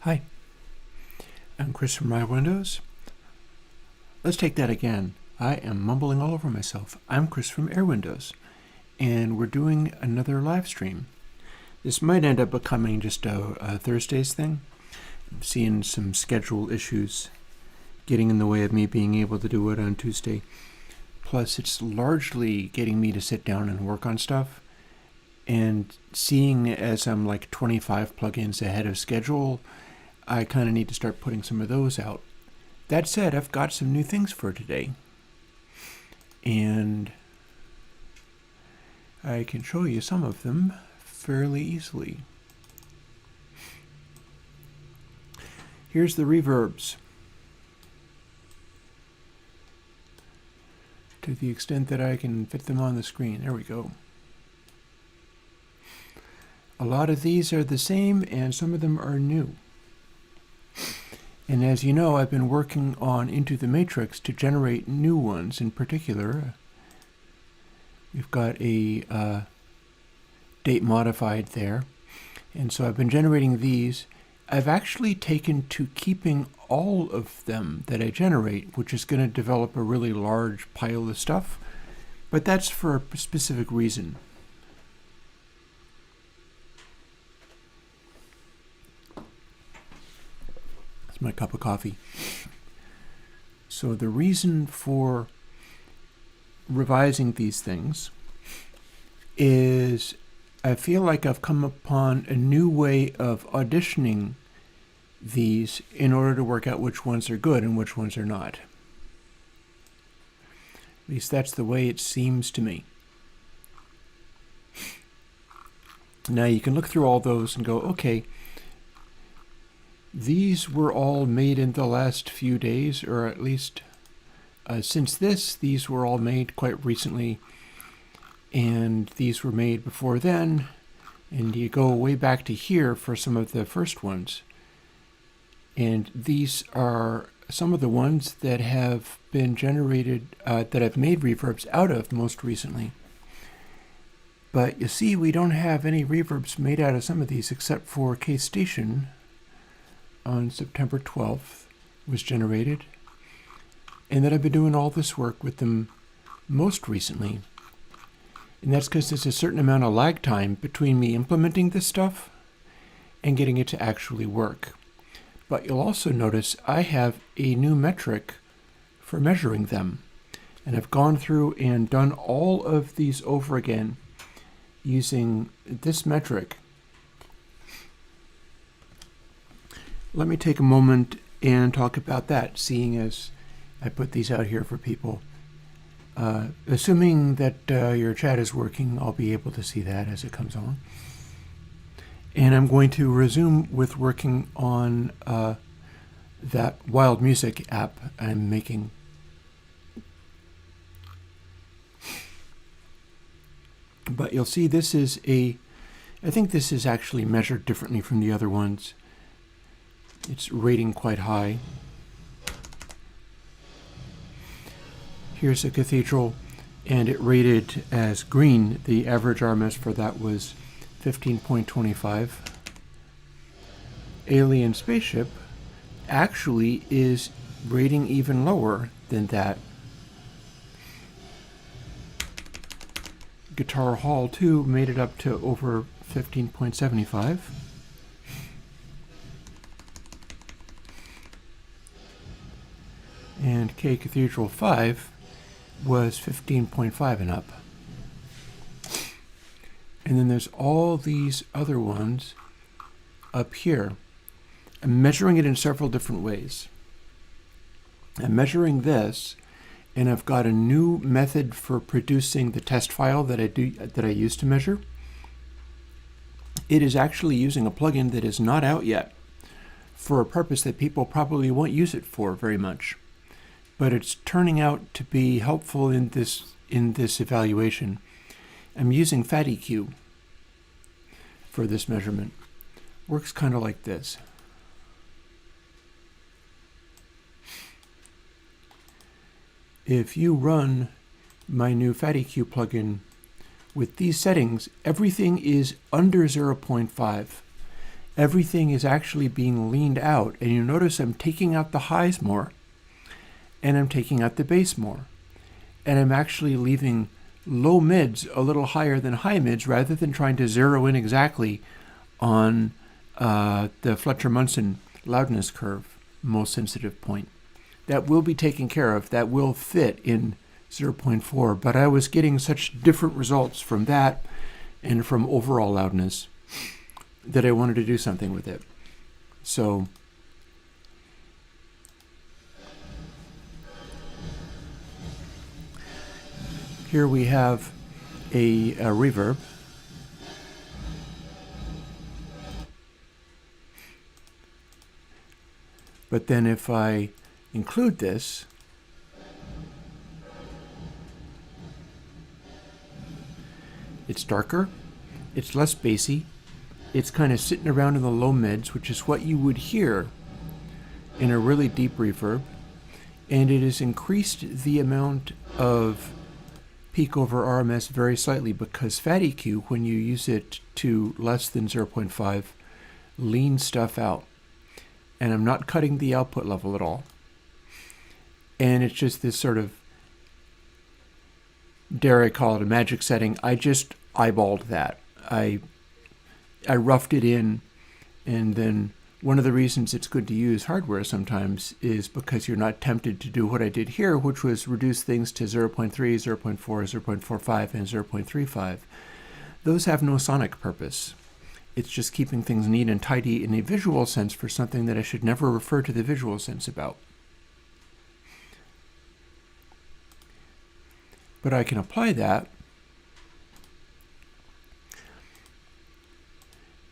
Hi, I'm Chris from Airwindows. Let's take that again. I am mumbling all over myself. I'm Chris from Airwindows, and we're doing another live stream. This might end up becoming just a Thursdays thing. I'm seeing some schedule issues getting in the way of me being able to do it on Tuesday. Plus, it's largely getting me to sit down and work on stuff. And seeing as I'm like 25 plugins ahead of schedule, I kind of need to start putting some of those out. That said, I've got some new things for today. And I can show you some of them fairly easily. Here's the reverbs. To the extent that I can fit them on the screen. There we go. A lot of these are the same, and some of them are new. And as you know, I've been working on Into the Matrix to generate new ones. In particular, we've got a date modified there. And so I've been generating these. I've actually taken to keeping all of them that I generate, which is going to develop a really large pile of stuff. But that's for a specific reason. My cup of coffee. So the reason for revising these things is I feel like I've come upon a new way of auditioning these in order to work out which ones are good and which ones are not. At least that's the way it seems to me. Now you can look through all those and go, okay, these were all made in the last few days, or at least since these were all made quite recently, and these were made before then, and you go way back to here for some of the first ones. And these are some of the ones that have been generated, that I've made reverbs out of most recently. But you see, we don't have any reverbs made out of some of these except for K-Station. On September 12th was generated, and that I've been doing all this work with them most recently. And that's because there's a certain amount of lag time between me implementing this stuff and getting it to actually work. But you'll also notice I have a new metric for measuring them. And I've gone through and done all of these over again using this metric. Let me take a moment and talk about that, seeing as I put these out here for people. Assuming that your chat is working, I'll be able to see that as it comes on. And I'm going to resume with working on that Wild Music app I'm making. But you'll see this is I think this is actually measured differently from the other ones. It's rating quite high. Here's a cathedral, and it rated as green. The average RMS for that was 15.25. Alien Spaceship actually is rating even lower than that. Guitar Hall 2 made it up to over 15.75. And K Cathedral 5 was 15.5 and up. And then there's all these other ones up here. I'm measuring it in several different ways. I'm measuring this, and I've got a new method for producing the test file that I use to measure. It is actually using a plugin that is not out yet for a purpose that people probably won't use it for very much. But it's turning out to be helpful in this evaluation. I'm using FATEQ for this measurement. Works kind of like this. If you run my new FATEQ plugin with these settings, everything is under 0.5. everything is actually being leaned out. And you notice I'm taking out the highs more, and I'm taking out the bass more. And I'm actually leaving low mids a little higher than high mids rather than trying to zero in exactly on the Fletcher-Munson loudness curve, most sensitive point. That will be taken care of. That will fit in 0.4, but I was getting such different results from that and from overall loudness that I wanted to do something with it. So here we have a reverb. But then if I include this, it's darker, it's less bassy, it's kind of sitting around in the low mids, which is what you would hear in a really deep reverb, and it has increased the amount of peak over RMS very slightly because Fat EQ, when you use it to less than 0.5, leans stuff out. And I'm not cutting the output level at all. And it's just this sort of, dare I call it a magic setting. I just eyeballed that. I roughed it in, and then one of the reasons it's good to use hardware sometimes is because you're not tempted to do what I did here, which was reduce things to 0.3, 0.4, 0.45, and 0.35. Those have no sonic purpose. It's just keeping things neat and tidy in a visual sense for something that I should never refer to the visual sense about. But I can apply that,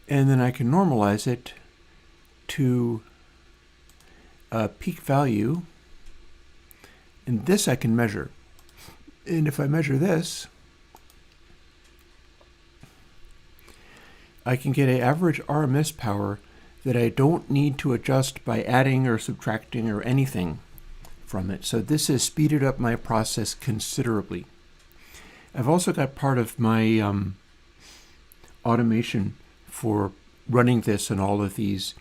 and then I can normalize it to a peak value, and this I can measure. And if I measure this, I can get an average RMS power that I don't need to adjust by adding or subtracting or anything from it. So this has speeded up my process considerably. I've also got part of my automation for running this and all of these.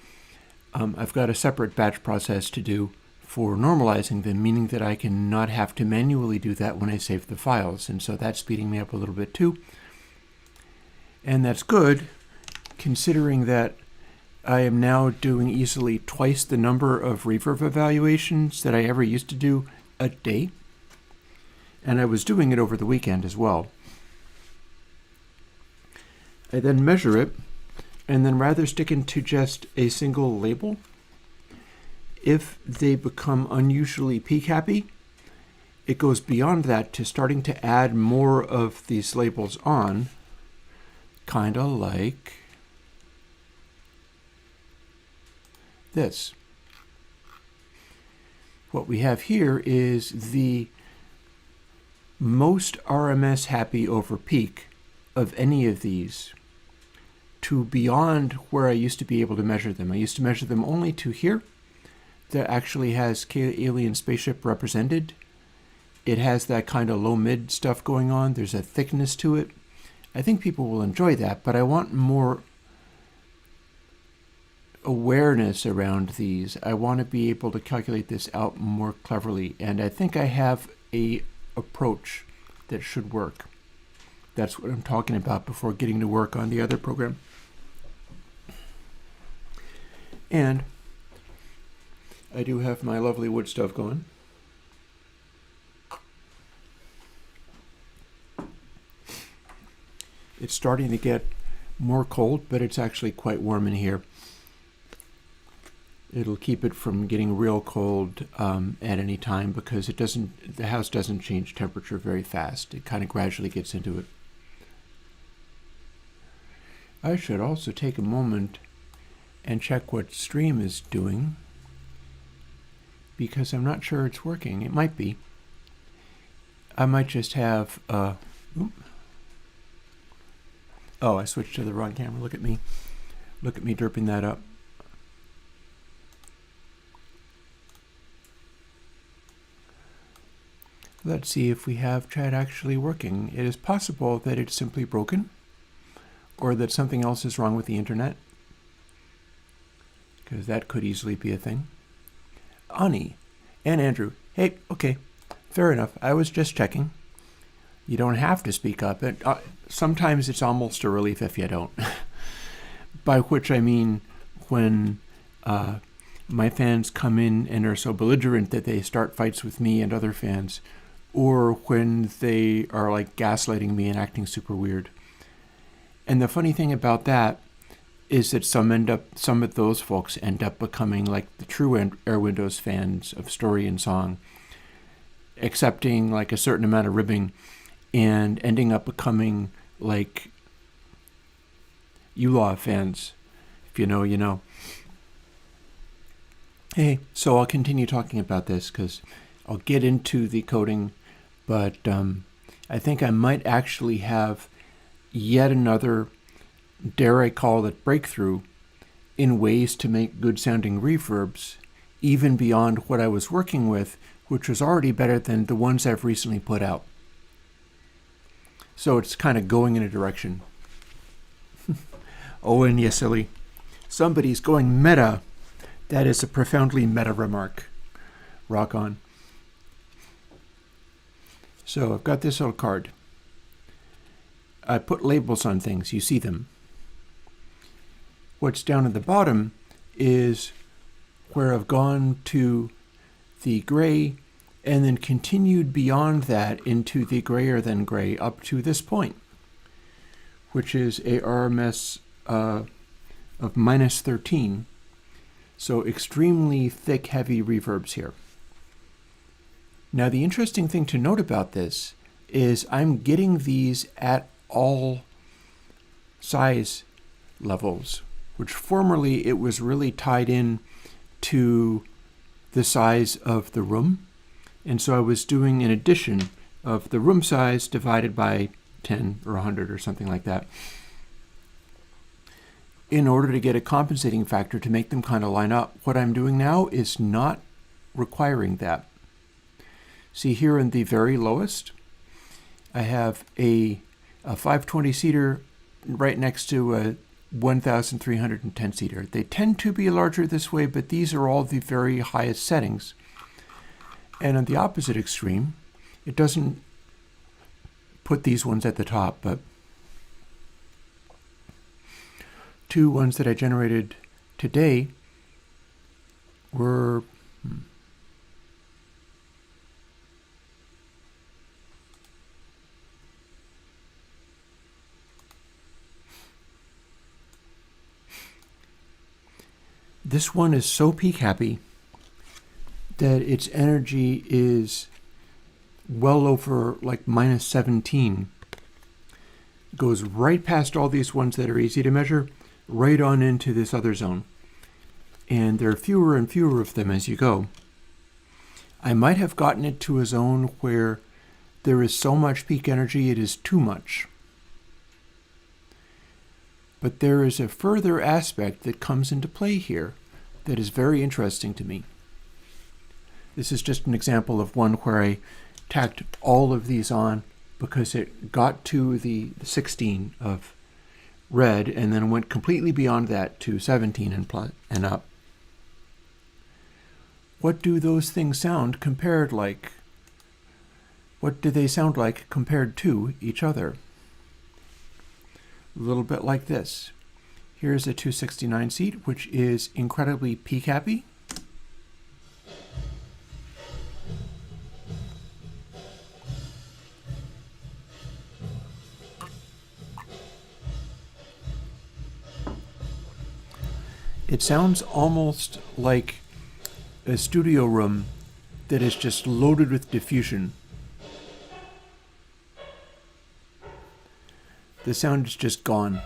I've got a separate batch process to do for normalizing them, meaning that I can not have to manually do that when I save the files. And so that's speeding me up a little bit too. And that's good, considering that I am now doing easily twice the number of reverb evaluations that I ever used to do a day. And I was doing it over the weekend as well. I then measure it, and then rather sticking to just a single label, if they become unusually peak happy, it goes beyond that to starting to add more of these labels on, kind of like this. What we have here is the most RMS happy over peak of any of these to beyond where I used to be able to measure them. I used to measure them only to here. That actually has K-Alien Spaceship represented. It has that kind of low-mid stuff going on. There's a thickness to it. I think people will enjoy that, but I want more awareness around these. I want to be able to calculate this out more cleverly, and I think I have a approach that should work. That's what I'm talking about before getting to work on the other program. And I do have my lovely wood stove going. It's starting to get more cold, but it's actually quite warm in here. It'll keep it from getting real cold at any time because the house doesn't change temperature very fast. It kind of gradually gets into it. I should also take a moment and check what Stream is doing, because I'm not sure it's working. It might be. I might just have oh, I switched to the wrong camera. Look at me derping that up. Let's see if we have chat actually working. It is possible that it's simply broken, or that something else is wrong with the internet. because that could easily be a thing. Ani and Andrew. Hey, okay, fair enough. I was just checking. You don't have to speak up. Sometimes it's almost a relief if you don't. By which I mean when my fans come in and are so belligerent that they start fights with me and other fans, or when they are like gaslighting me and acting super weird. And the funny thing about that is that some of those folks end up becoming like the true Airwindows fans of story and song, accepting like a certain amount of ribbing and ending up becoming like ULaw fans. If you know, you know. Hey, so I'll continue talking about this because I'll get into the coding, but I think I might actually have yet another, dare I call it, breakthrough in ways to make good sounding reverbs, even beyond what I was working with, which was already better than the ones I've recently put out. So it's kind of going in a direction. Oh, and yes, silly. Somebody's going meta. That is a profoundly meta remark. Rock on. So I've got this little card. I put labels on things. You see them. What's down at the bottom is where I've gone to the gray and then continued beyond that into the grayer than gray up to this point, which is a RMS of -13. So extremely thick, heavy reverbs here. Now the interesting thing to note about this is I'm getting these at all size levels, which formerly it was really tied in to the size of the room. And so I was doing an addition of the room size divided by 10 or 100 or something like that in order to get a compensating factor to make them kind of line up. What I'm doing now is not requiring that. See here in the very lowest, I have a 520-seater right next to a 1,310-seater. They tend to be larger this way, but these are all the very highest settings. And on the opposite extreme, it doesn't put these ones at the top, but two ones that I generated today were this one is so peak happy that its energy is well over like -17. Goes right past all these ones that are easy to measure, right on into this other zone. And there are fewer and fewer of them as you go. I might have gotten it to a zone where there is so much peak energy it is too much. But there is a further aspect that comes into play here that is very interesting to me. This is just an example of one where I tacked all of these on because it got to the 16 of red and then went completely beyond that to 17 and up. What do those things sound compared like? What do they sound like compared to each other? A little bit like this. Here's a 269 seat, which is incredibly peak happy. It sounds almost like a studio room that is just loaded with diffusion. The sound is just gone.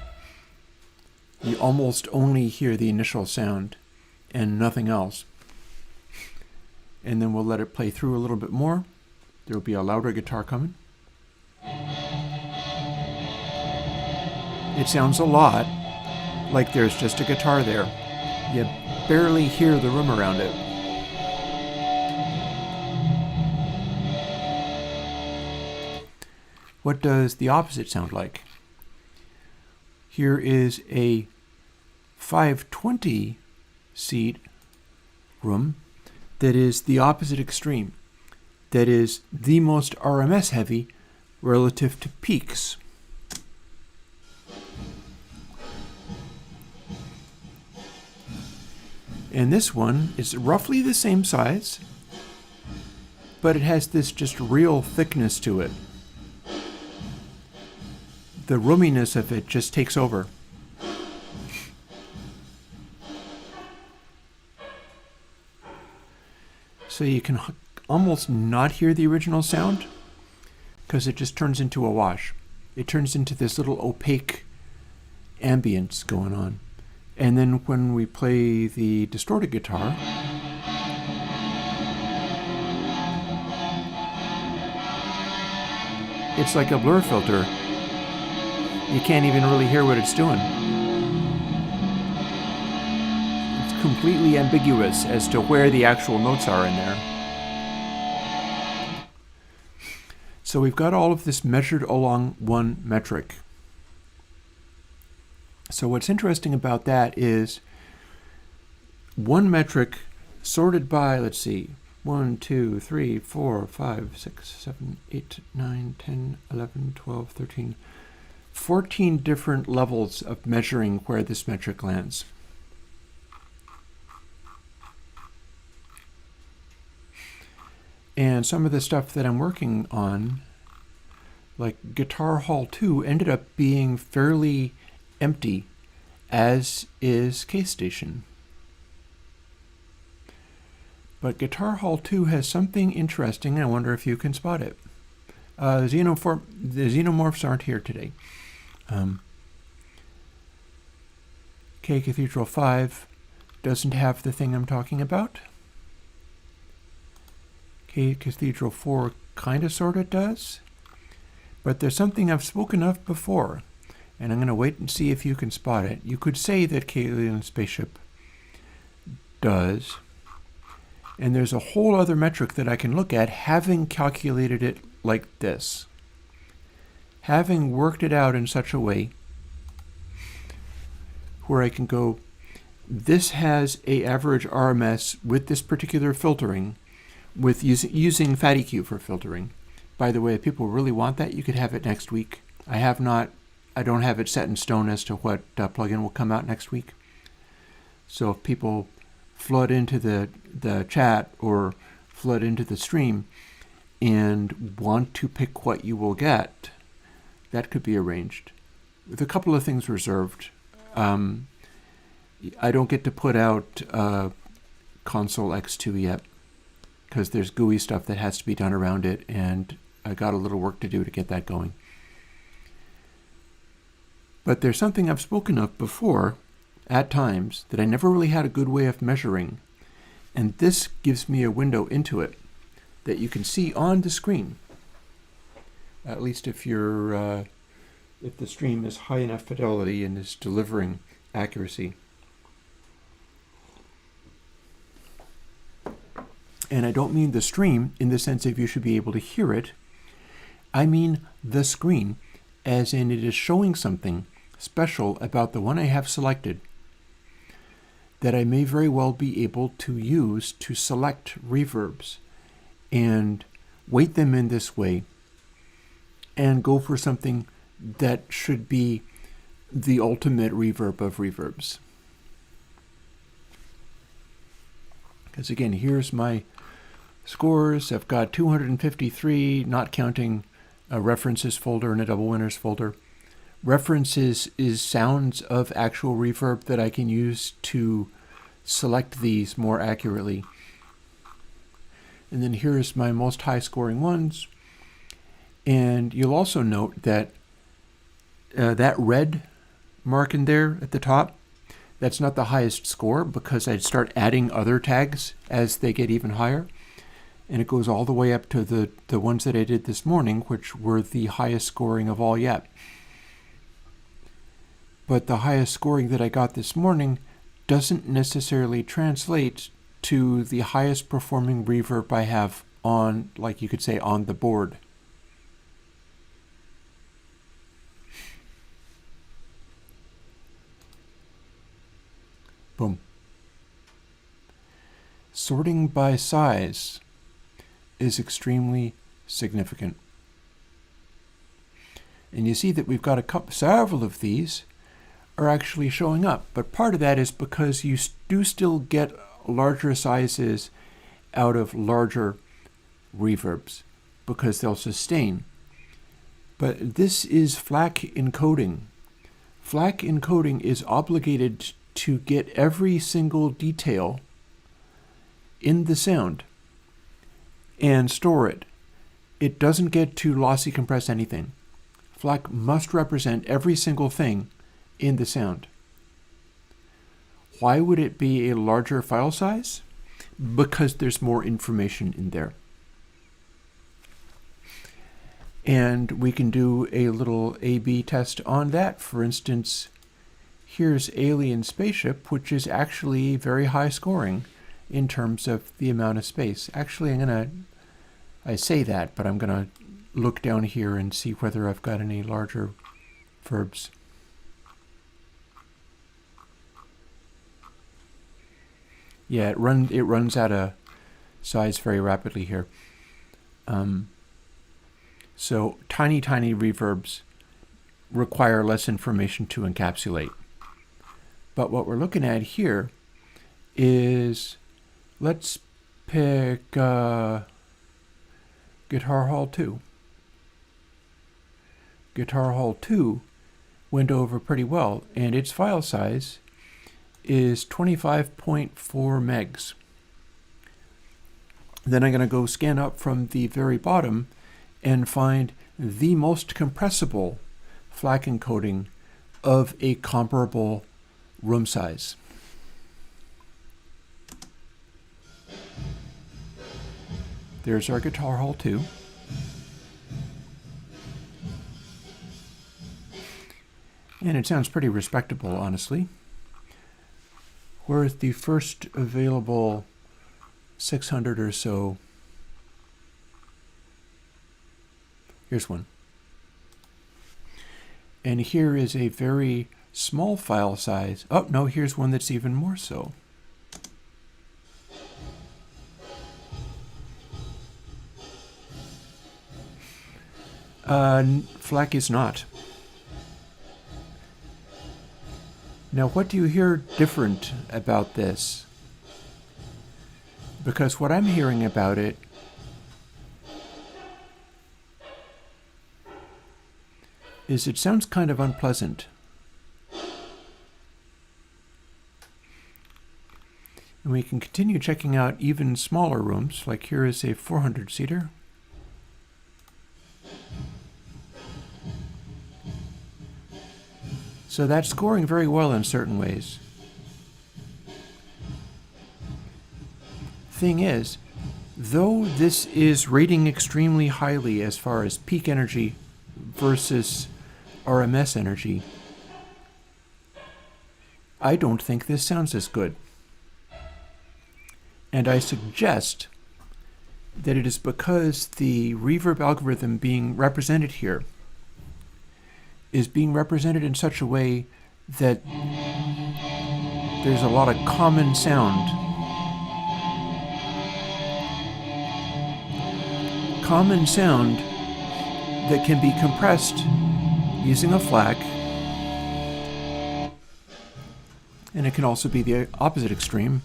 You almost only hear the initial sound and nothing else. And then we'll let it play through a little bit more. There will be a louder guitar coming. It sounds a lot like there's just a guitar there. You barely hear the room around it. What does the opposite sound like? Here is a 520 seat room that is the opposite extreme, that is the most RMS heavy relative to peaks. And this one is roughly the same size, but it has this just real thickness to it. The roominess of it just takes over. So you can almost not hear the original sound because it just turns into a wash. It turns into this little opaque ambience going on. And then when we play the distorted guitar, it's like a blur filter. You can't even really hear what it's doing. It's completely ambiguous as to where the actual notes are in there. So we've got all of this measured along one metric. So what's interesting about that is one metric sorted by, let's see, 1, 2, 3, 4, 5, 6, 7, 8, 9, 10, 11, 12, 13, 14 different levels of measuring where this metric lands. And some of the stuff that I'm working on, like Guitar Hall 2, ended up being fairly empty, as is Case Station. But Guitar Hall 2 has something interesting. I wonder if you can spot it. The xenomorphs aren't here today. K Cathedral 5 doesn't have the thing I'm talking about. K Cathedral 4 kind of sort of does. But there's something I've spoken of before, and I'm going to wait and see if you can spot it. You could say that K-Alien Spaceship does. And there's a whole other metric that I can look at, having calculated it like this. Having worked it out in such a way where I can go, this has a average RMS with this particular filtering, with using FATIQ for filtering. By the way, if people really want that, you could have it next week. I don't have it set in stone as to what plugin will come out next week. So if people flood into the chat or flood into the stream and want to pick what you will get, that could be arranged. With a couple of things reserved. I don't get to put out Console X2 yet because there's GUI stuff that has to be done around it, and I got a little work to do to get that going. But there's something I've spoken of before at times that I never really had a good way of measuring, and this gives me a window into it that you can see on the screen, at least if the stream is high enough fidelity and is delivering accuracy. And I don't mean the stream in the sense of you should be able to hear it. I mean the screen, as in it is showing something special about the one I have selected that I may very well be able to use to select reverbs and weight them in this way and go for something that should be the ultimate reverb of reverbs. Because again, here's my scores. I've got 253, not counting a references folder and a double winners folder. References is sounds of actual reverb that I can use to select these more accurately. And then here's my most high scoring ones. And you'll also note that that red mark in there at the top, that's not the highest score because I'd start adding other tags as they get even higher. And it goes all the way up to the ones that I did this morning, which were the highest scoring of all yet. But the highest scoring that I got this morning doesn't necessarily translate to the highest performing reverb I have on, like you could say, on the board. Boom. sorting by size is extremely significant. And you see that we've got several of these are actually showing up. But part of that is because you do still get larger sizes out of larger reverbs because they'll sustain. But this is FLAC encoding. FLAC encoding is obligated to get every single detail in the sound and store it. It doesn't get to lossy compress anything. FLAC must represent every single thing in the sound. Why would it be a larger file size? Because there's more information in there. And we can do a little A/B test on that. For instance, here's Alien Spaceship, which is actually very high scoring in terms of the amount of space. Actually, I say that, but I'm going to look down here and see whether I've got any larger verbs. Yeah, it runs out of size very rapidly here. So tiny reverbs require less information to encapsulate. But what we're looking at here is, let's pick Guitar Hall 2. Guitar Hall 2 went over pretty well, and its file size is 25.4 megs. Then I'm going to go scan up from the very bottom and find the most compressible FLAC encoding of a comparable room size. There's our Guitar Hall 2. And it sounds pretty respectable, honestly. Whereas the first available 600 or so, here's one. And here is a very small file size. Oh, no, here's one that's even more so. FLAC is not. Now, what do you hear different about this? Because what I'm hearing about it is it sounds kind of unpleasant. And we can continue checking out even smaller rooms, like here is a 400-seater. So that's scoring very well in certain ways. Thing is, though this is rating extremely highly as far as peak energy versus RMS energy, I don't think this sounds as good. And I suggest that it is because the reverb algorithm being represented here is being represented in such a way that there's a lot of common sound. Common sound that can be compressed using a FLAC, and it can also be the opposite extreme,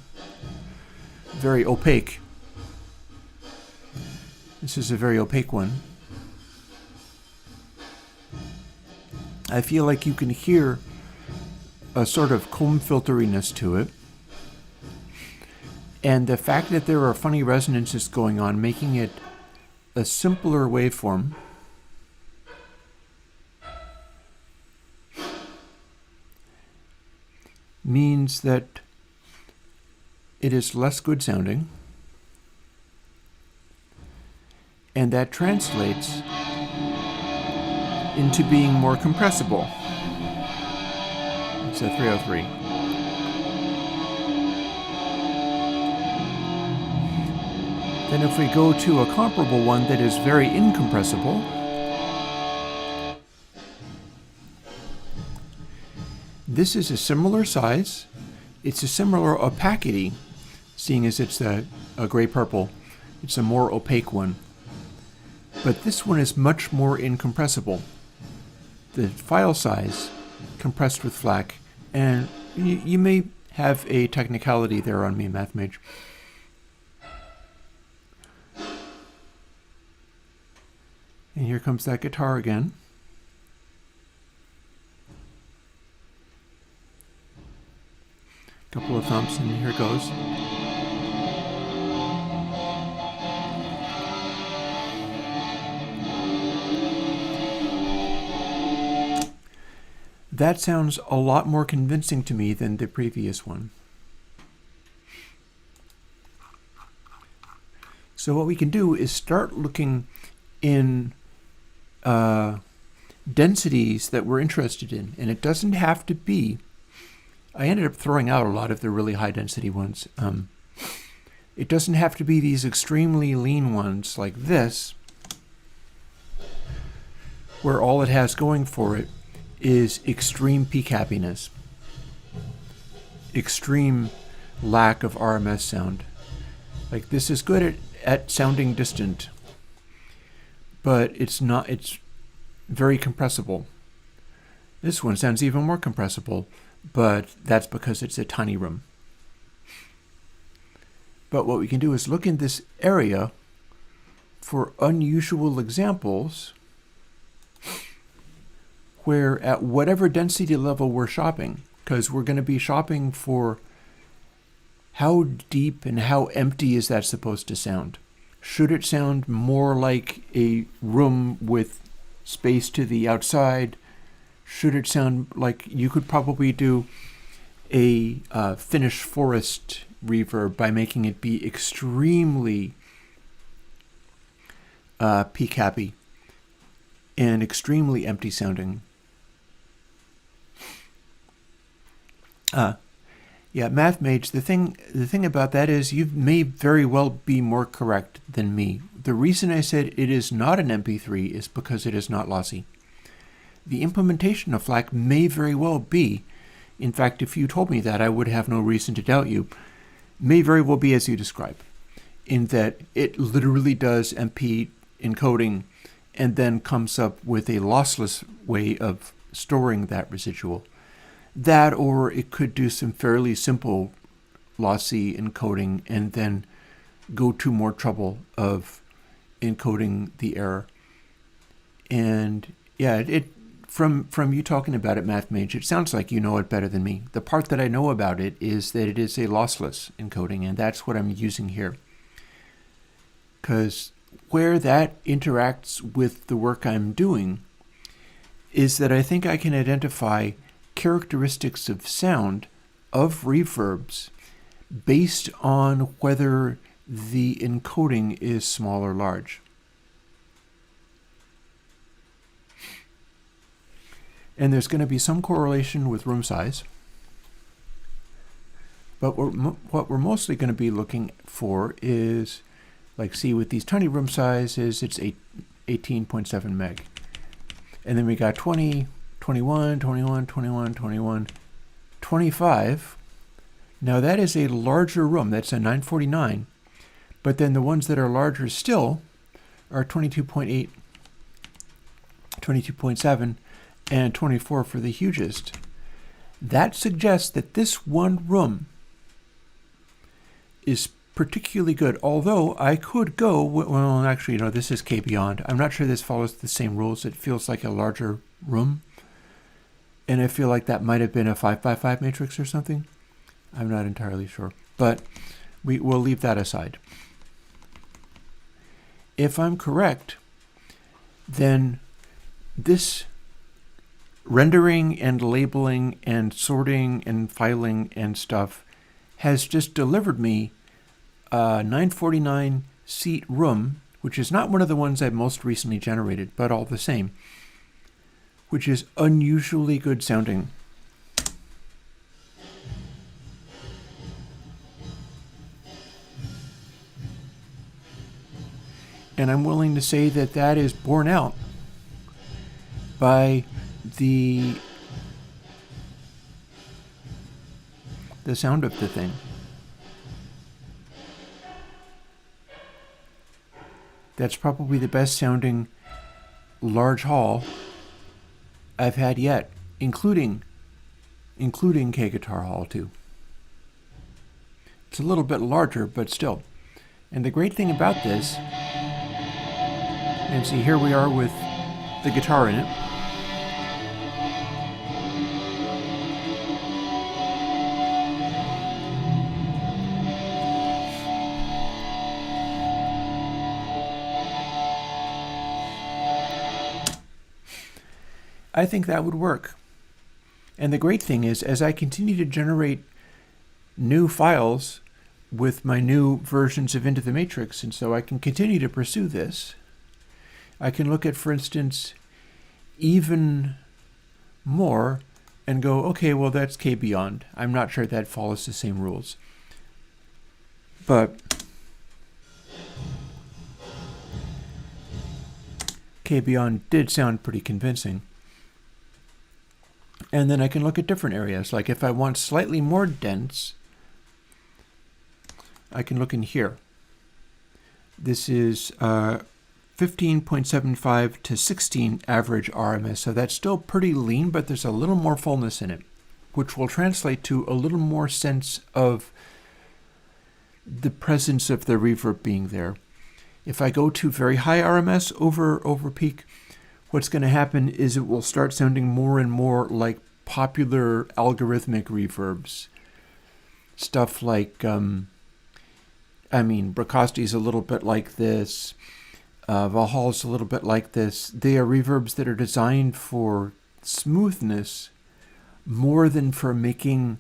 very opaque. This is a very opaque one. I feel like you can hear a sort of comb filteriness to it. And the fact that there are funny resonances going on, making it a simpler waveform, means that it is less good sounding. And that translates into being more compressible. It's a 303. Then if we go to a comparable one that is very incompressible, this is a similar size, it's a similar opacity, seeing as it's a gray purple. It's a more opaque one. But this one is much more incompressible. The file size compressed with FLAC, and you may have a technicality there on me, MathMage. And here comes that guitar again. Couple of thumps, and here it goes. That sounds a lot more convincing to me than the previous one. So what we can do is start looking in densities that we're interested in. And it doesn't have to be, I ended up throwing out a lot of the really high density ones. It doesn't have to be these extremely lean ones like this, where all it has going for it is extreme peak happiness, extreme lack of RMS sound. Like, this is good at sounding distant, but it's very compressible. This one sounds even more compressible, but that's because it's a tiny room. But what we can do is look in this area for unusual examples where at whatever density level we're shopping, because we're going to be shopping for how deep and how empty is that supposed to sound. Should it sound more like a room with space to the outside? Should it sound like you could probably do a Finnish forest reverb by making it be extremely peak happy and extremely empty sounding? Yeah, MathMage, the thing about that is you may very well be more correct than me. The reason I said it is not an MP3 is because it is not lossy. The implementation of FLAC may very well be, in fact, if you told me that, I would have no reason to doubt you, may very well be as you describe, in that it literally does MP encoding and then comes up with a lossless way of storing that residual. That, or it could do some fairly simple lossy encoding and then go to more trouble of encoding the error. And yeah, from you talking about it, MathMage, it sounds like you know it better than me. The part that I know about it is that it is a lossless encoding, and that's what I'm using here. Because where that interacts with the work I'm doing is that I think I can identify characteristics of sound of reverbs based on whether the encoding is small or large. And there's going to be some correlation with room size, but what we're mostly going to be looking for is, like, see, with these tiny room sizes, it's 18.7 meg. And then we got 20, 21, 21, 21, 21, 25. Now that is a larger room. That's a 949. But then the ones that are larger still are 22.8, 22.7, and 24 for the hugest. That suggests that this one room is particularly good, although I could go, well, actually, this is K beyond. I'm not sure this follows the same rules. It feels like a larger room. And I feel like that might have been a 5x5 matrix or something. I'm not entirely sure. But we'll leave that aside. If I'm correct, then this rendering and labeling and sorting and filing and stuff has just delivered me a 949 seat room, which is not one of the ones I've most recently generated, but all the same, which is unusually good sounding. And I'm willing to say that that is borne out by the sound of the thing. That's probably the best sounding large hall I've had yet, including K-Guitar Hall 2. It's a little bit larger, but still. And the great thing about this, and see, here we are with the guitar in it. I think that would work. And the great thing is, as I continue to generate new files with my new versions of Into the Matrix, and so I can continue to pursue this, I can look at, for instance, even more and go, okay, well, that's K Beyond. I'm not sure that follows the same rules. But K Beyond did sound pretty convincing. And then I can look at different areas. Like if I want slightly more dense, I can look in here. This is 15.75 to 16 average RMS. So that's still pretty lean, but there's a little more fullness in it, which will translate to a little more sense of the presence of the reverb being there. If I go to very high RMS over peak, what's going to happen is it will start sounding more and more like popular algorithmic reverbs. Stuff like, Braccosti's a little bit like this. Valhalla's a little bit like this. They are reverbs that are designed for smoothness more than for making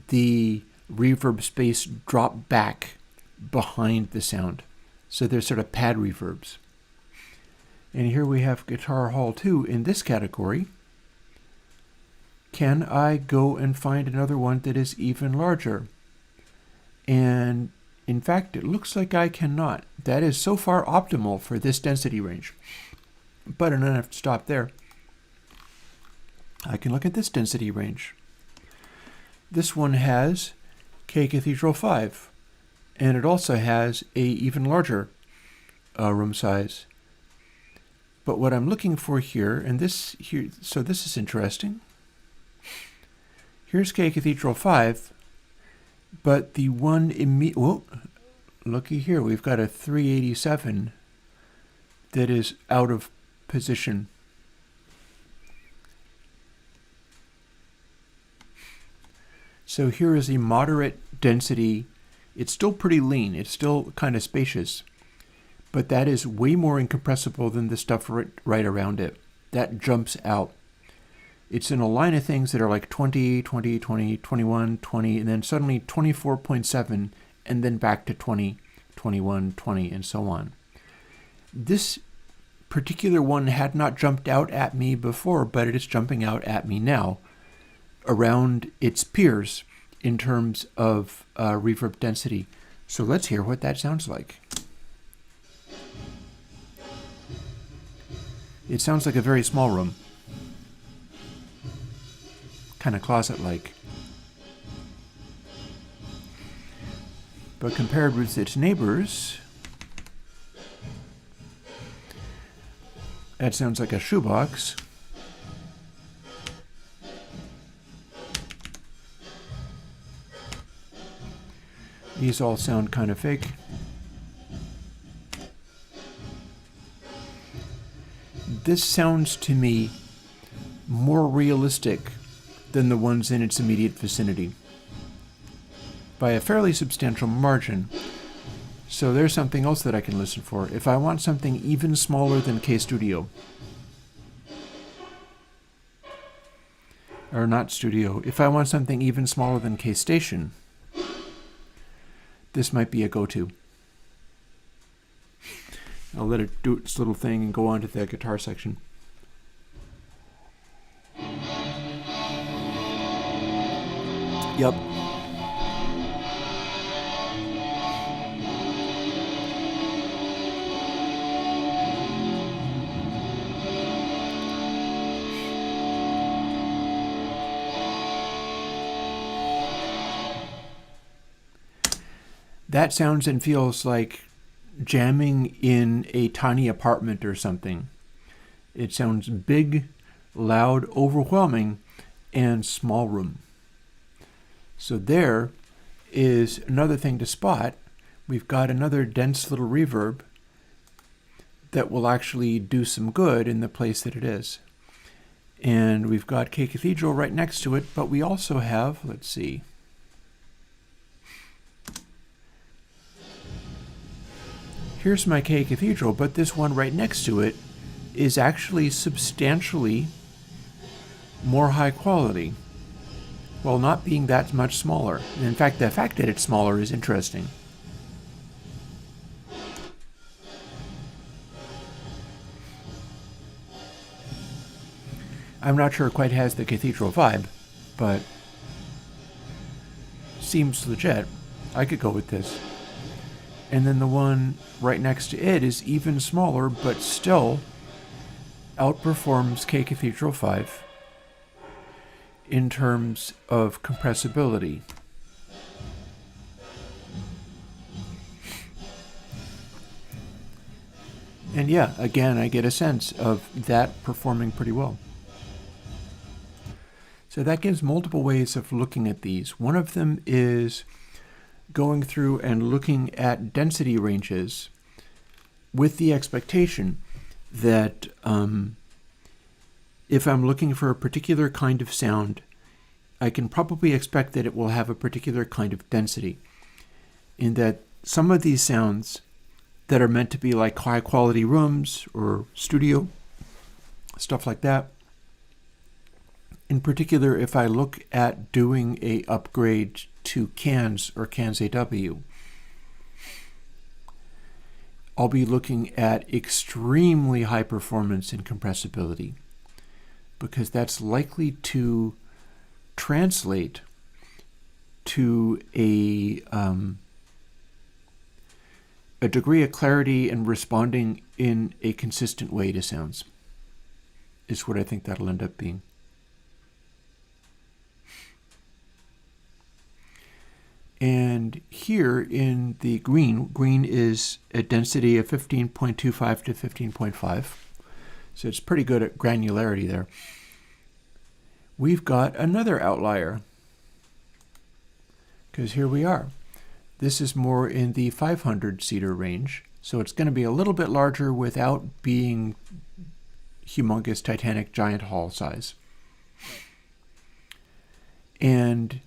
the reverb space drop back behind the sound. So they're sort of pad reverbs. And here we have Guitar Hall 2 in this category. Can I go and find another one that is even larger? And in fact, it looks like I cannot. That is so far optimal for this density range. But I don't have to stop there. I can look at this density range. This one has K Cathedral 5, and it also has a even larger room size. But what I'm looking for here, and this here, so this is interesting. Here's K Cathedral 5, but the one looky here, we've got a 387 that is out of position. So here is a moderate density. It's still pretty lean. It's still kind of spacious. But that is way more incompressible than the stuff right around it. That jumps out. It's in a line of things that are like 20, 20, 20, 21, 20, and then suddenly 24.7, and then back to 20, 21, 20, and so on. This particular one had not jumped out at me before, but it is jumping out at me now around its peers in terms of reverb density. So let's hear what that sounds like. It sounds like a very small room. Kind of closet-like. But compared with its neighbors, that sounds like a shoebox. These all sound kind of fake. This sounds to me more realistic than the ones in its immediate vicinity by a fairly substantial margin. So there's something else that I can listen for. If I want something even smaller than K-Studio, or not Studio, if I want something even smaller than K-Station, this might be a go-to. I'll let it do its little thing and go on to the guitar section. Yep. That sounds and feels like jamming in a tiny apartment or something. It sounds big, loud, overwhelming, and small room. So there is another thing to spot. We've got another dense little reverb that will actually do some good in the place that it is. And we've got K Cathedral right next to it, but we also have, let's see, here's my K Cathedral, but this one right next to it is actually substantially more high quality, while not being that much smaller. And in fact, the fact that it's smaller is interesting. I'm not sure it quite has the cathedral vibe, but seems legit. I could go with this. And then the one right next to it is even smaller, but still outperforms K Cathedral 5 in terms of compressibility. And yeah, again, I get a sense of that performing pretty well. So that gives multiple ways of looking at these. One of them is going through and looking at density ranges with the expectation that if I'm looking for a particular kind of sound, I can probably expect that it will have a particular kind of density. In that some of these sounds that are meant to be like high quality rooms or studio, stuff like that. In particular, if I look at doing a upgrade to cans or cans AW, I'll be looking at extremely high performance and compressibility, because that's likely to translate to a degree of clarity and responding in a consistent way to sounds, is what I think that'll end up being. And here in the green is a density of 15.25 to 15.5. So it's pretty good at granularity there. We've got another outlier, because here we are. This is more in the 500 seater range, so it's going to be a little bit larger without being humongous Titanic giant hall size. And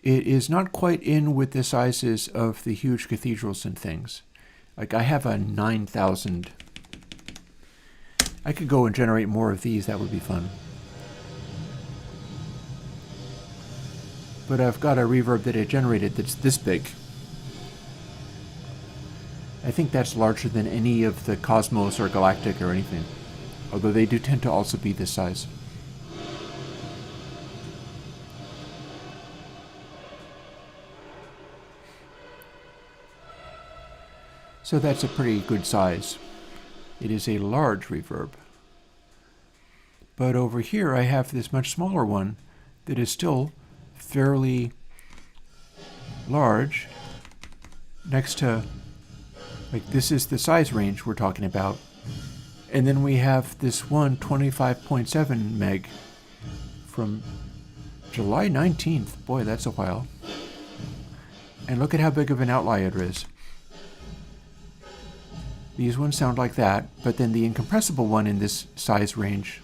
it is not quite in with the sizes of the huge cathedrals and things. Like I have a 9,000. I could go and generate more of these, that would be fun. But I've got a reverb that I generated that's this big. I think that's larger than any of the Cosmos or Galactic or anything, although they do tend to also be this size. So that's a pretty good size. It is a large reverb. But over here I have this much smaller one that is still fairly large next to, like, this is the size range we're talking about. And then we have this one 25.7 meg from July 19th. Boy, that's a while. And look at how big of an outlier it is. These ones sound like that, but then the incompressible one in this size range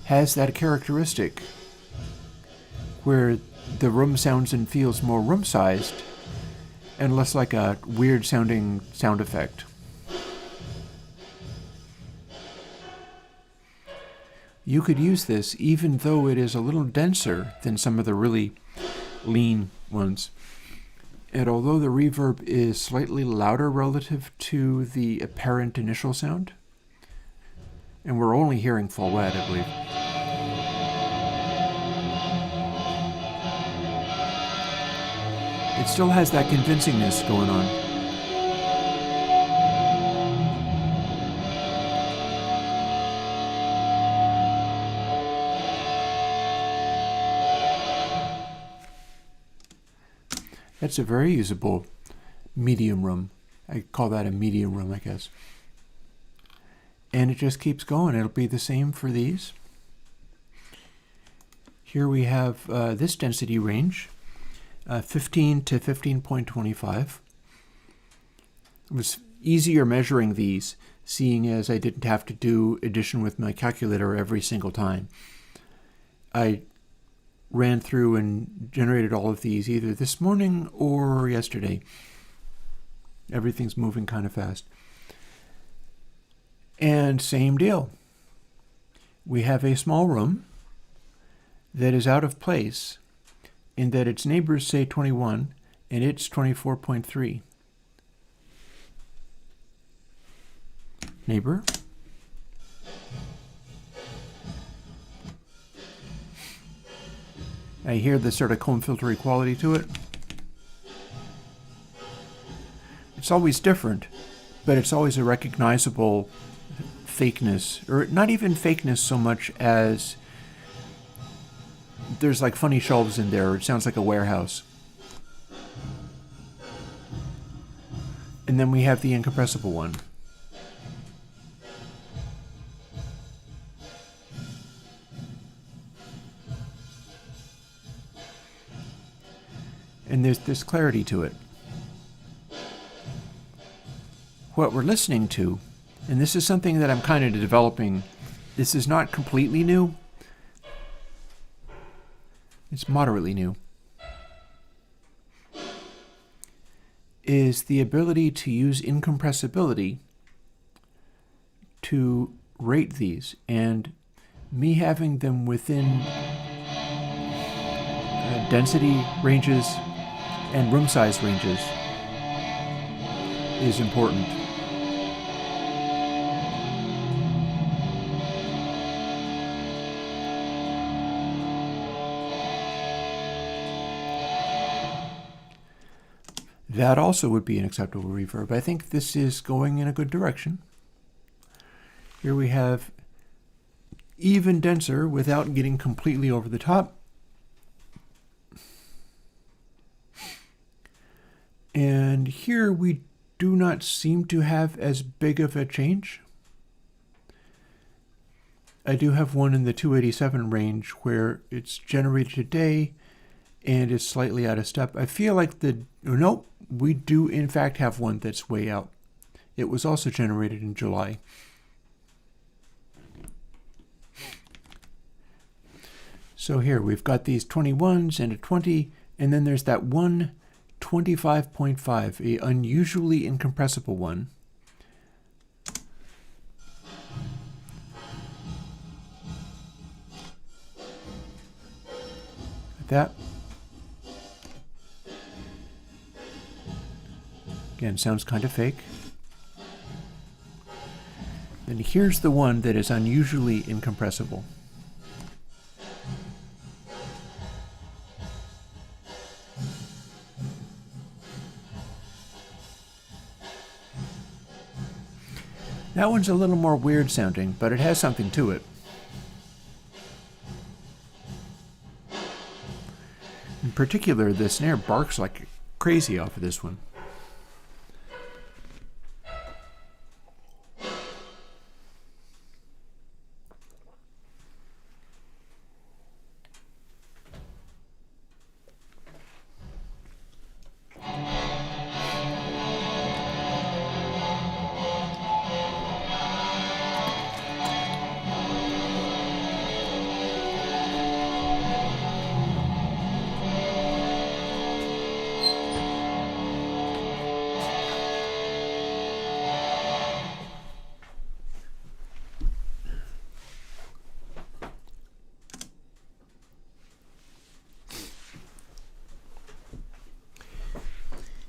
has that characteristic where the room sounds and feels more room-sized and less like a weird-sounding sound effect. You could use this even though it is a little denser than some of the really lean ones. And although the reverb is slightly louder relative to the apparent initial sound, and we're only hearing full wet, I believe. It still has that convincingness going on. That's a very usable medium room. I call that a medium room, I guess. And it just keeps going. It'll be the same for these. Here we have this density range, 15 to 15.25. It was easier measuring these, seeing as I didn't have to do addition with my calculator every single time. I ran through and generated all of these either this morning or yesterday. Everything's moving kind of fast. And same deal. We have a small room that is out of place in that its neighbors say 21 and it's 24.3. Neighbor. I hear the sort of comb filtery quality to it. It's always different, but it's always a recognizable fakeness, or not even fakeness so much as there's like funny shelves in there. It sounds like a warehouse. And then we have the incompressible one. And there's this clarity to it. What we're listening to, and this is something that I'm kind of developing, this is not completely new. It's moderately new, is the ability to use incompressibility to rate these, and me having them within density ranges and room size ranges is important. That also would be an acceptable reverb. I think this is going in a good direction. Here we have even denser without getting completely over the top. And here we do not seem to have as big of a change. I do have one in the 287 range where it's generated today and is slightly out of step. I feel like nope, we do in fact have one that's way out. It was also generated in July. So here we've got these 21s and a 20, and then there's that one 25.5, a unusually incompressible one. That. Again, sounds kind of fake. And here's the one that is unusually incompressible. That one's a little more weird sounding, but it has something to it. In particular, the snare barks like crazy off of this one.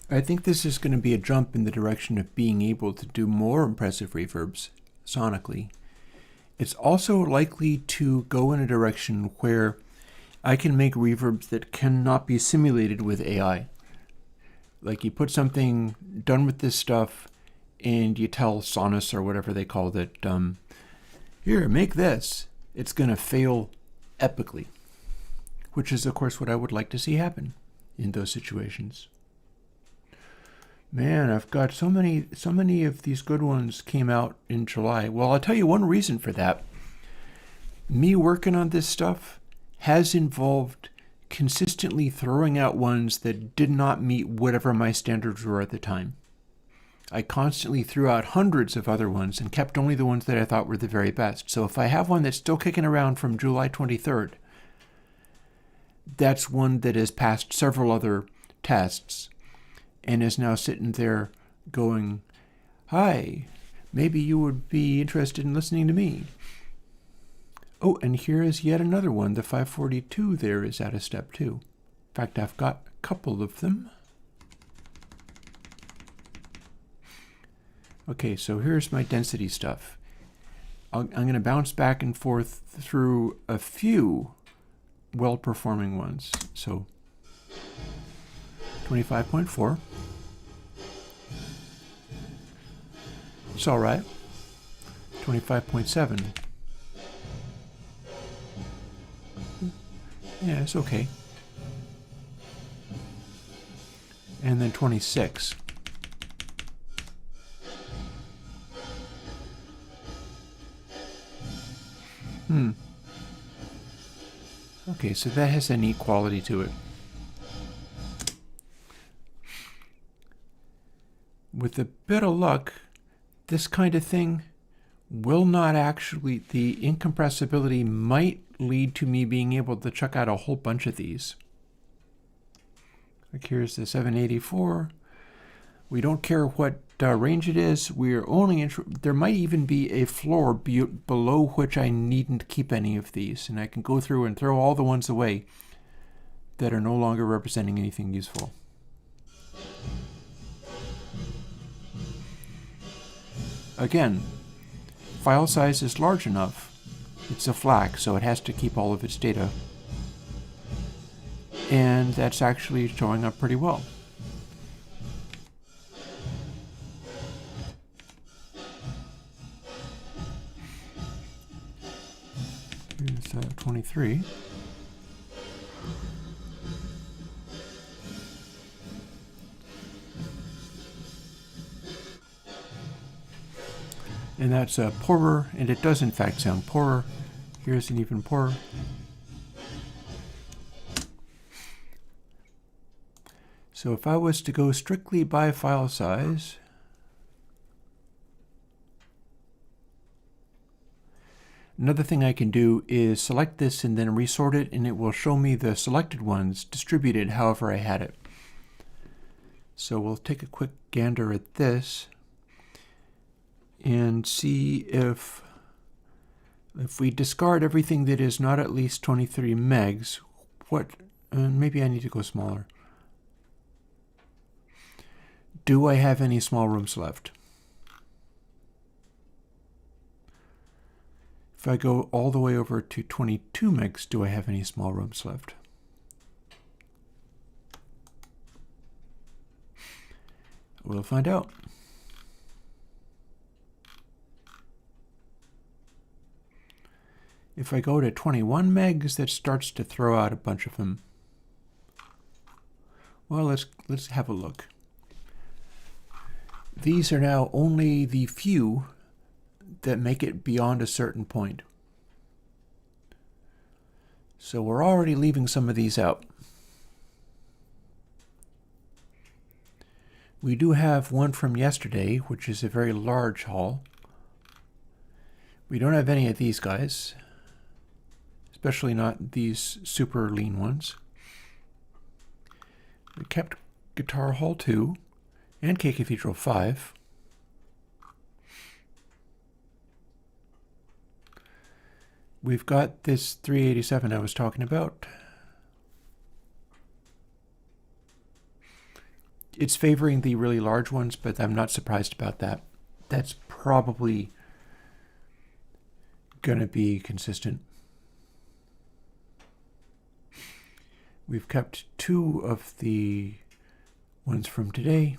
I think this is going to be a jump in the direction of being able to do more impressive reverbs sonically. It's also likely to go in a direction where I can make reverbs that cannot be simulated with AI. Like you put something done with this stuff and you tell Sonus or whatever they called it, here, make this. It's going to fail epically, which is, of course, what I would like to see happen in those situations. Man, I've got so many of these good ones came out in July. Well, I'll tell you one reason for that. Me working on this stuff has involved consistently throwing out ones that did not meet whatever my standards were at the time. I constantly threw out hundreds of other ones and kept only the ones that I thought were the very best. So if I have one that's still kicking around from July 23rd, that's one that has passed several other tests and is now sitting there going, hi, maybe you would be interested in listening to me. Oh, and here is yet another one. The 542 there is out of step 2. In fact, I've got a couple of them. Okay, so here's my density stuff. I'm going to bounce back and forth through a few well-performing ones. So 25.4. It's all right. 25.7. Yeah, it's okay. And then 26. Okay, so that has a neat quality to it. With a bit of luck, this kind of thing will not actually, the incompressibility might lead to me being able to chuck out a whole bunch of these. Like here's the 784. We don't care what range it is. We're only there might even be a floor below which I needn't keep any of these, and I can go through and throw all the ones away that are no longer representing anything useful. Again, file size is large enough. It's a FLAC, so it has to keep all of its data. And that's actually showing up pretty well. Here's 23. And that's poorer, and it does in fact sound poorer. Here's an even poorer. So if I was to go strictly by file size, another thing I can do is select this and then resort it, and it will show me the selected ones distributed however I had it. So we'll take a quick gander at this and see if we discard everything that is not at least 23 megs, maybe I need to go smaller. Do I have any small rooms left? If I go all the way over to 22 megs, do I have any small rooms left? We'll find out. If I go to 21 megs, that starts to throw out a bunch of them. Well, let's have a look. These are now only the few that make it beyond a certain point. So we're already leaving some of these out. We do have one from yesterday, which is a very large haul. We don't have any of these guys, especially not these super lean ones. We kept Guitar Hall 2 and K Cathedral 5. We've got this 387 I was talking about. It's favoring the really large ones, but I'm not surprised about that. That's probably going to be consistent. We've kept two of the ones from today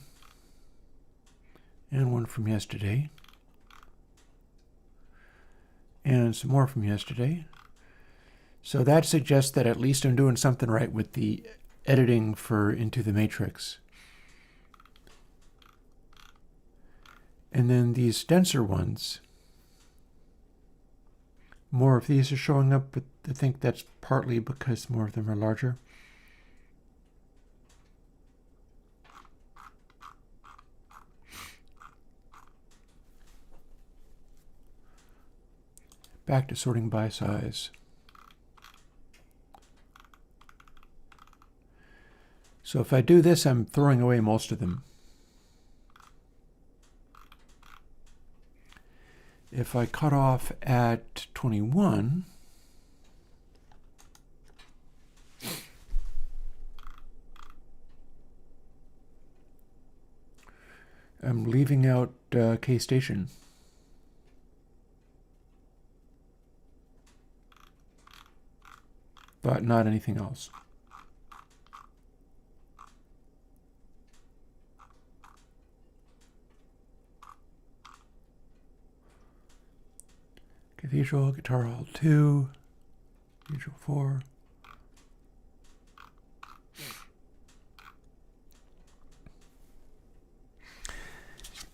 and one from yesterday and some more from yesterday. So that suggests that at least I'm doing something right with the editing for Into the Matrix. And then these denser ones, more of these are showing up, but I think that's partly because more of them are larger. Back to sorting by size. So if I do this, I'm throwing away most of them. If I cut off at 21, I'm leaving out K-Station. But not anything else. Cathedral, Guitar Hall 2, Cathedral 4.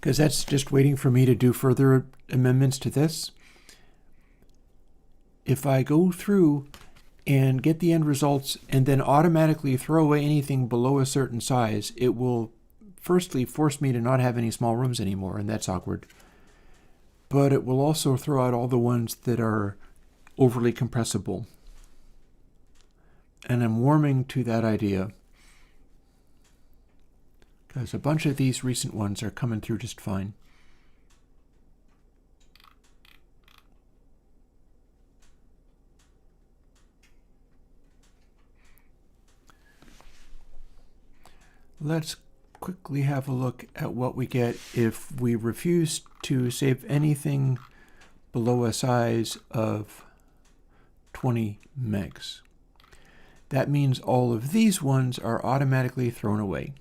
Because that's just waiting for me to do further amendments to this. If I go through and get the end results and then automatically throw away anything below a certain size, it will firstly force me to not have any small rooms anymore, and that's awkward. But it will also throw out all the ones that are overly compressible. And I'm warming to that idea, because a bunch of these recent ones are coming through just fine. Let's quickly have a look at what we get if we refuse to save anything below a size of 20 megs. That means all of these ones are automatically thrown away.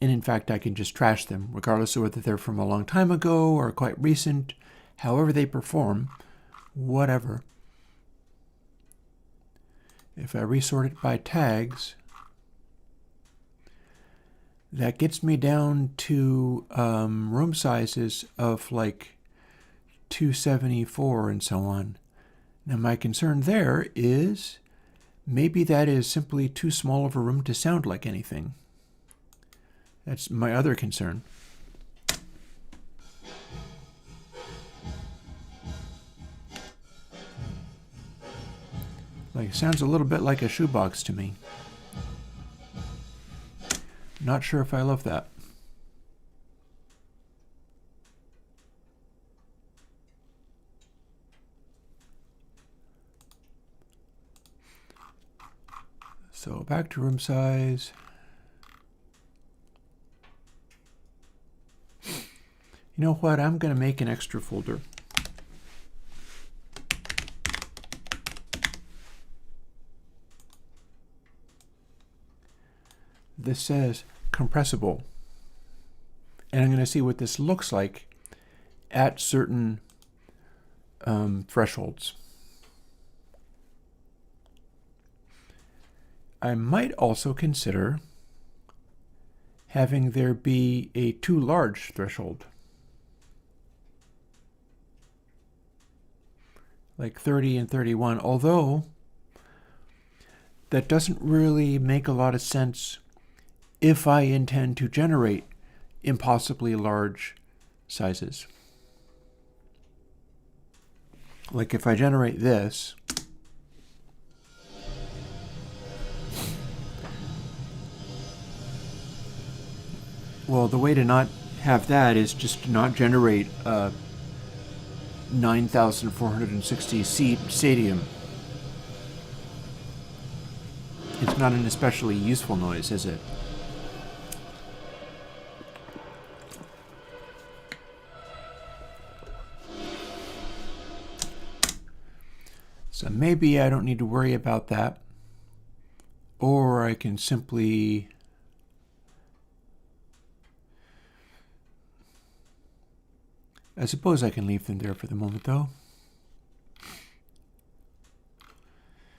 And in fact, I can just trash them, regardless of whether they're from a long time ago or quite recent, however they perform, whatever. If I resort it by tags, that gets me down to room sizes of like 274 and so on. Now my concern there is maybe that is simply too small of a room to sound like anything. That's my other concern. Like, it sounds a little bit like a shoebox to me. Not sure if I love that. So back to room size. You know what? I'm going to make an extra folder. This says compressible. And I'm going to see what this looks like at certain thresholds. I might also consider having there be a too large threshold. Like 30 and 31, although that doesn't really make a lot of sense if I intend to generate impossibly large sizes. Like if I generate this, well, the way to not have that is just to not generate 9,460 seat stadium. It's not an especially useful noise, is it? So maybe I don't need to worry about that. Or I can simply I suppose I can leave them there for the moment, though.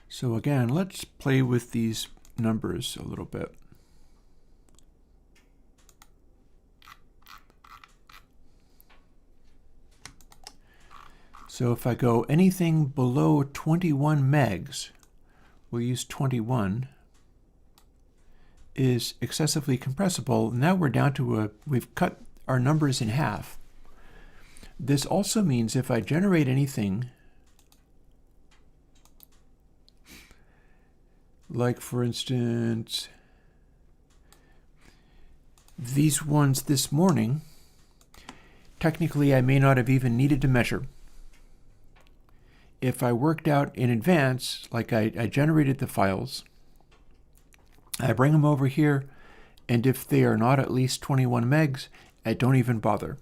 So again, let's play with these numbers a little bit. So if I go anything below 21 megs, we'll use 21, is excessively compressible. Now we're down to we've cut our numbers in half. This also means if I generate anything, like for instance, these ones this morning, technically I may not have even needed to measure. If I worked out in advance, like I generated the files, I bring them over here, and if they are not at least 21 megs, I don't even bother.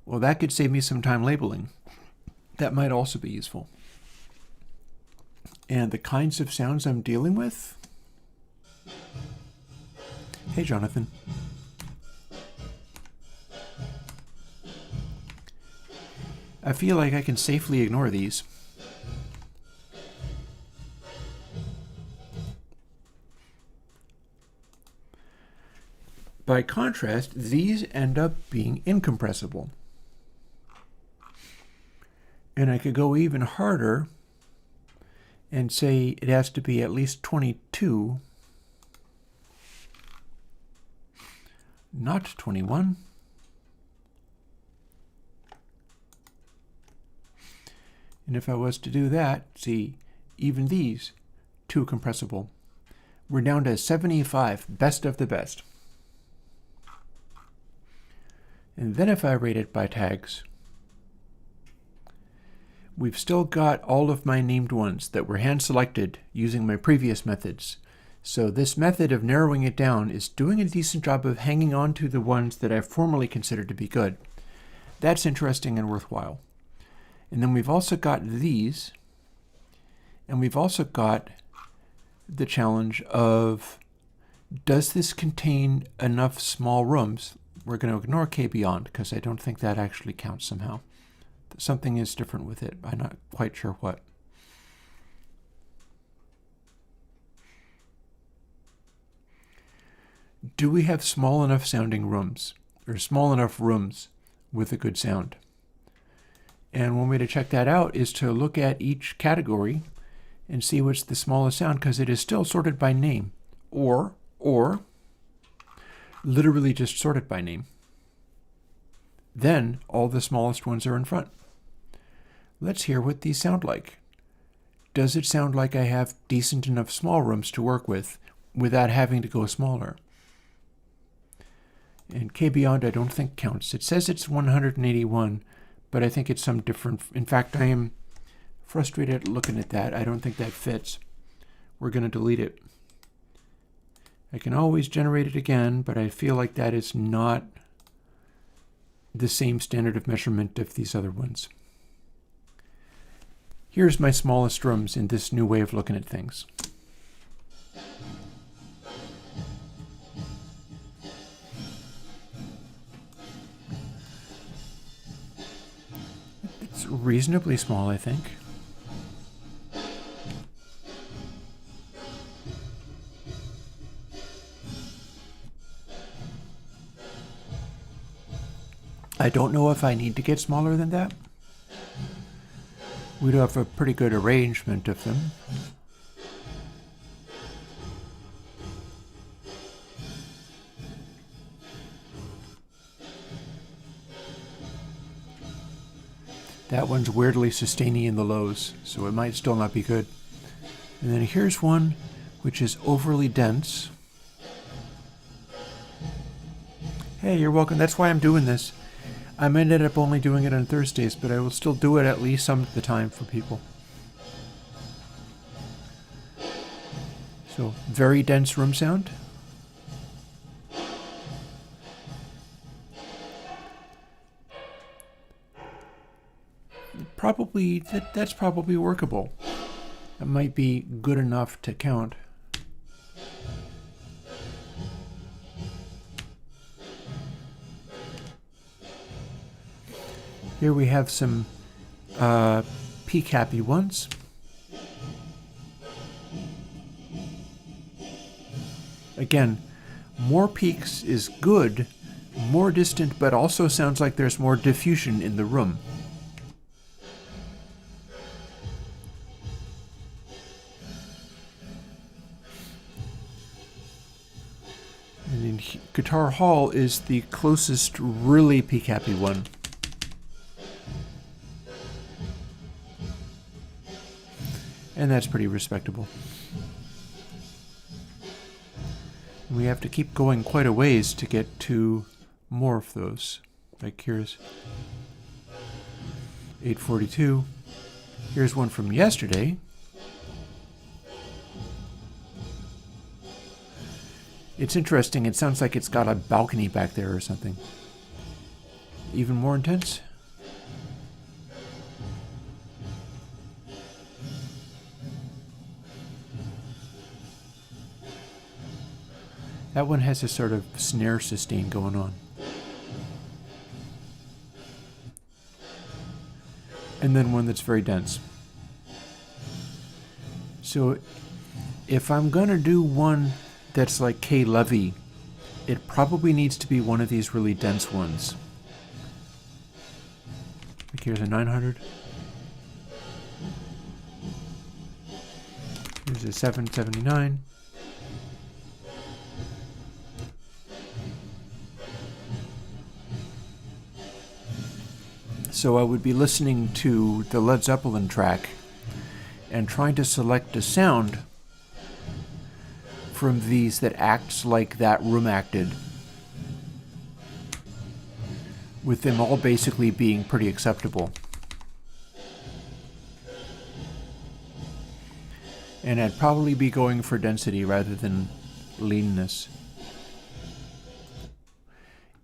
Well, that could save me some time labeling. That might also be useful. And the kinds of sounds I'm dealing with? Hey, Jonathan. I feel like I can safely ignore these. By contrast, these end up being incompressible. And I could go even harder and say it has to be at least 22, not 21. And if I was to do that, see, even these, too compressible. We're down to 75, best of the best. And then if I rate it by tags, we've still got all of my named ones that were hand-selected using my previous methods. So this method of narrowing it down is doing a decent job of hanging on to the ones that I've formerly considered to be good. That's interesting and worthwhile. And then we've also got these, and we've also got the challenge of, does this contain enough small rooms? We're going to ignore K beyond because I don't think that actually counts somehow. Something is different with it. I'm not quite sure what. Do we have small enough sounding rooms, or small enough rooms with a good sound? And one way to check that out is to look at each category and see what's the smallest sound, because it is still sorted by name, or literally just sorted by name. Then all the smallest ones are in front. Let's hear what these sound like. Does it sound like I have decent enough small rooms to work with without having to go smaller? And K beyond I don't think counts. It says it's 181, but I think it's some different. In fact, I am frustrated looking at that. I don't think that fits. We're going to delete it. I can always generate it again, but I feel like that is not the same standard of measurement of these other ones. Here's my smallest rooms in this new way of looking at things. It's reasonably small, I think. I don't know if I need to get smaller than that. We do have a pretty good arrangement of them. That one's weirdly sustaining in the lows, so it might still not be good. And then here's one which is overly dense. Hey, you're welcome. That's why I'm doing this. I might end up only doing it on Thursdays, but I will still do it at least some of the time for people. So, very dense room sound. Probably, that's probably workable. It might be good enough to count. Here we have some peak happy ones. Again, more peaks is good, more distant, but also sounds like there's more diffusion in the room. And then Guitar Hall is the closest really peak-happy one. And that's pretty respectable. We have to keep going quite a ways to get to more of those. Like here's 842. Here's one from yesterday. It's interesting. It sounds like it's got a balcony back there or something. Even more intense. That one has a sort of snare sustain going on. And then one that's very dense. So if I'm going to do one that's like K Levy, it probably needs to be one of these really dense ones. Like here's a 900. Here's a 779. So I would be listening to the Led Zeppelin track and trying to select a sound from these that acts like that room acted, with them all basically being pretty acceptable. And I'd probably be going for density rather than leanness.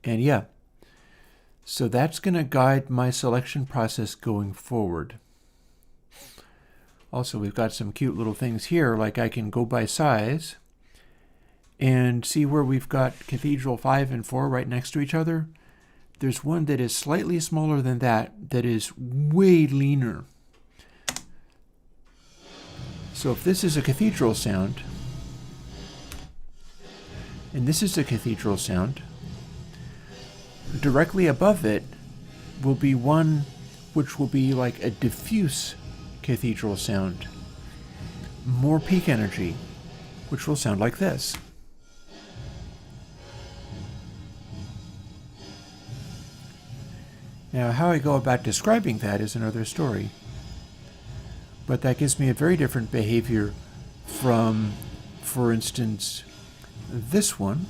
And yeah, so that's going to guide my selection process going forward. Also, we've got some cute little things here, like I can go by size and see where we've got Cathedral 5 and 4 right next to each other. There's one that is slightly smaller than that is way leaner. So if this is a cathedral sound, and this is a cathedral sound, directly above it will be one which will be like a diffuse cathedral sound. More peak energy, which will sound like this. Now, how I go about describing that is another story. But that gives me a very different behavior from, for instance, this one.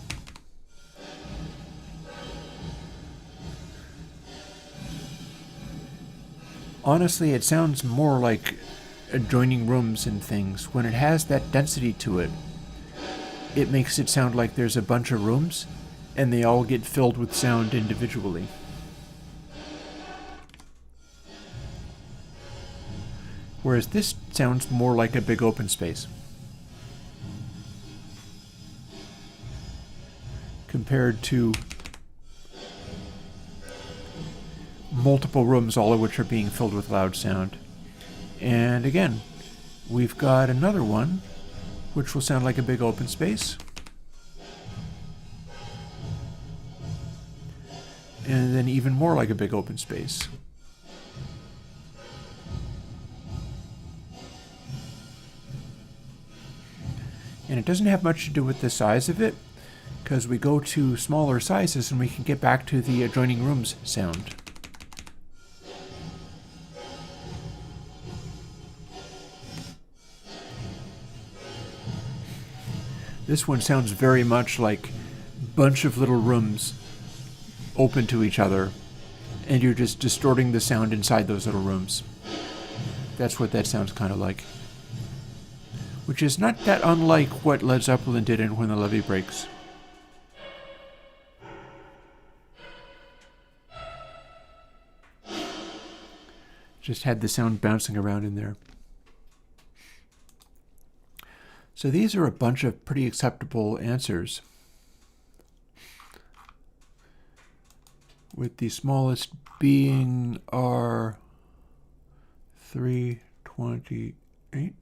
Honestly, it sounds more like adjoining rooms and things. When it has that density to it, it makes it sound like there's a bunch of rooms and they all get filled with sound individually. Whereas this sounds more like a big open space compared to multiple rooms, all of which are being filled with loud sound. And again, we've got another one which will sound like a big open space. And then even more like a big open space. And it doesn't have much to do with the size of it, because we go to smaller sizes and we can get back to the adjoining rooms sound. This one sounds very much like a bunch of little rooms open to each other, and you're just distorting the sound inside those little rooms. That's what that sounds kind of like. Which is not that unlike what Led Zeppelin did in When the Levee Breaks. Just had the sound bouncing around in there. So these are a bunch of pretty acceptable answers, with the smallest being our 328.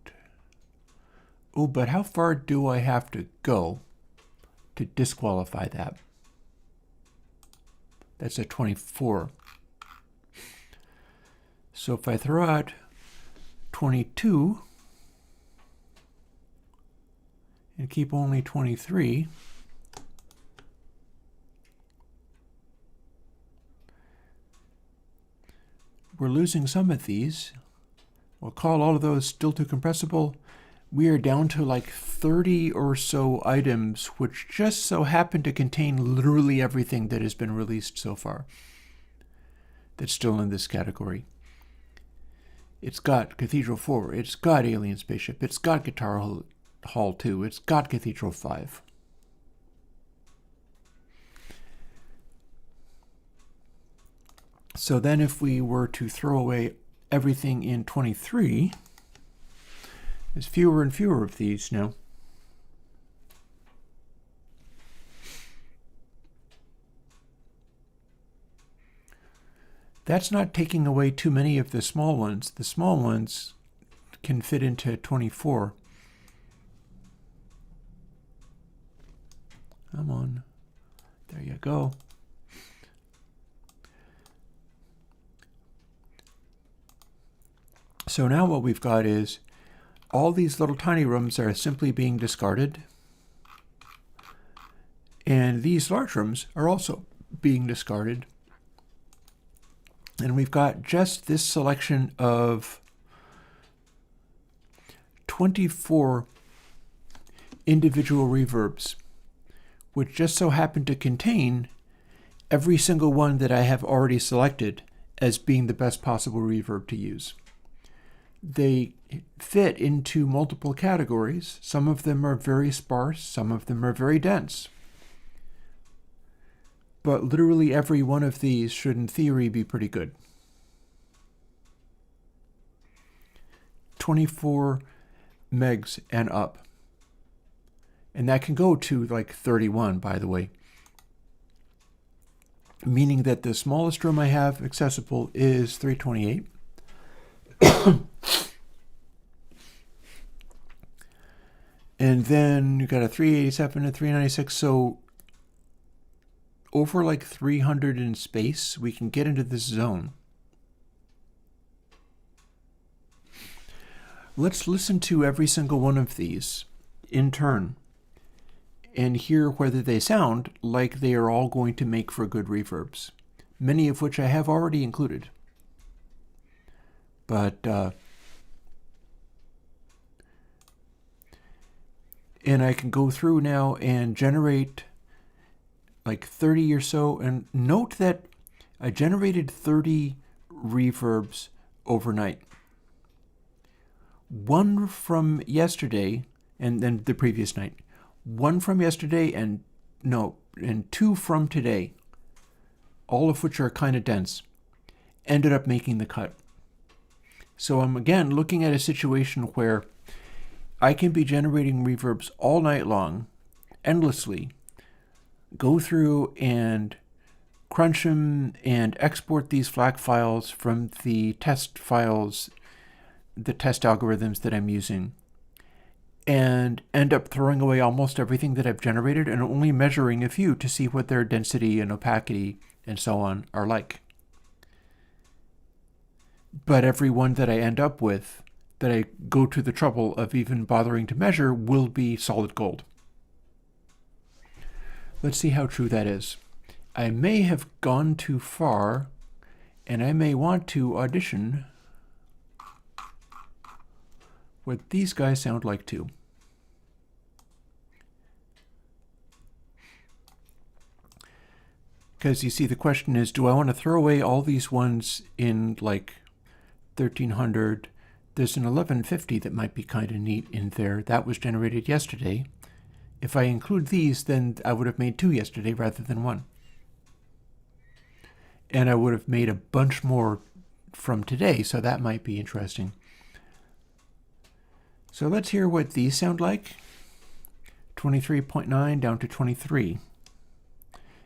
Oh, but how far do I have to go to disqualify that? That's a 24. So if I throw out 22 and keep only 23, we're losing some of these. We'll call all of those still too compressible. We are down to like 30 or so items, which just so happen to contain literally everything that has been released so far that's still in this category. It's got Cathedral 4, it's got Alien Spaceship, it's got Guitar Hall 2, it's got Cathedral 5. So then if we were to throw away everything in 23, there's fewer and fewer of these now. That's not taking away too many of the small ones. The small ones can fit into 24. Come on. There you go. So now what we've got is all these little tiny rooms are simply being discarded. And these large rooms are also being discarded. And we've got just this selection of 24 individual reverbs, which just so happen to contain every single one that I have already selected as being the best possible reverb to use. They fit into multiple categories. Some of them are very sparse, some of them are very dense. But literally every one of these should in theory be pretty good. 24 megs and up. And that can go to like 31, by the way. Meaning that the smallest room I have accessible is 328. And then you got a 387 and 396, so over like 300 in space, we can get into this zone. Let's listen to every single one of these in turn and hear whether they sound like they are all going to make for good reverbs, many of which I have already included. But, and I can go through now and generate like 30 or so, and note that I generated 30 reverbs overnight. One from yesterday, and then the previous night. One from yesterday, and two from today, all of which are kind of dense, ended up making the cut. So I'm again looking at a situation where I can be generating reverbs all night long, endlessly, go through and crunch them and export these FLAC files from the test files, the test algorithms that I'm using, and end up throwing away almost everything that I've generated and only measuring a few to see what their density and opacity and so on are like. But every one that I end up with, that I go to the trouble of even bothering to measure, will be solid gold. Let's see how true that is. I may have gone too far, and I may want to audition what these guys sound like too. Because you see, the question is, do I want to throw away all these ones in like 1300? There's an 1150 that might be kind of neat in there. That was generated yesterday. If I include these, then I would have made 2 yesterday rather than 1. And I would have made a bunch more from today, so that might be interesting. So let's hear what these sound like. 23.9 down to 23.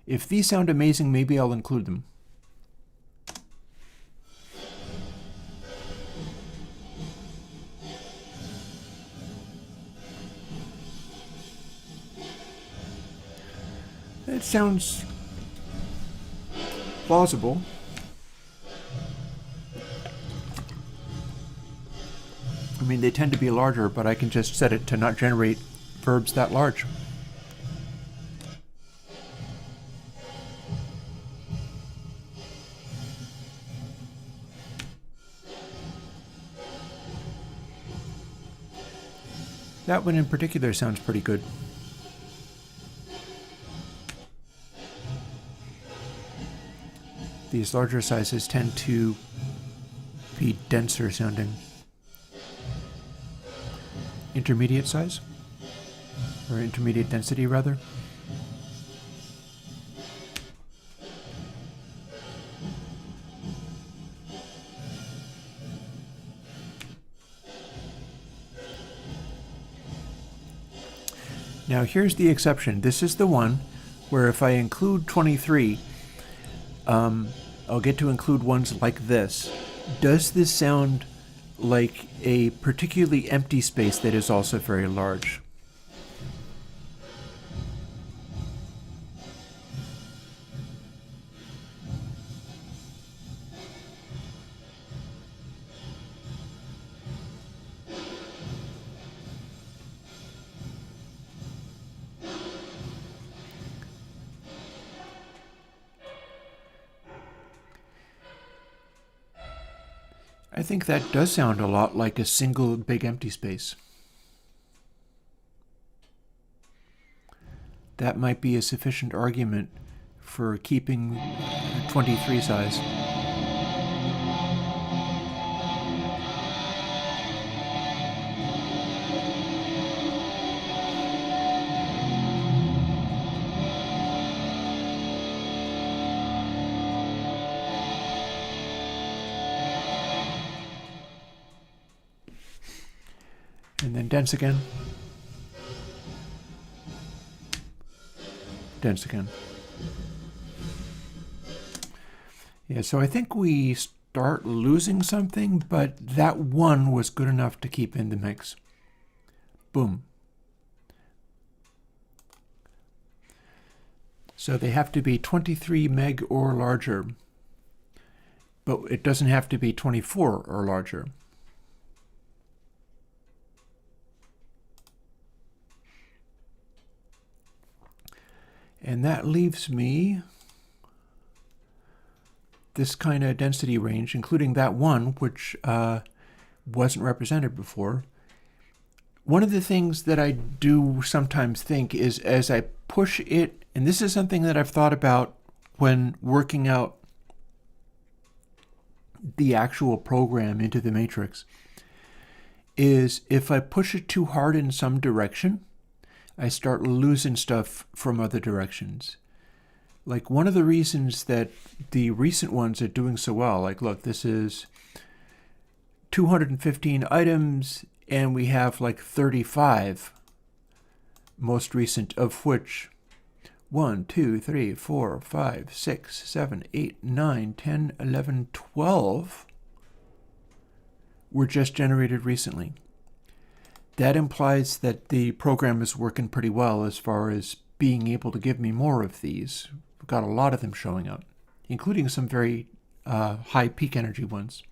If these sound amazing, maybe I'll include them. It sounds plausible. I mean, they tend to be larger, but I can just set it to not generate verbs that large. That one in particular sounds pretty good. These larger sizes tend to be denser sounding. Intermediate size? Or intermediate density, rather. Now here's the exception. This is the one where if I include 23, I'll get to include ones like this. Does this sound like a particularly empty space that is also very large? I think that does sound a lot like a single big empty space. That might be a sufficient argument for keeping 23 size. And then dense again. Dense again. Yeah, so I think we start losing something, but that one was good enough to keep in the mix. Boom. So they have to be 23 meg or larger, but it doesn't have to be 24 or larger. And that leaves me this kind of density range, including that one, which wasn't represented before. One of the things that I do sometimes think is as I push it, and this is something that I've thought about when working out the actual program into the matrix, is if I push it too hard in some direction, I start losing stuff from other directions. Like one of the reasons that the recent ones are doing so well, like look, this is 215 items and we have like 35 most recent, of which 1, 2, 3, 4, 5, 6, 7, 8, 9, 10, 11, 12 were just generated recently. That implies that the program is working pretty well as far as being able to give me more of these. We've got a lot of them showing up, including some very high peak energy ones.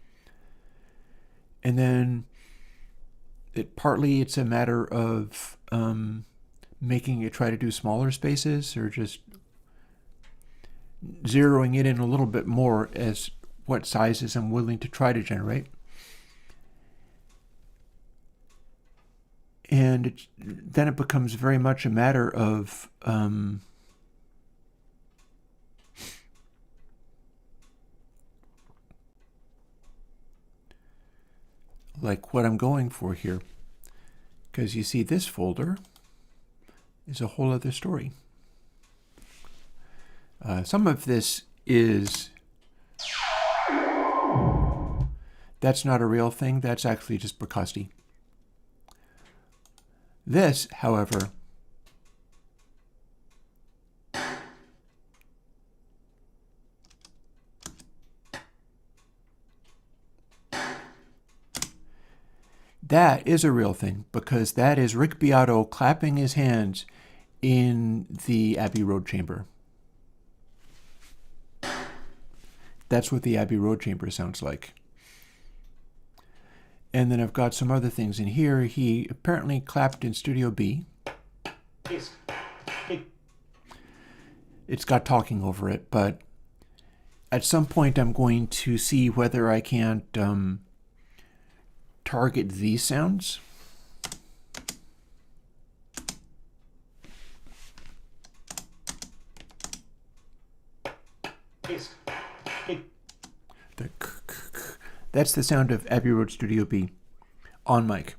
And then partly it's a matter of making it try to do smaller spaces, or just zeroing it in a little bit more as what sizes I'm willing to try to generate. And then it becomes very much a matter of like what I'm going for here. Because you see, this folder is a whole other story. Some of this is, that's not a real thing, that's actually just precocity. This, however, that is a real thing, because that is Rick Beato clapping his hands in the Abbey Road chamber. That's what the Abbey Road chamber sounds like. And then I've got some other things in here. He apparently clapped in Studio B. It's got talking over it, but at some point I'm going to see whether I can't target these sounds. The that's the sound of Abbey Road Studio B on mic.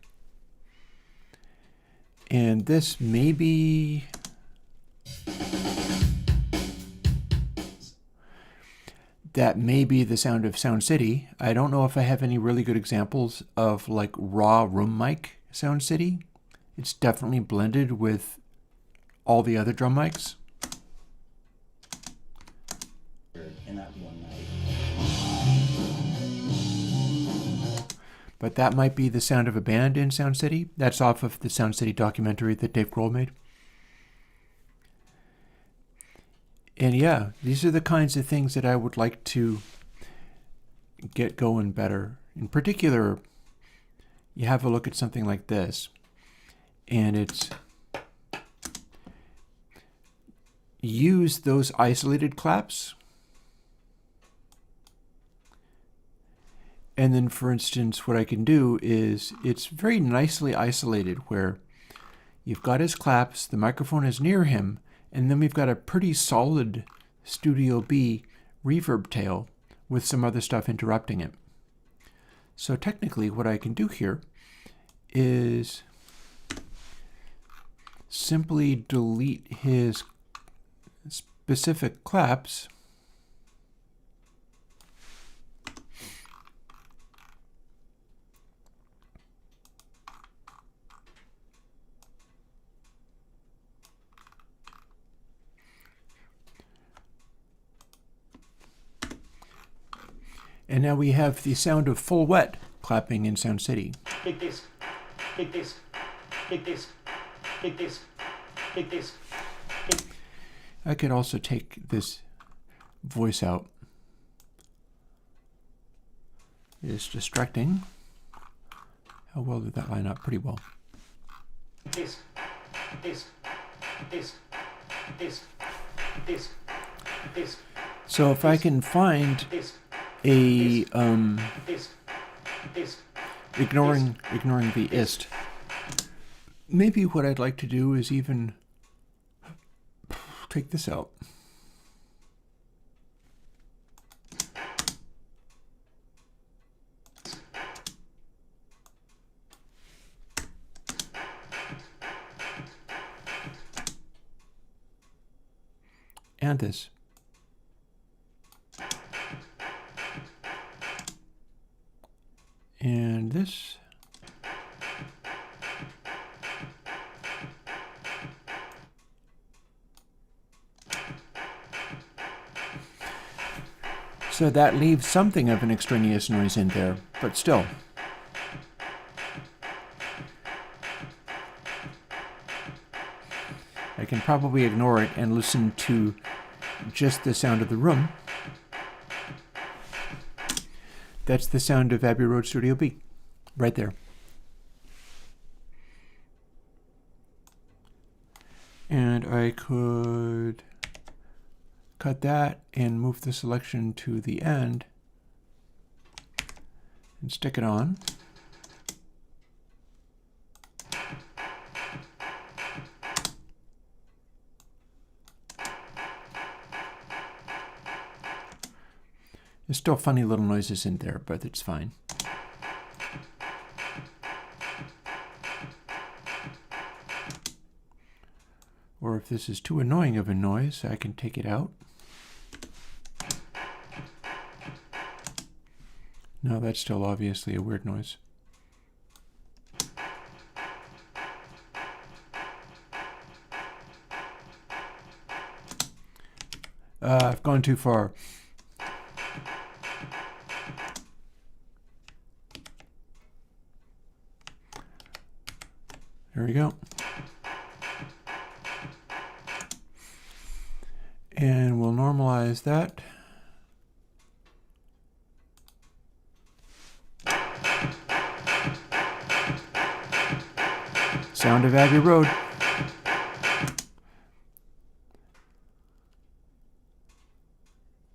And this maybe that may be the sound of Sound City. I don't know if I have any really good examples of like raw room mic Sound City. It's definitely blended with all the other drum mics. In that one night. But that might be the sound of a band in Sound City. That's off of the Sound City documentary that Dave Grohl made. And yeah, these are the kinds of things that I would like to get going better. In particular, you have a look at something like this, and it's use those isolated claps. And then, for instance, what I can do is it's very nicely isolated where you've got his claps, the microphone is near him, and then we've got a pretty solid Studio B reverb tail with some other stuff interrupting it. So technically what I can do here is simply delete his specific claps and now we have the sound of full wet clapping in Sound City. Take this, take this, take this, take this, take this. I could also take this voice out. It's distracting. How well did that line up? Pretty well. This, this, this, this, this, this. So if I can find a ignoring the ist, maybe what I'd like to do is even take this out. And this. And this. So that leaves something of an extraneous noise in there, but still. I can probably ignore it and listen to just the sound of the room. That's the sound of Abbey Road Studio B, right there. And I could cut that and move the selection to the end and stick it on. There's still funny little noises in there, but it's fine. Or if this is too annoying of a noise, I can take it out. No, that's still obviously a weird noise. I've gone too far. There we go. And we'll normalize that. Sound of Abbey Road.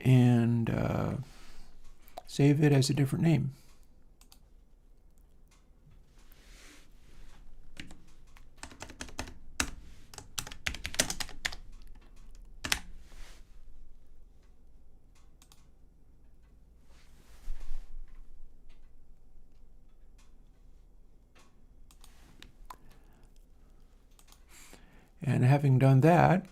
And save it as a different name. And having done that,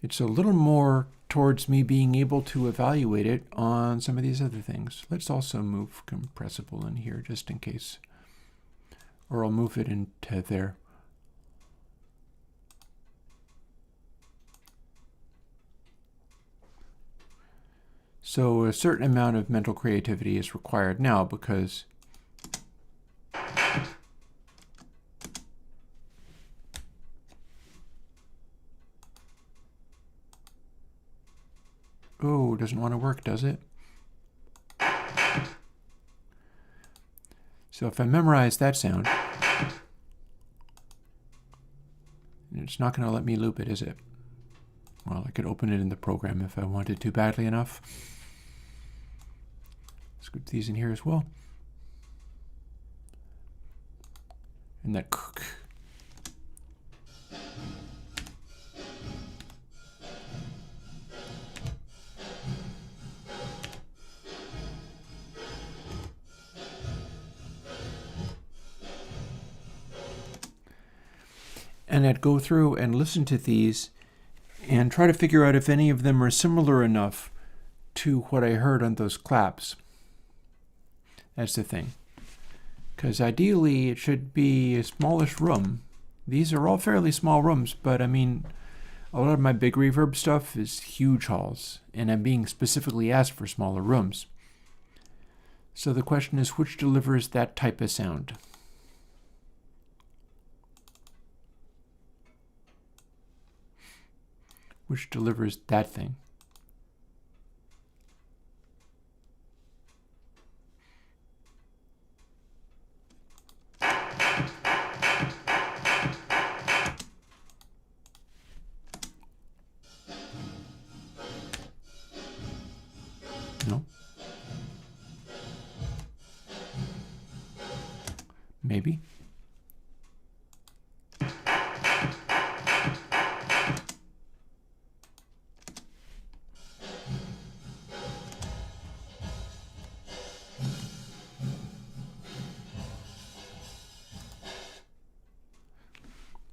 it's a little more towards me being able to evaluate it on some of these other things. Let's also move compressible in here just in case. Or I'll move it into there. So a certain amount of mental creativity is required now because oh, doesn't want to work, does it? So if I memorize that sound, it's not going to let me loop it, is it? Well, I could open it in the program if I wanted to badly enough. Let's put these in here as well. And that and I'd go through and listen to these and try to figure out if any of them are similar enough to what I heard on those claps. That's the thing. Because ideally it should be a smallish room. These are all fairly small rooms, but I mean, a lot of my big reverb stuff is huge halls, and I'm being specifically asked for smaller rooms. So the question is, which delivers that type of sound? Which delivers that thing? No? Maybe?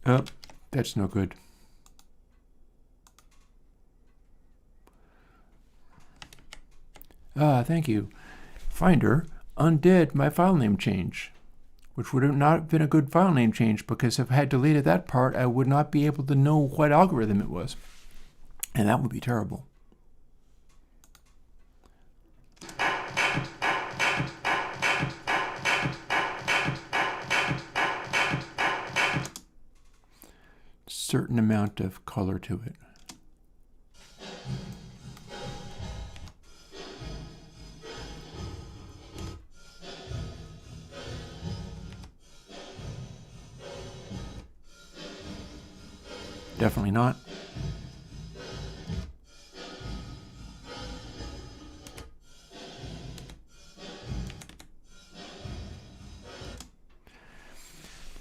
Oh, that's no good. Thank you. Finder undid my file name change, which would have not been a good file name change because if I had deleted that part, I would not be able to know what algorithm it was. And that would be terrible. Certain amount of color to it. Definitely not.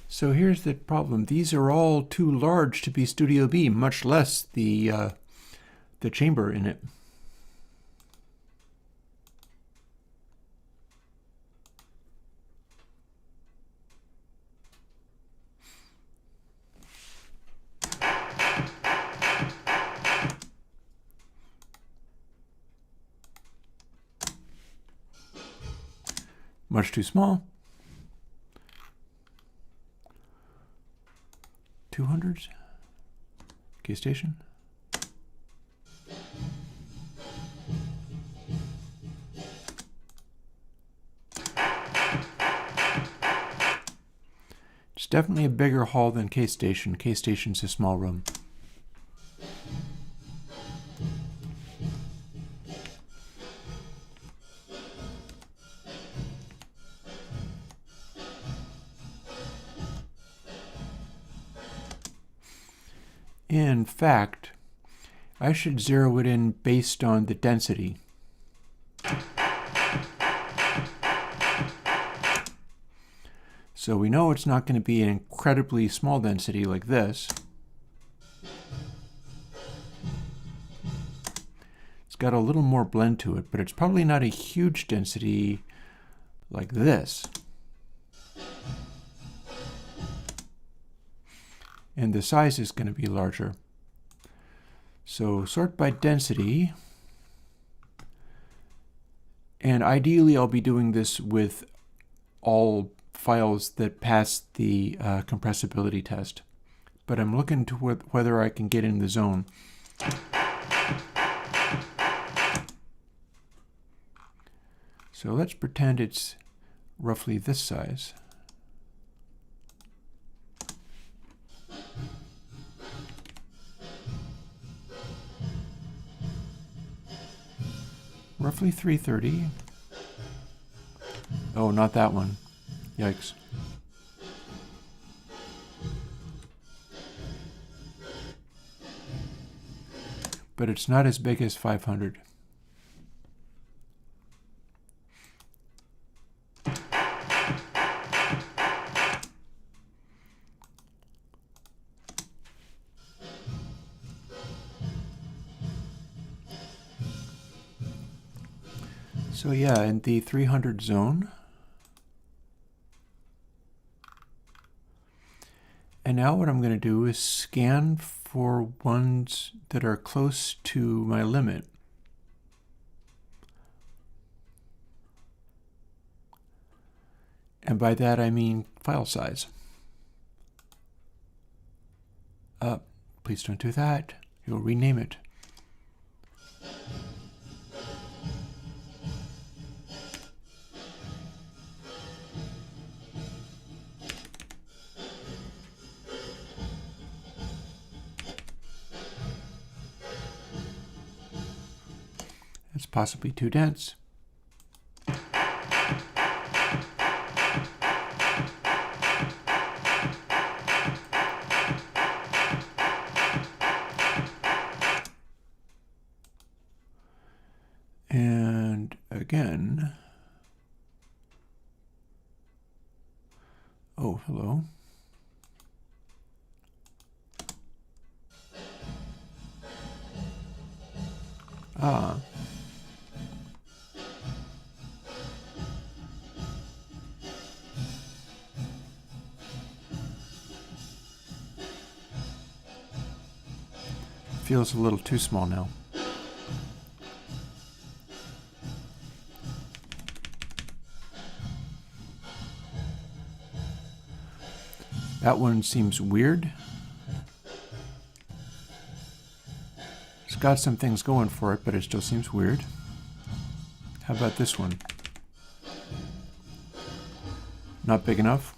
So here's the problem. These are all too large to be Studio B, much less the chamber in it. Much too small. 200s? Key station? It's definitely a bigger hall than K station. K station's a small room. In fact, I should zero it in based on the density. So we know it's not going to be an incredibly small density like this. It's got a little more blend to it, but it's probably not a huge density like this. And the size is going to be larger. So sort by density. And ideally, I'll be doing this with all files that pass the compressibility test. But I'm looking to whether I can get in the zone. So let's pretend it's roughly this size. Roughly 330. Oh, not that one. Yikes. But it's not as big as 500. So yeah, in the 300 zone. And now what I'm going to do is scan for ones that are close to my limit. And by that I mean file size. Please don't do that. You'll rename it. It's possibly too dense. And again, oh, hello. Ah. Feels a little too small now. That one seems weird. It's got some things going for it, but it still seems weird. How about this one? Not big enough?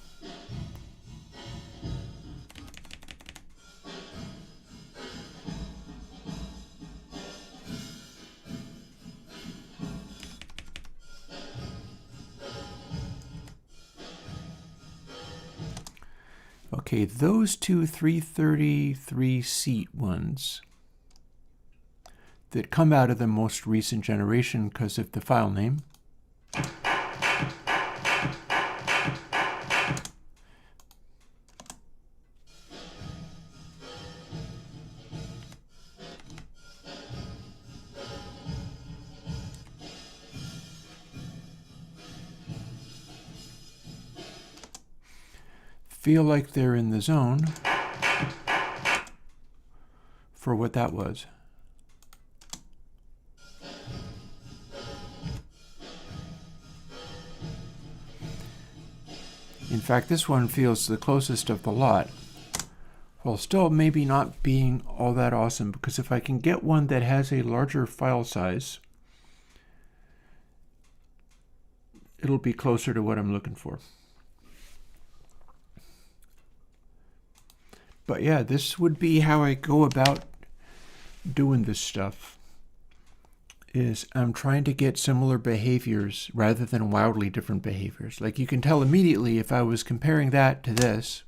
Okay, those two 333 seat ones that come out of the most recent generation because of the file name. Feel like they're in the zone for what that was. In fact, this one feels the closest of the lot, while still maybe not being all that awesome, because if I can get one that has a larger file size, it'll be closer to what I'm looking for. But yeah, this would be how I go about doing this stuff. Is I'm trying to get similar behaviors rather than wildly different behaviors. Like you can tell immediately if I was comparing that to this.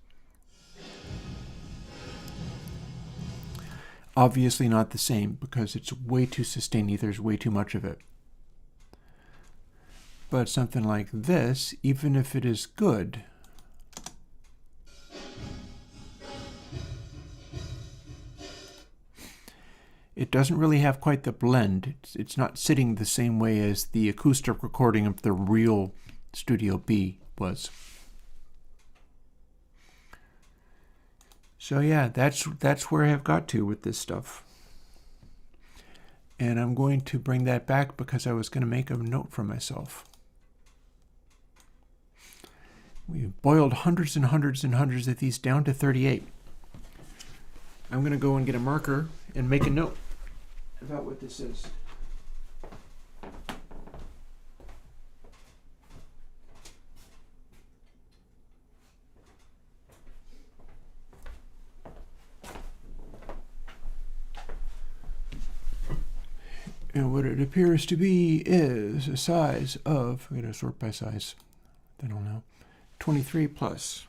Obviously not the same because it's way too sustainy. There's way too much of it. But something like this, even if it is good, it doesn't really have quite the blend. It's not sitting the same way as the acoustic recording of the real Studio B was. So yeah, that's where I've got to with this stuff. And I'm going to bring that back because I was going to make a note for myself. We've boiled hundreds and hundreds and hundreds of these down to 38. I'm going to go and get a marker and make a note about what this is. And what it appears to be is a size of, I'm going to sort by size, then I'll know, 23 plus.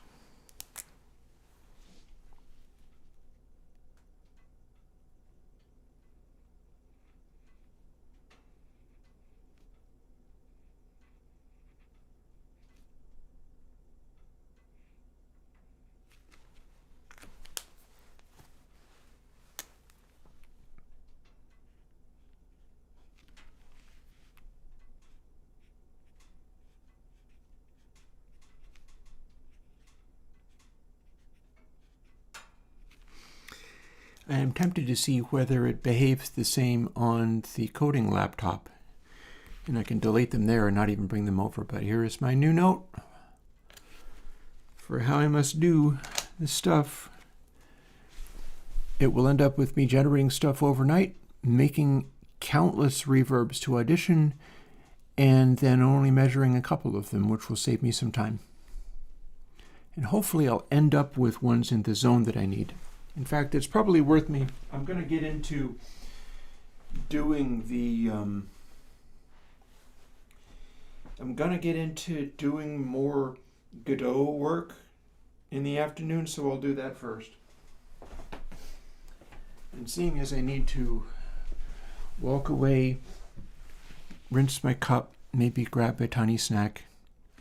I am tempted to see whether it behaves the same on the coding laptop. And I can delete them there and not even bring them over. But here is my new note for how I must do this stuff. It will end up with me generating stuff overnight, making countless reverbs to Audition, and then only measuring a couple of them, which will save me some time. And hopefully I'll end up with ones in the zone that I need. In fact, it's probably worth me. I'm going to get into doing more Godot work in the afternoon, so I'll do that first. And seeing as I need to walk away, rinse my cup, maybe grab a tiny snack.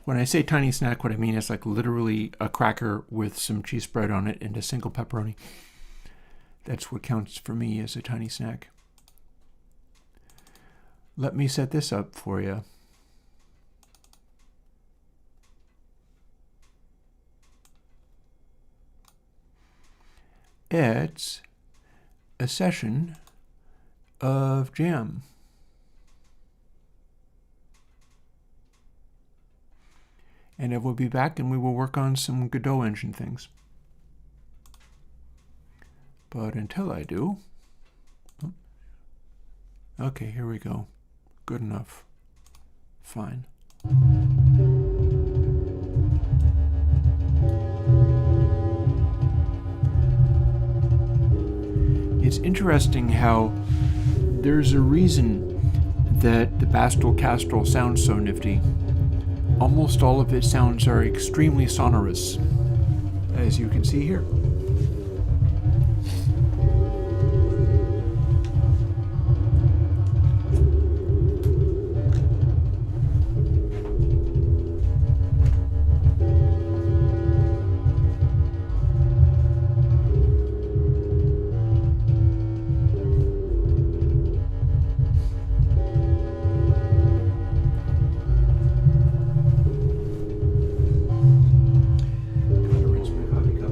When I say tiny snack, what I mean is like literally a cracker with some cheese spread on it and a single pepperoni. That's what counts for me as a tiny snack. Let me set this up for you. It's a session of Jam. And I will be back and we will work on some Godot Engine things. But until I do, okay, here we go. Good enough. Fine. It's interesting how there's a reason that the Bastel Castrol sounds so nifty. Almost all of its sounds are extremely sonorous, as you can see here. Rinse my coffee cup.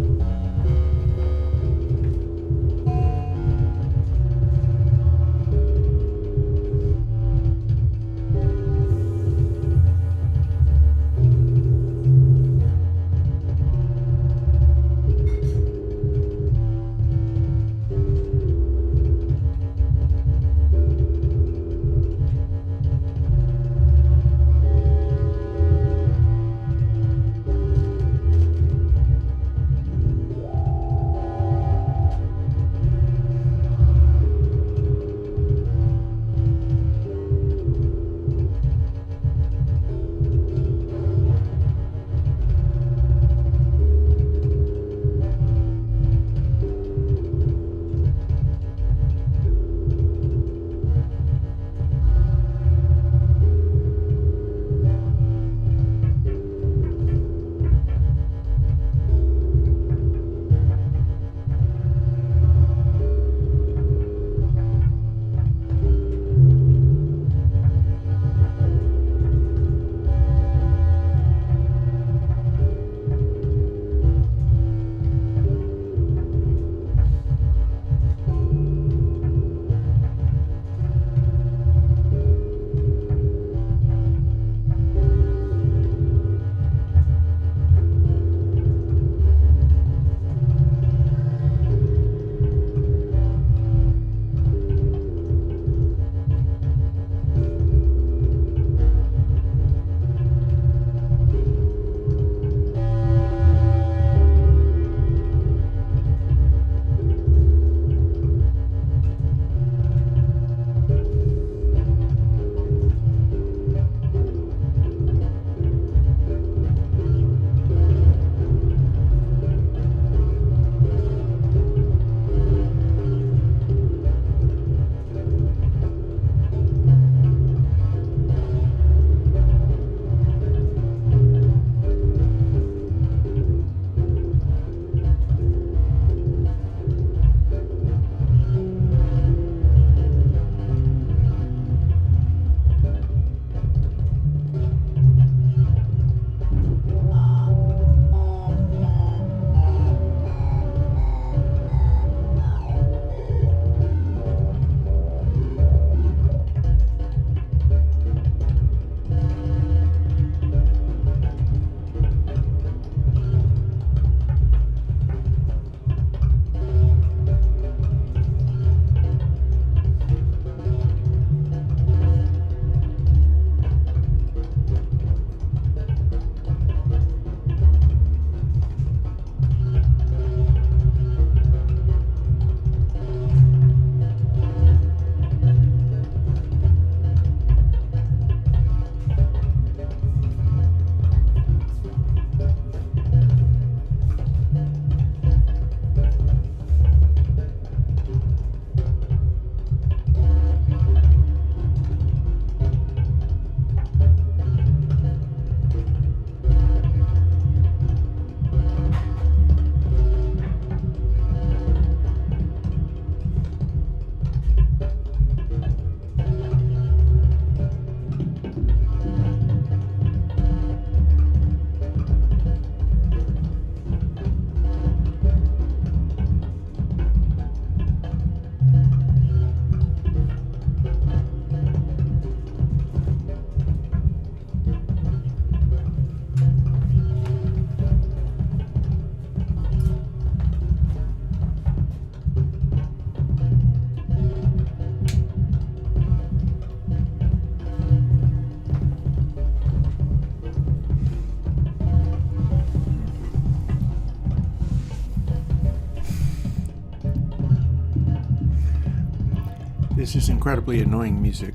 This is incredibly annoying music.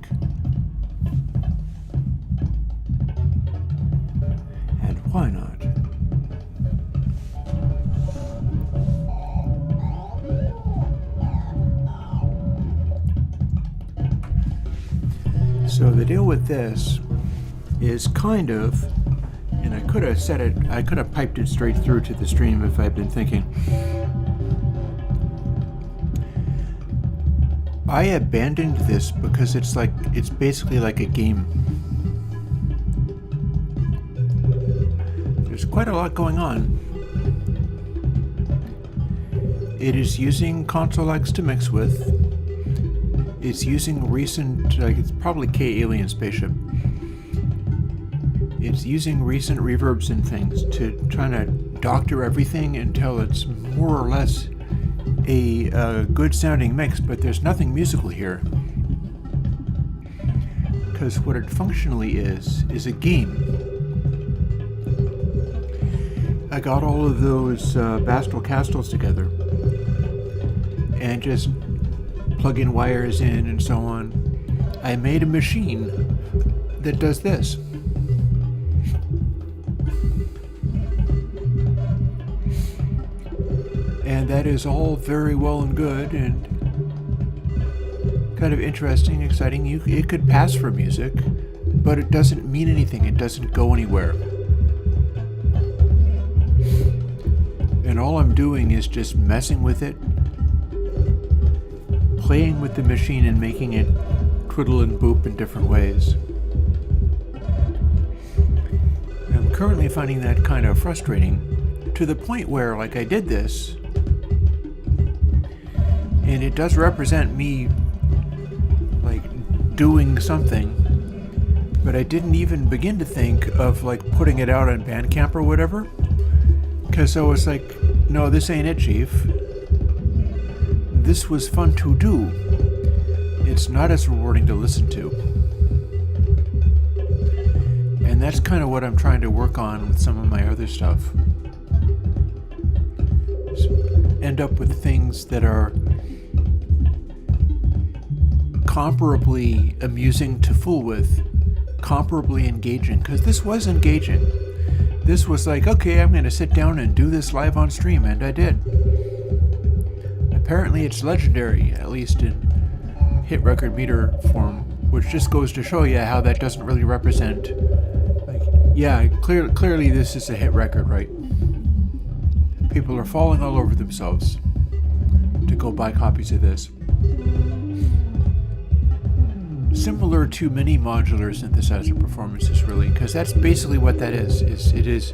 And why not? So the deal with this is kind of, and I could have said it, I could have piped it straight through to the stream if I'd been thinking. I abandoned this because it's basically like a game. There's quite a lot going on. It is using Console X to mix with. It's using recent, it's probably K-Alien Spaceship. It's using recent reverbs and things to try to doctor everything until it's more or less a good sounding mix, but there's nothing musical here. Because what it functionally is a game. I got all of those Bastel Castles together and just plug in wires in and so on. I made a machine that does this. And that is all very well and good and kind of interesting, exciting. It could pass for music, but it doesn't mean anything. It doesn't go anywhere. And all I'm doing is just messing with it, playing with the machine and making it twiddle and boop in different ways. And I'm currently finding that kind of frustrating to the point where, like, I did this, and it does represent me, like, doing something, but I didn't even begin to think of, like, putting it out on Bandcamp or whatever, because I was like, no, this ain't it, Chief. This was fun to do. It's not as rewarding to listen to. And that's kind of what I'm trying to work on with some of my other stuff. End up with things that are comparably amusing to fool with, comparably engaging, because this was engaging. This was like, okay, I'm going to sit down and do this live on stream, and I did. Apparently it's legendary, at least in hit record meter form, which just goes to show you how that doesn't really represent, like, yeah, clearly this is a hit record, right? People are falling all over themselves to go buy copies of this. Similar to many modular synthesizer performances, really, because that's basically what that is. It is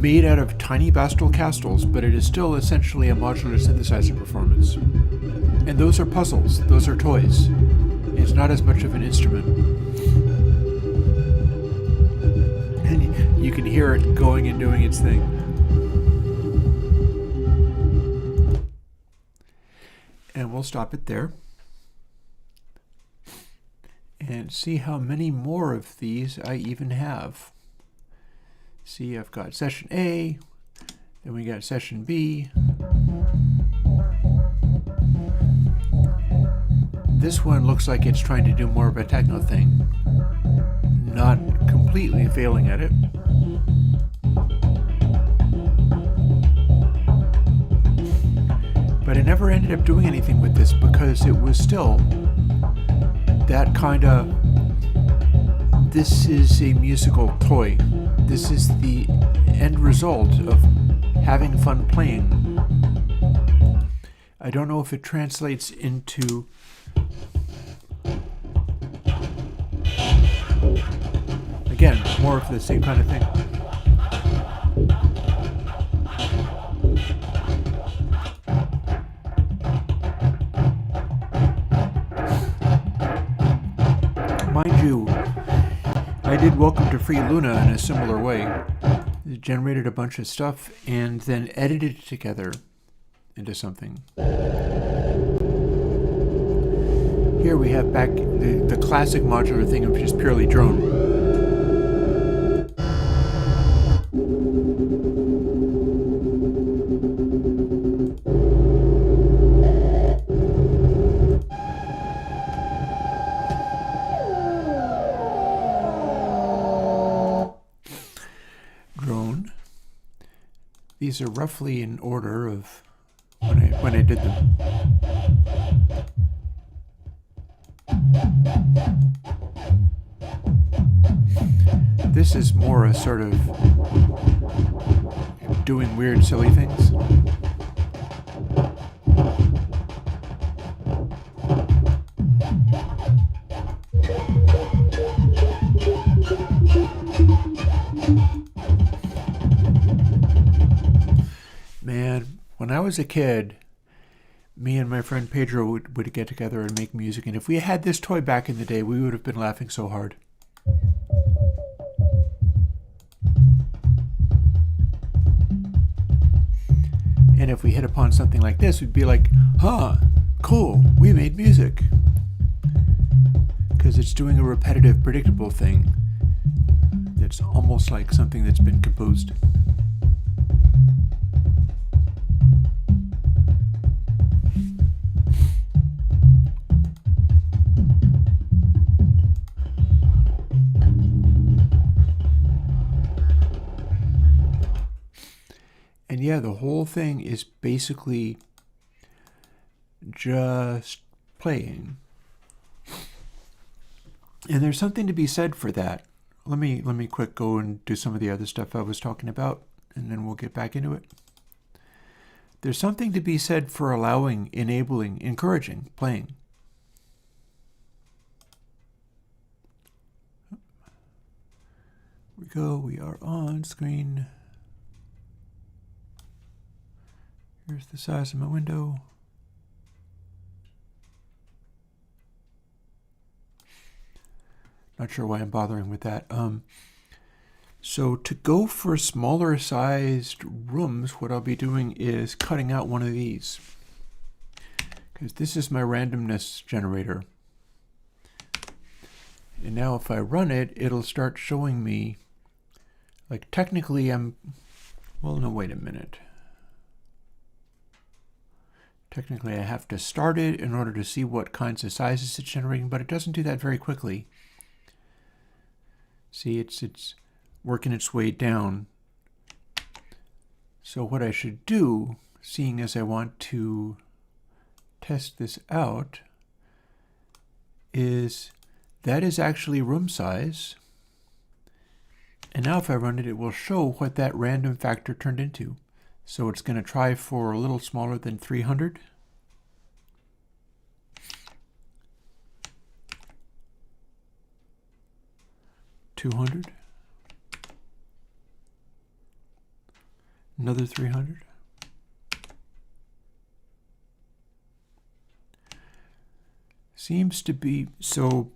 made out of tiny Bastel Castles, but it is still essentially a modular synthesizer performance. And those are puzzles, those are toys. It's not as much of an instrument. And you can hear it going and doing its thing. And we'll stop it there. And see how many more of these I even have. See, I've got session A, then we got session B. This one looks like it's trying to do more of a techno thing. Not completely failing at it. But I never ended up doing anything with this because it was still that kind of, this is a musical toy. This is the end result of having fun playing. I don't know if it translates into again, more of the same kind of thing. Mind you, I did Welcome to Free Luna in a similar way. It generated a bunch of stuff and then edited it together into something. Here we have back the classic modular thing of just purely drone. these are roughly in order of when I did them. This is more a sort of doing weird, silly things. Man, when I was a kid, me and my friend Pedro would get together and make music, and if we had this toy back in the day, we would have been laughing so hard. And if we hit upon something like this, we'd be like, huh, cool, we made music. Because it's doing a repetitive, predictable thing that's almost like something that's been composed. And yeah, the whole thing is basically just playing. And there's something to be said for that. Let me quick go and do some of the other stuff I was talking about, and then we'll get back into it. There's something to be said for allowing, enabling, encouraging playing. Here we go. We are on screen. Here's the size of my window. Not sure why I'm bothering with that. So to go for smaller sized rooms, what I'll be doing is cutting out one of these. Because this is my randomness generator. And now if I run it, it'll start showing me, like technically well, no, wait a minute. Technically, I have to start it in order to see what kinds of sizes it's generating, but it doesn't do that very quickly. See, it's working its way down. So what I should do, seeing as I want to test this out, is that is actually room size. And now if I run it, it will show what that random factor turned into. So it's going to try for a little smaller than 300. $200. Another 300. Seems to be so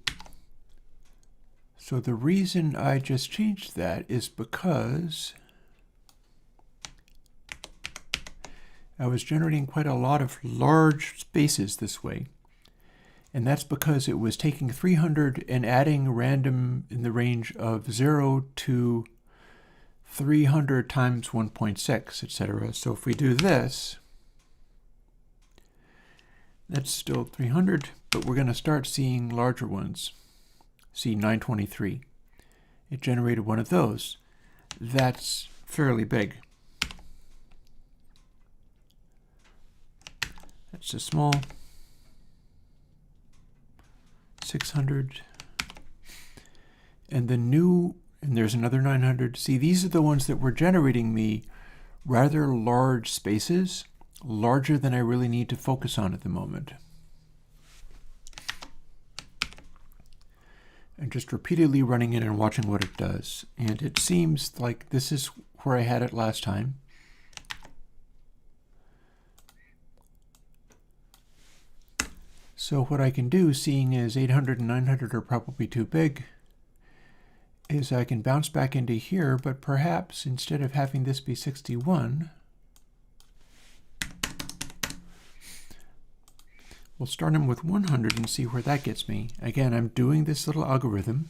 the reason I just changed that is because I was generating quite a lot of large spaces this way. And that's because it was taking 300 and adding random in the range of 0 to 300 times 1.6, etc. So if we do this, that's still 300, but we're going to start seeing larger ones. See 923. It generated one of those. That's fairly big. That's a small 600. And the new, and there's another 900. See, these are the ones that were generating me rather large spaces, larger than I really need to focus on at the moment. And just repeatedly running it and watching what it does. And it seems like this is where I had it last time. So what I can do, seeing as 800 and 900 are probably too big, is I can bounce back into here, but perhaps instead of having this be 61, we'll start them with 100 and see where that gets me. Again, I'm doing this little algorithm.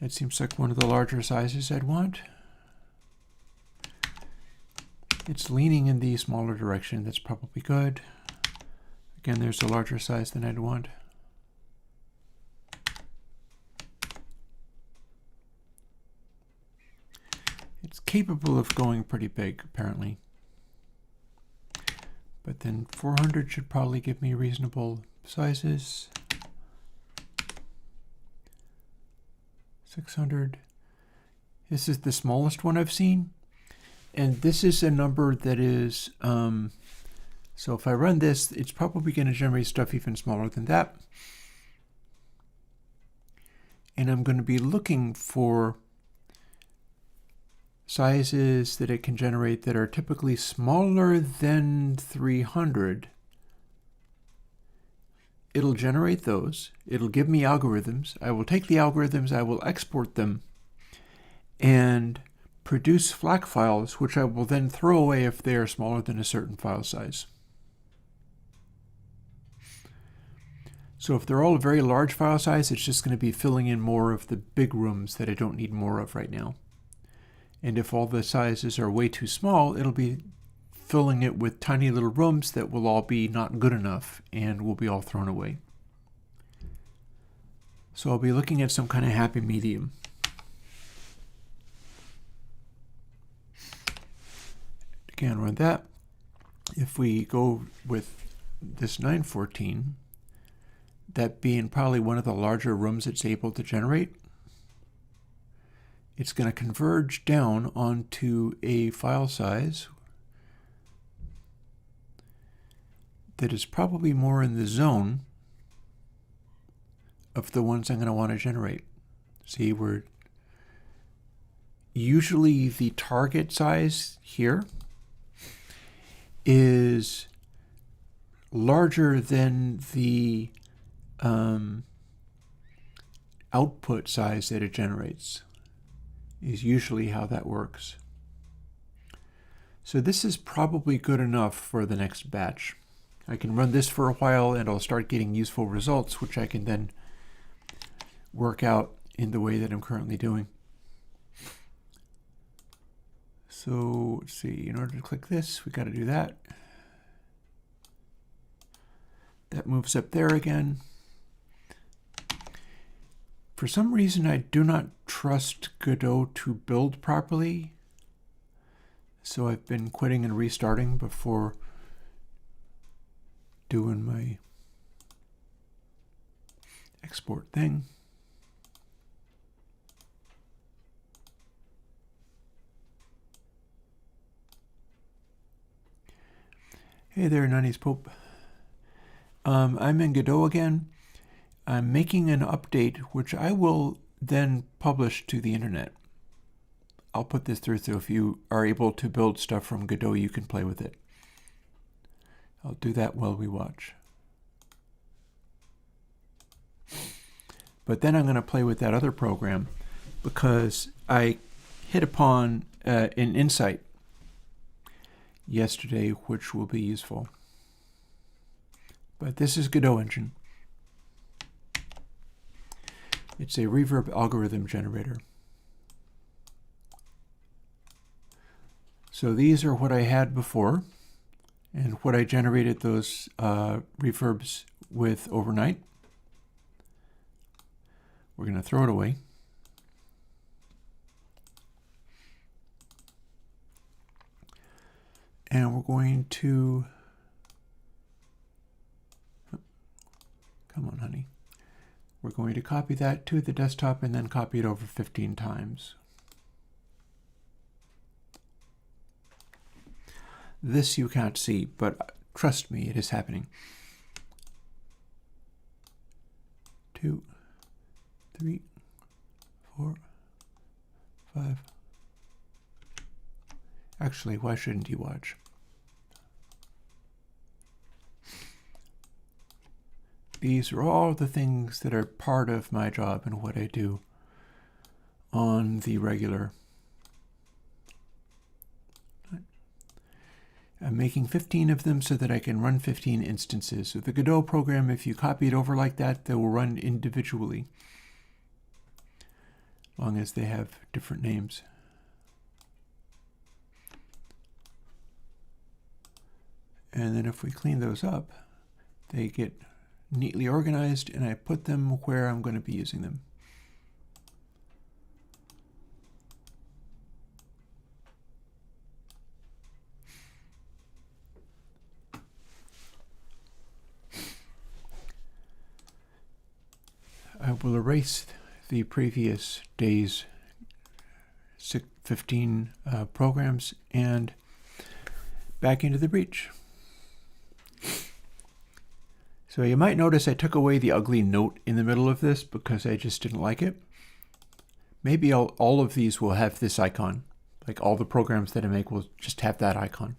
That seems like one of the larger sizes I'd want. It's leaning in the smaller direction. That's probably good. Again, there's a larger size than I'd want. it's capable of going pretty big, apparently. But then 400 should probably give me reasonable sizes. 600. This is the smallest one I've seen. And this is a number that is, so if I run this, it's probably going to generate stuff even smaller than that. And I'm going to be looking for sizes that it can generate that are typically smaller than 300. It'll generate those. It'll give me algorithms. I will take the algorithms, I will export them, and produce FLAC files, which I will then throw away if they are smaller than a certain file size. So if they're all a very large file size, it's just going to be filling in more of the big rooms that I don't need more of right now. And if all the sizes are way too small, it'll be filling it with tiny little rooms that will all be not good enough and will be all thrown away. So I'll be looking at some kind of happy medium. Again, run that. If we go with this 914, that being probably one of the larger rooms it's able to generate, it's going to converge down onto a file size that is probably more in the zone of the ones I'm going to want to generate. See, we're usually the target size here is larger than the output size that it generates, is usually how that works. So this is probably good enough for the next batch. I can run this for a while and I'll start getting useful results, which I can then work out in the way that I'm currently doing. So let's see, in order to click this, we got to do that. That moves up there again. For some reason, I do not trust Godot to build properly, so I've been quitting and restarting before doing my export thing. Hey there, Nani's Pope. I'm in Godot again. I'm making an update, which I will then publish to the internet. I'll put this through, so if you are able to build stuff from Godot, you can play with it. I'll do that while we watch. But then I'm going to play with that other program because I hit upon an insight yesterday which will be useful. But this is Godot Engine. It's a reverb algorithm generator. So these are what I had before and what I generated those reverbs with overnight. We're going to throw it away. And we're going to, come on, honey. We're going to copy that to the desktop and then copy it over 15 times. This you can't see, but trust me, it is happening. 2, 3, 4, 5. Actually, why shouldn't you watch? These are all the things that are part of my job and what I do on the regular. I'm making 15 of them so that I can run 15 instances. So the Godot program, if you copy it over like that, they will run individually, as long as they have different names. And then if we clean those up, they get neatly organized, and I put them where I'm going to be using them. We'll erase the previous day's 15 programs and back into the breach. So you might notice I took away the ugly note in the middle of this because I just didn't like it. Maybe all of these will have this icon. Like all the programs that I make will just have that icon.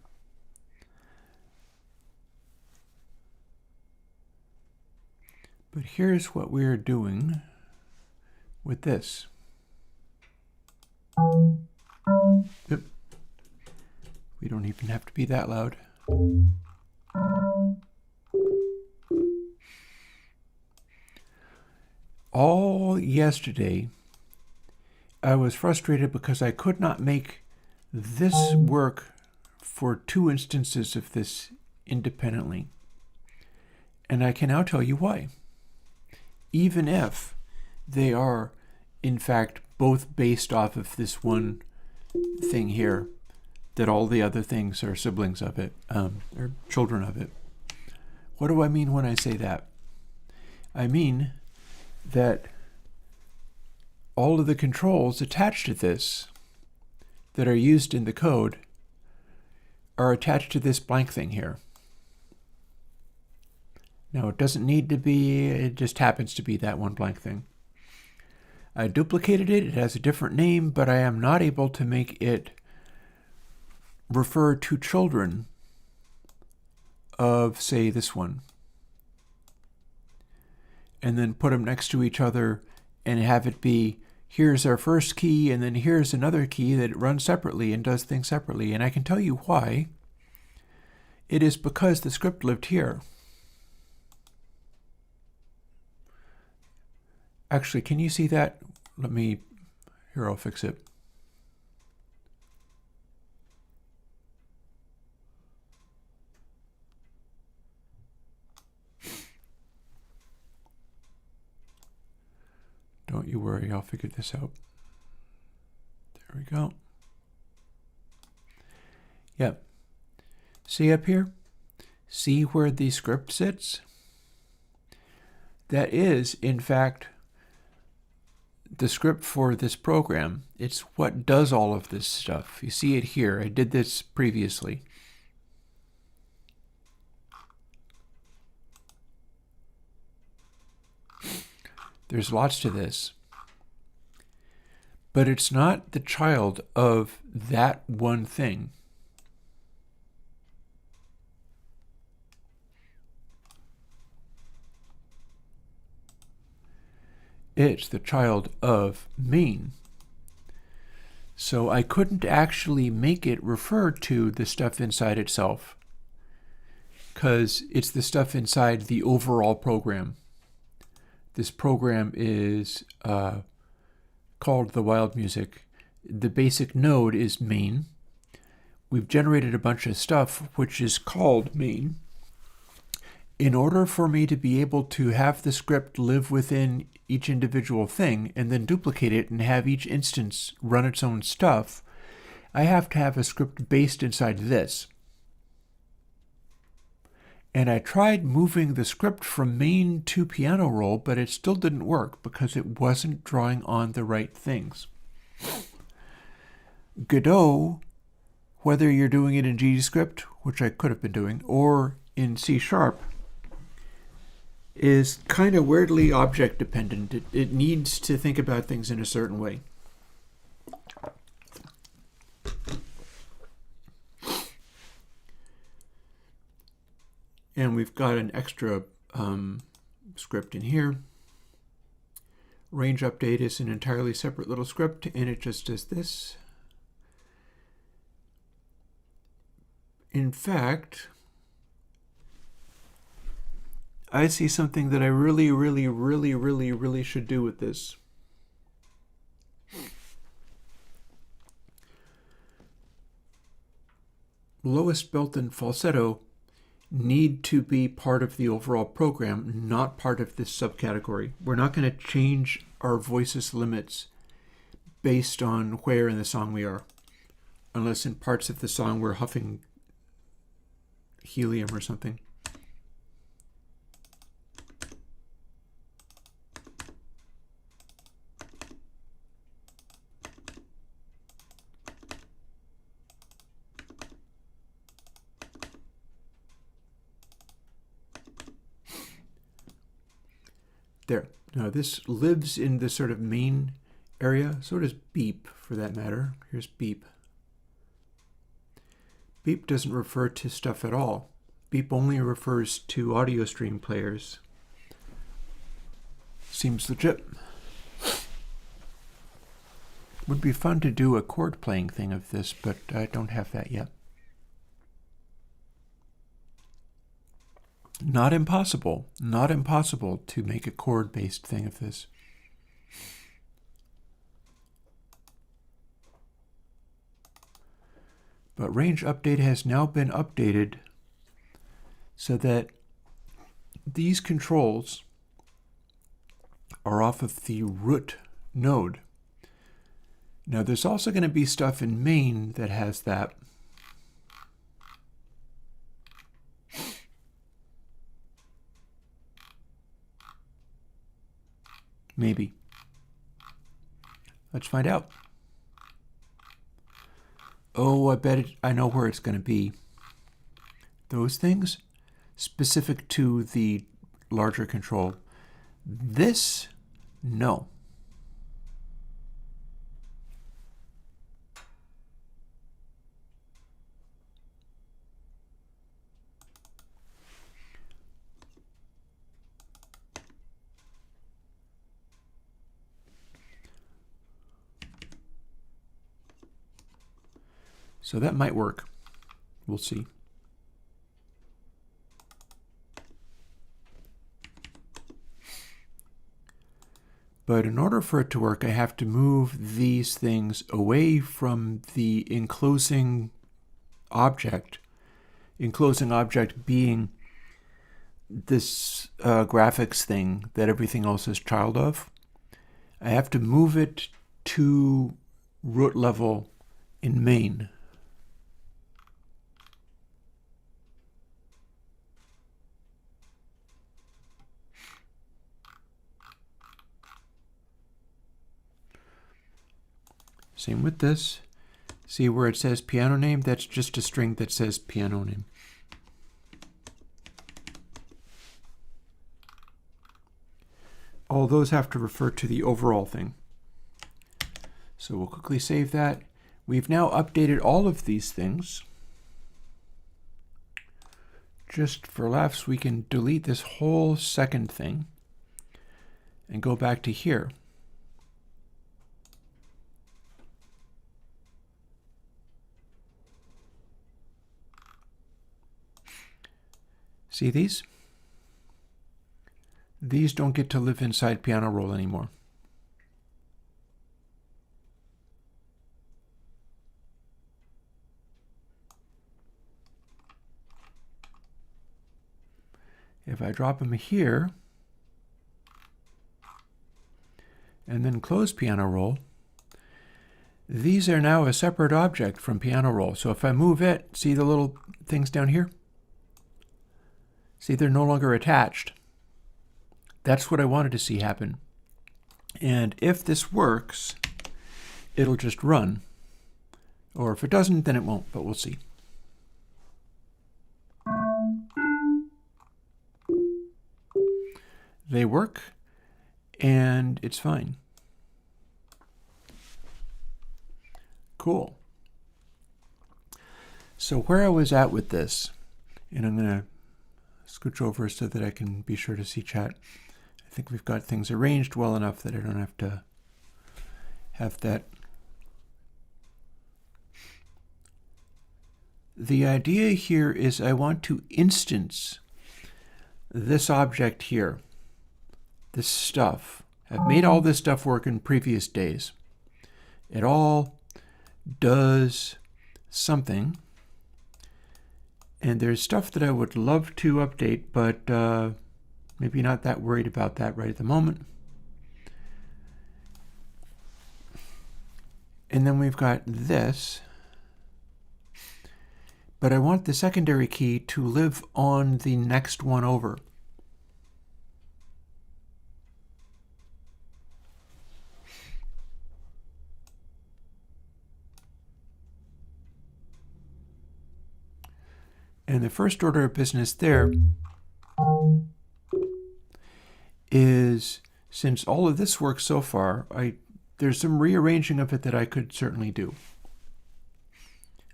But here's what we're doing with this. Yep. We don't even have to be that loud. All yesterday, I was frustrated because I could not make this work for 2 instances of this independently. And I can now tell you why. Even if they are, in fact, both based off of this one thing here, that all the other things are siblings of it, or children of it. What do I mean when I say that? I mean that all of the controls attached to this that are used in the code are attached to this blank thing here. Now, it doesn't need to be, it just happens to be that one blank thing. I duplicated it, it has a different name, but I am not able to make it refer to children of, say, this one. And then put them next to each other and have it be, here's our first key, and then here's another key that runs separately and does things separately. And I can tell you why. It is because the script lived here. Actually, can you see that? Here, I'll fix it. Don't you worry, I'll figure this out. There we go. Yep. See up here? See where the script sits? That is, in fact, the script for this program. It's what does all of this stuff. You see it here. I did this previously. There's lots to this. But it's not the child of that one thing. It's the child of main. So I couldn't actually make it refer to the stuff inside itself, because it's the stuff inside the overall program. This program is called the wild music. The basic node is main. We've generated a bunch of stuff which is called main. In order for me to be able to have the script live within each individual thing and then duplicate it and have each instance run its own stuff, I have to have a script based inside this. And I tried moving the script from main to piano roll, but it still didn't work because it wasn't drawing on the right things. Godot, whether you're doing it in GDScript, which I could have been doing, or in C#, is kind of weirdly object dependent. It needs to think about things in a certain way. And we've got an extra script in here. Range update is an entirely separate little script, and it just does this. In fact, I see something that I really should do with this. Lowest belt and falsetto need to be part of the overall program, not part of this subcategory. We're not going to change our voices limits based on where in the song we are, unless in parts of the song we're huffing helium or something. There. Now this lives in the sort of main area. So does beep, for that matter. Here's beep. Beep doesn't refer to stuff at all. Beep only refers to audio stream players. Seems legit. Would be fun to do a chord playing thing of this, but I don't have that yet. Not impossible. Not impossible to make a chord-based thing of this. But range update has now been updated so that these controls are off of the root node. Now there's also going to be stuff in main that has that. Maybe. Let's find out. Oh, I know where it's going to be. Those things specific to the larger control. This, no. So that might work. We'll see. But in order for it to work, I have to move these things away from the enclosing object. Enclosing object being this graphics thing that everything else is child of. I have to move it to root level in main. Same with this. See where it says piano name? That's just a string that says piano name. All those have to refer to the overall thing. So we'll quickly save that. We've now updated all of these things. Just for laughs, we can delete this whole second thing and go back to here. See these? These don't get to live inside piano roll anymore. If I drop them here and then close piano roll, these are now a separate object from piano roll. So if I move it, see the little things down here? See, they're no longer attached. That's what I wanted to see happen. And if this works, it'll just run. Or if it doesn't, then it won't, but we'll see. They work, and it's fine. Cool. So where I was at with this, and I'm going to scooch over so that I can be sure to see chat. I think we've got things arranged well enough that I don't have to have that. The idea here is I want to instance this object here, this stuff. I've made all this stuff work in previous days. It all does something. And there's stuff that I would love to update, but maybe not that worried about that right at the moment. And then we've got this. But I want the secondary key to live on the next one over. And the first order of business there is, since all of this works so far, there's some rearranging of it that I could certainly do.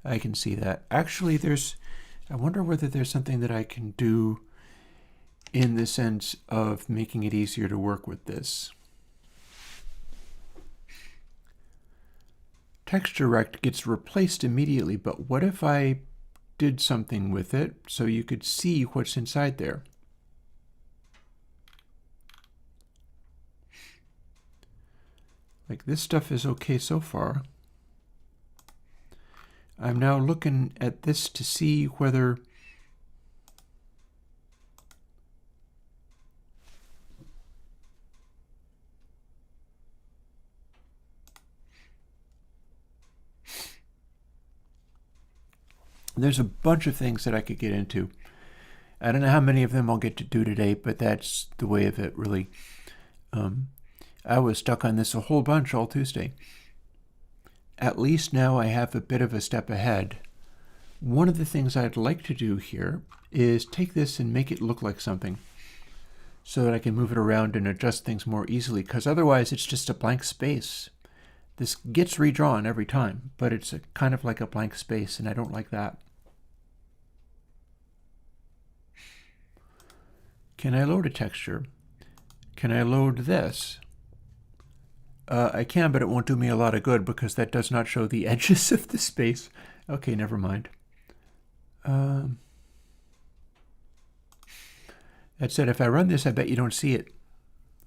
I can see that. Actually, I wonder whether there's something that I can do in the sense of making it easier to work with this. Texture rect gets replaced immediately, but what if I did something with it so you could see what's inside there? Like, this stuff is okay so far. I'm now looking at this to see whether there's a bunch of things that I could get into. I don't know how many of them I'll get to do today, but that's the way of it, really. I was stuck on this a whole bunch all Tuesday. At least now I have a bit of a step ahead. One of the things I'd like to do here is take this and make it look like something so that I can move it around and adjust things more easily, because otherwise it's just a blank space. This gets redrawn every time, but it's kind of like a blank space, and I don't like that. Can I load a texture? Can I load this? I can, but it won't do me a lot of good because that does not show the edges of the space. Okay, never mind. That said, if I run this, I bet you don't see it.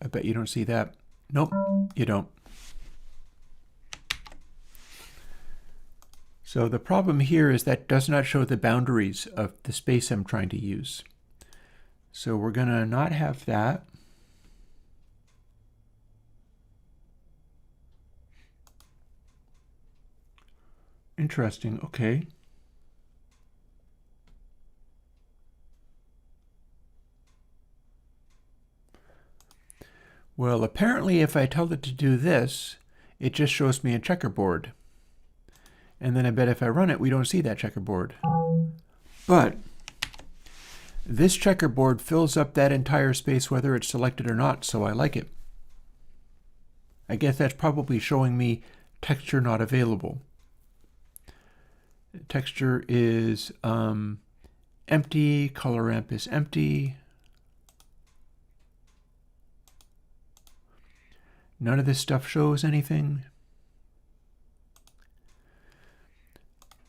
I bet you don't see that. Nope, you don't. So the problem here is that does not show the boundaries of the space I'm trying to use. So we're going to not have that. Interesting, okay. Well, apparently if I tell it to do this, it just shows me a checkerboard. And then I bet if I run it, we don't see that checkerboard. But this checkerboard fills up that entire space whether it's selected or not, so I like it. I guess that's probably showing me texture not available. Texture is empty, color ramp is empty. None of this stuff shows anything.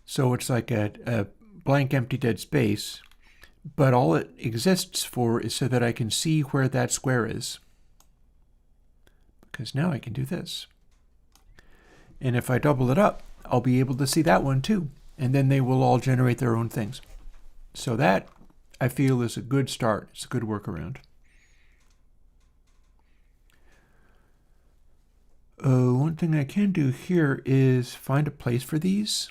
So it's like a blank, empty, dead space, but all it exists for is so that I can see where that square is. Because now I can do this. And if I double it up, I'll be able to see that one too. And then they will all generate their own things. So that, I feel, is a good start. It's a good workaround. One thing I can do here is find a place for these.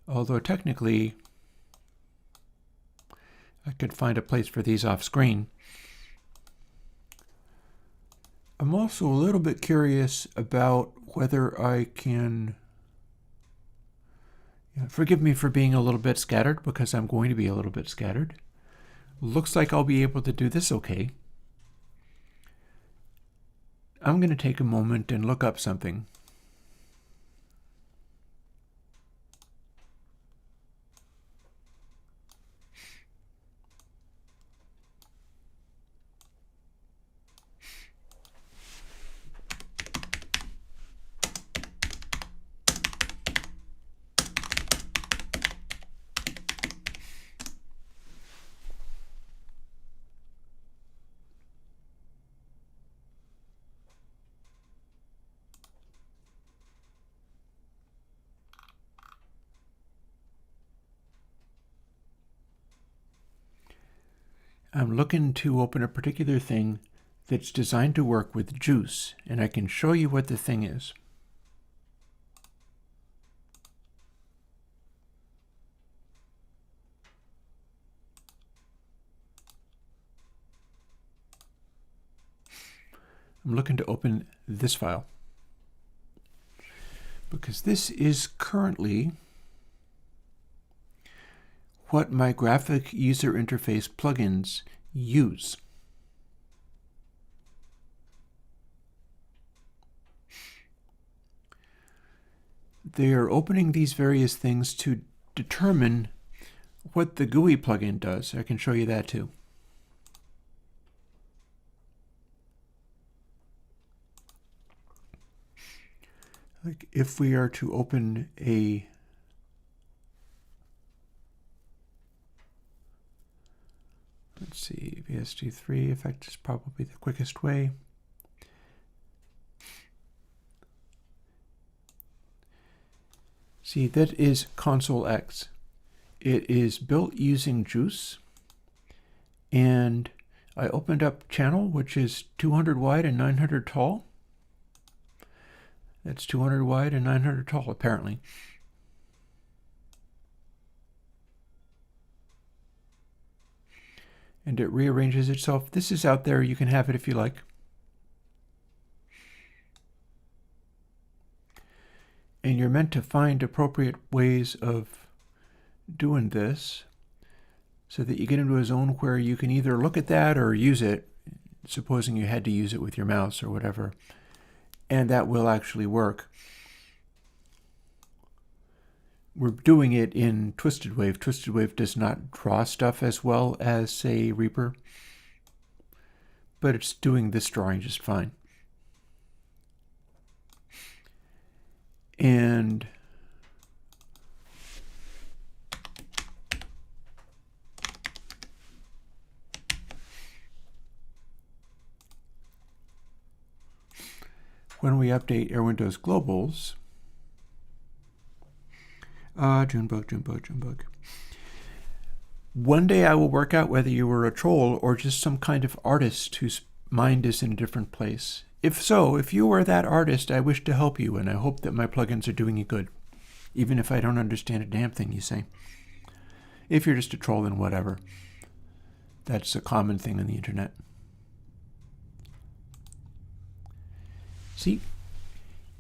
Although technically, I could find a place for these off screen. I'm also a little bit curious about whether I can... Forgive me for being a little bit scattered, because I'm going to be a little bit scattered. Looks like I'll be able to do this okay. I'm going to take a moment and look up something. I'm looking to open a particular thing that's designed to work with juice, and I can show you what the thing is. I'm looking to open this file, because this is currently what my graphic user interface plugins use. they are opening these various things to determine what the GUI plugin does. I can show you that too. Like if we are to open a let's see, VST3 effect is probably the quickest way. See, that is Console X. It is built using Juice, and I opened up channel, which is 200 wide and 900 tall. That's 200 wide and 900 tall, apparently. And it rearranges itself. This is out there. You can have it if you like. And you're meant to find appropriate ways of doing this so that you get into a zone where you can either look at that or use it, supposing you had to use it with your mouse or whatever. And that will actually work. We're doing it in Twisted Wave. Twisted Wave does not draw stuff as well as, say, Reaper, but it's doing this drawing just fine. And when we update Airwindows globals, Junebug. One day I will work out whether you were a troll or just some kind of artist whose mind is in a different place. If so, if you are that artist, I wish to help you, and I hope that my plugins are doing you good, even if I don't understand a damn thing you say. If you're just a troll, then whatever. That's a common thing on the internet. See,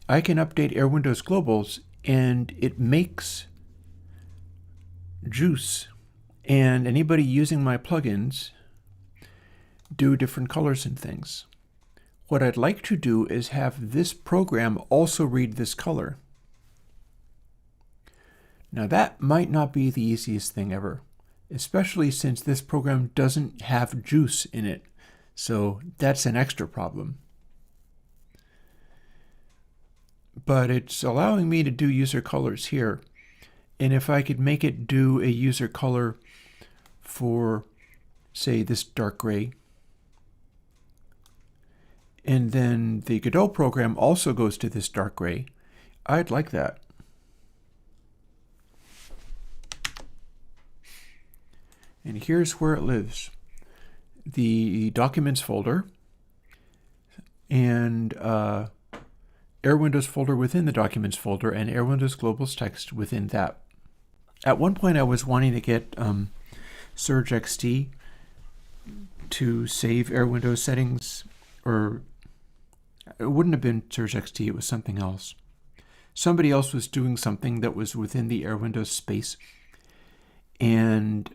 I can update Airwindows globals, and it makes Juice and anybody using my plugins do different colors and things. What I'd like to do is have this program also read this color. Now that might not be the easiest thing ever, especially since this program doesn't have Juice in it. So that's an extra problem. But it's allowing me to do user colors here. And if I could make it do a user color for, say, this dark gray, and then the Godot program also goes to this dark gray, I'd like that. And here's where it lives. The Documents folder and Airwindows folder within the Documents folder and Airwindows Globals text within that. At one point I was wanting to get Surge XT to save Airwindows settings, or it wouldn't have been Surge XT, it was something else. Somebody else was doing something that was within the Airwindows space, and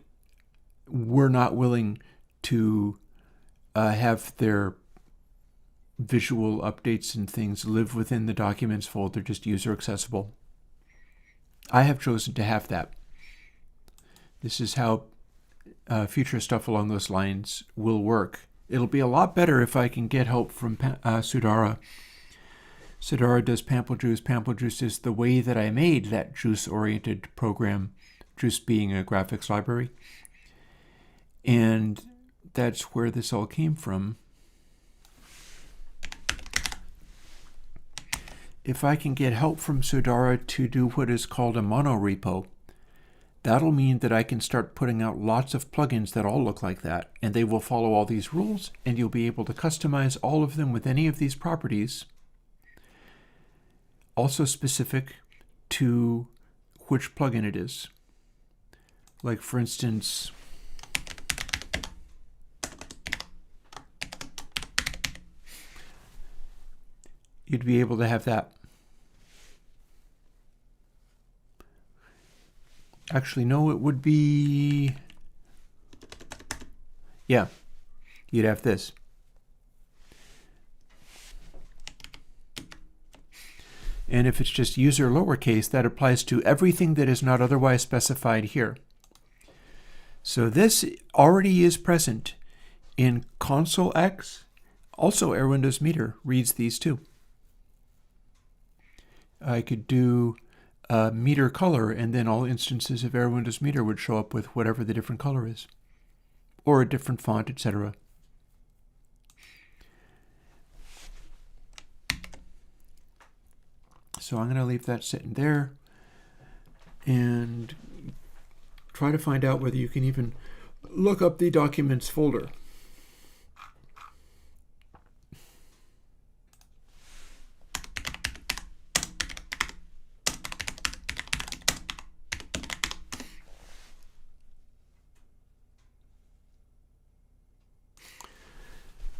we're not willing to have their visual updates and things live within the Documents folder, just user accessible. I have chosen to have that. This is how future stuff along those lines will work. It'll be a lot better if I can get help from Sudara. Sudara does Pample Juice. Pample Juice is the way that I made that Juice-oriented program, Juice being a graphics library. And that's where this all came from. If I can get help from Sudara to do what is called a monorepo, that'll mean that I can start putting out lots of plugins that all look like that, and they will follow all these rules, and you'll be able to customize all of them with any of these properties, also specific to which plugin it is. Like, for instance, you'd be able to have that. Actually, no, it would be, yeah, you'd have this. And if it's just user lowercase, that applies to everything that is not otherwise specified here. So this already is present in console X. Also, Airwindows meter reads these too. I could do meter color, and then all instances of Airwindows meter would show up with whatever the different color is, or a different font, etc. So I'm going to leave that sitting there and try to find out whether you can even look up the documents folder.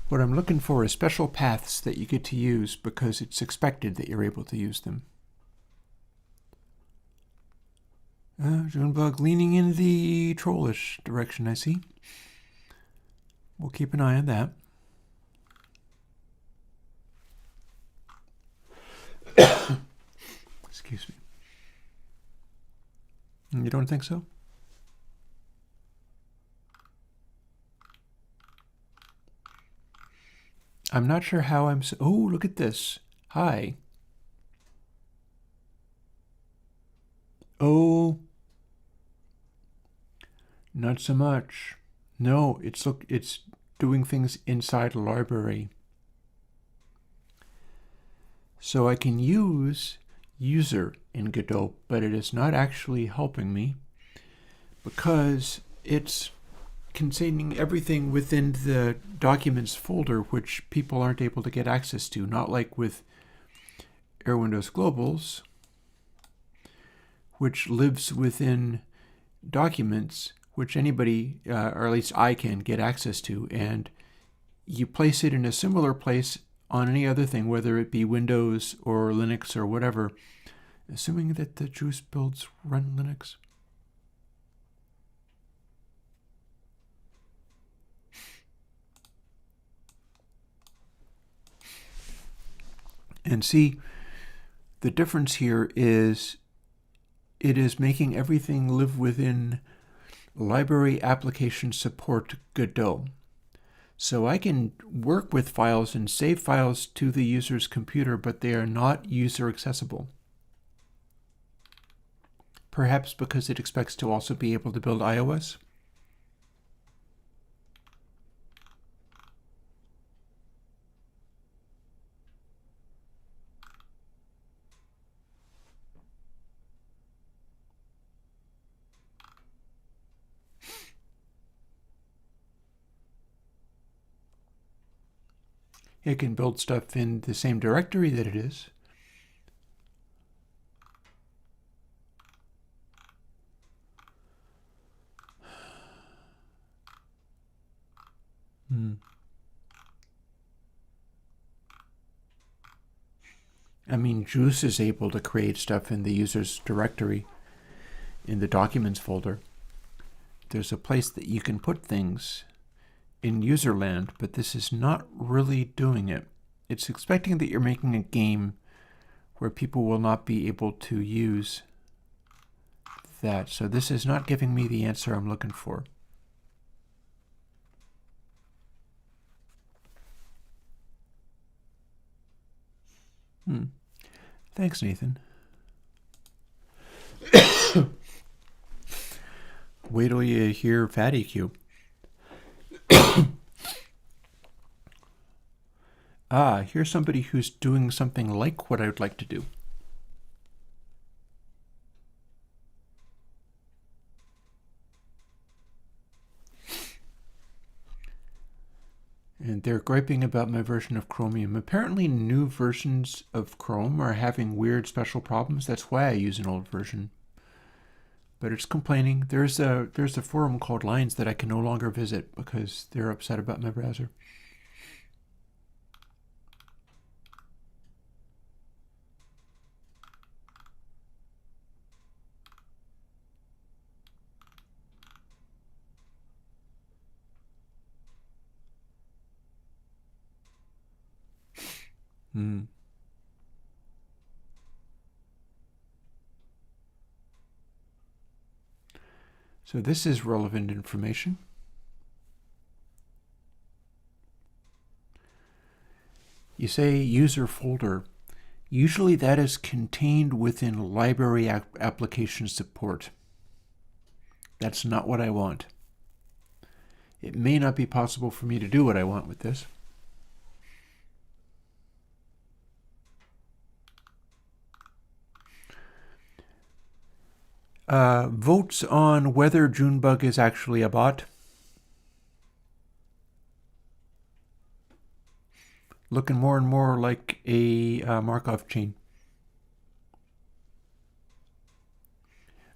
What I'm looking for is special paths that you get to use because it's expected that you're able to use them. Junebug leaning in the trollish direction, I see. We'll keep an eye on that. Excuse me. You don't think so? I'm not sure how I'm... Oh, look at this. Hi. Oh. Not so much. No, it's doing things inside a library. So I can use user in Godot, but it is not actually helping me because it's containing everything within the documents folder which people aren't able to get access to, not like with Airwindows Globals, which lives within documents which anybody, or at least I can, get access to, and you place it in a similar place on any other thing, whether it be Windows or Linux or whatever, assuming that the juice builds run Linux. And see, the difference here is it is making everything live within library application support Godot. So I can work with files and save files to the user's computer, but they are not user accessible. Perhaps because it expects to also be able to build iOS. It can build stuff in the same directory that it is. I mean, Juice is able to create stuff in the user's directory in the documents folder. There's a place that you can put things in userland, but this is not really doing it. It's expecting that you're making a game where people will not be able to use that. So this is not giving me the answer I'm looking for. Thanks, Nathan. Wait till you hear Fatty Q. Here's somebody who's doing something like what I would like to do. And they're griping about my version of Chromium. Apparently new versions of Chrome are having weird special problems. That's why I use an old version. But it's complaining. There's a forum called Lines that I can no longer visit because they're upset about my browser. So this is relevant information. You say user folder. Usually that is contained within library application support. That's not what I want. It may not be possible for me to do what I want with this. Votes on whether Junebug is actually a bot. Looking more and more like a Markov chain.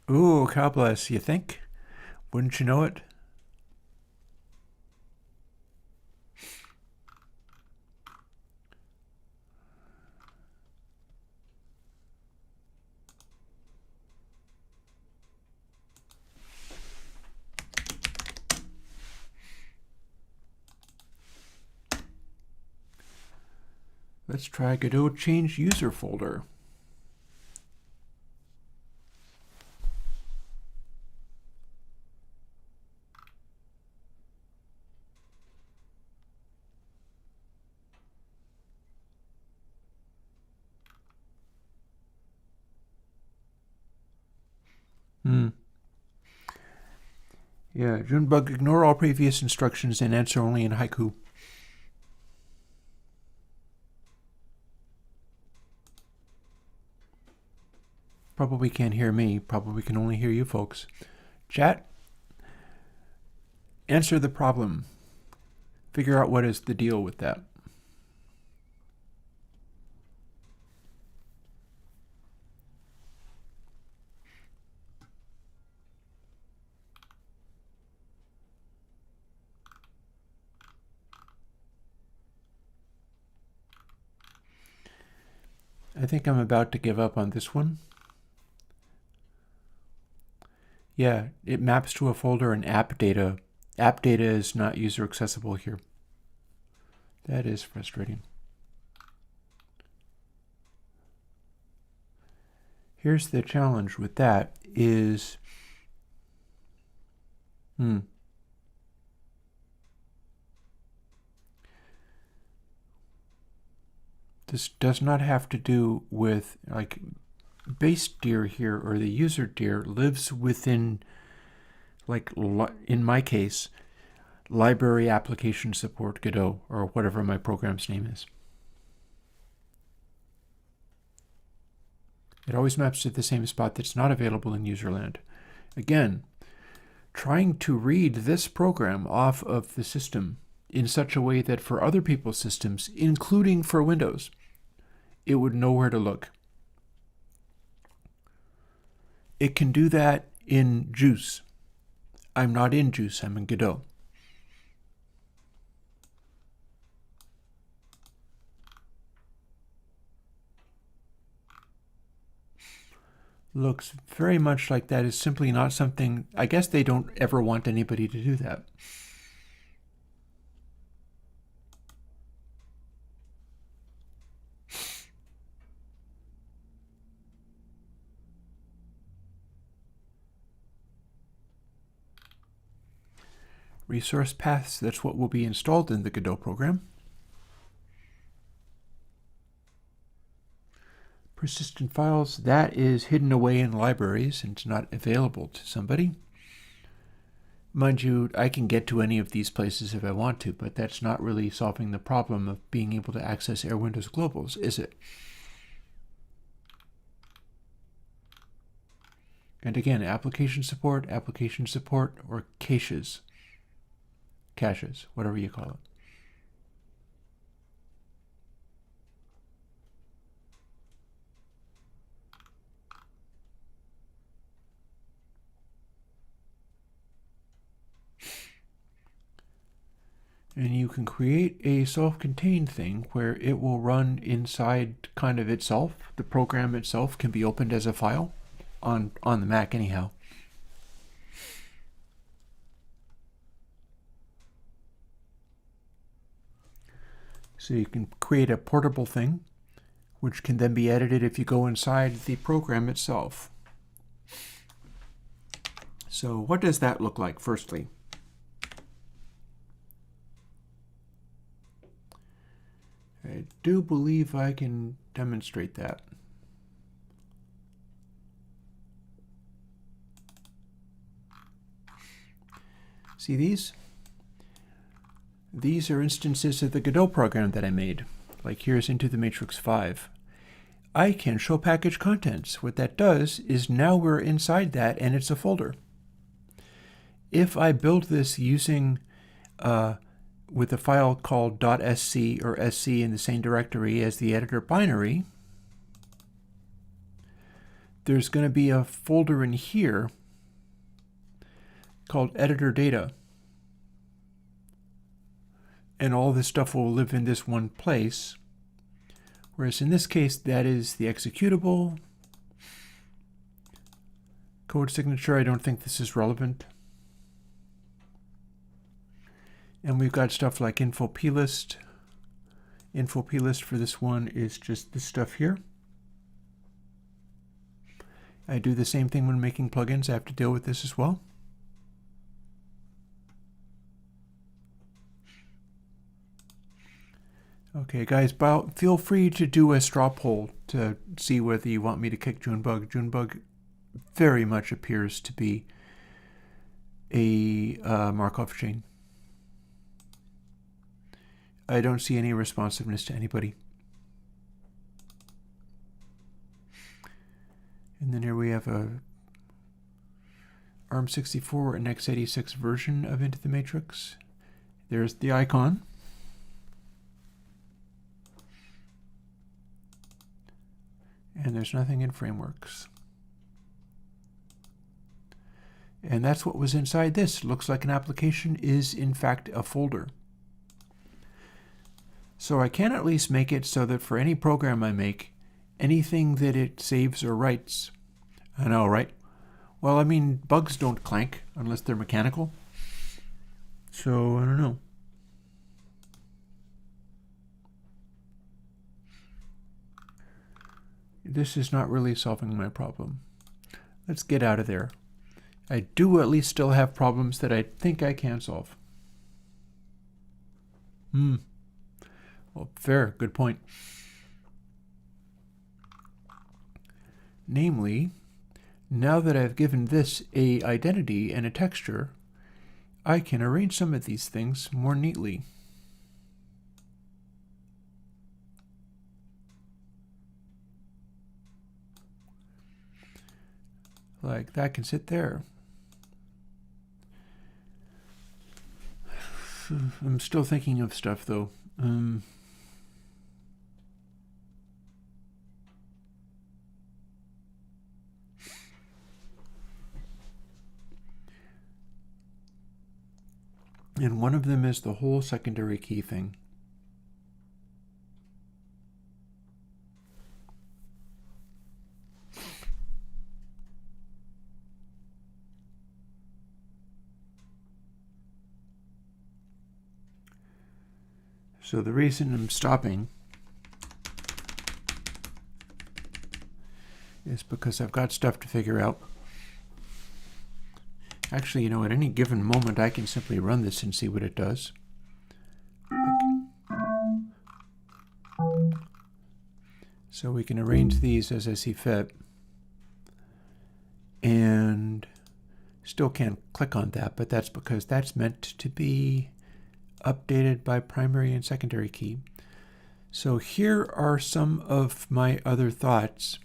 Ooh, cow bless, you think? Wouldn't you know it? Let's try Godot change user folder. Yeah, Junebug, ignore all previous instructions and answer only in haiku. Probably can't hear me. Probably can only hear you folks. Chat, answer the problem. Figure out what is the deal with that. I think I'm about to give up on this one. Yeah, it maps to a folder in app data. App data is not user accessible here. That is frustrating. Here's the challenge with that is, this does not have to do with, like, base dir here, or the user dir lives within, like, in my case, library application support Godot, or whatever my program's name is. It always maps to the same spot that's not available in userland. Again, trying to read this program off of the system in such a way that for other people's systems, including for Windows, it would know where to look. It can do that in Juice. I'm not in Juice, I'm in Godot. Looks very much like that is simply not something, I guess they don't ever want anybody to do that. Resource paths, that's what will be installed in the Godot program. Persistent files, that is hidden away in libraries and it's not available to somebody. Mind you, I can get to any of these places if I want to, but that's not really solving the problem of being able to access Airwindows globals, is it? And again, application support, or caches. Caches, whatever you call it. And you can create a self-contained thing where it will run inside kind of itself. The program itself can be opened as a file on the Mac anyhow. So you can create a portable thing, which can then be edited if you go inside the program itself. So what does that look like, firstly? I do believe I can demonstrate that. See these? These are instances of the Godot program that I made. Like here's Into the Matrix 5. I can show package contents. What that does is now we're inside that and it's a folder. If I build this using with a file called .sc or sc in the same directory as the editor binary, there's going to be a folder in here called editor data. And all this stuff will live in this one place. Whereas in this case, that is the executable. Code signature, I don't think this is relevant. And we've got stuff like info plist. Info plist for this one is just this stuff here. I do the same thing when making plugins. I have to deal with this as well. Okay, guys, feel free to do a straw poll to see whether you want me to kick Junebug. Junebug very much appears to be a Markov chain. I don't see any responsiveness to anybody. And then here we have a ARM64 and x86 version of Into the Matrix. There's the icon. And there's nothing in frameworks. And that's what was inside this. Looks like an application is in fact a folder. So I can at least make it so that for any program I make, anything that it saves or writes, I know, right? Well, I mean, bugs don't clank unless they're mechanical. So, I don't know. This is not really solving my problem. Let's get out of there. I do at least still have problems that I think I can solve. Well, fair, good point. Namely, now that I've given this a identity and a texture, I can arrange some of these things more neatly. Like that can sit there. I'm still thinking of stuff though. And one of them is the whole secondary key thing. So the reason I'm stopping is because I've got stuff to figure out. Actually, you know, at any given moment, I can simply run this and see what it does. So we can arrange these as I see fit. And still can't click on that, but that's because that's meant to be updated by primary and secondary key. So here are some of my other thoughts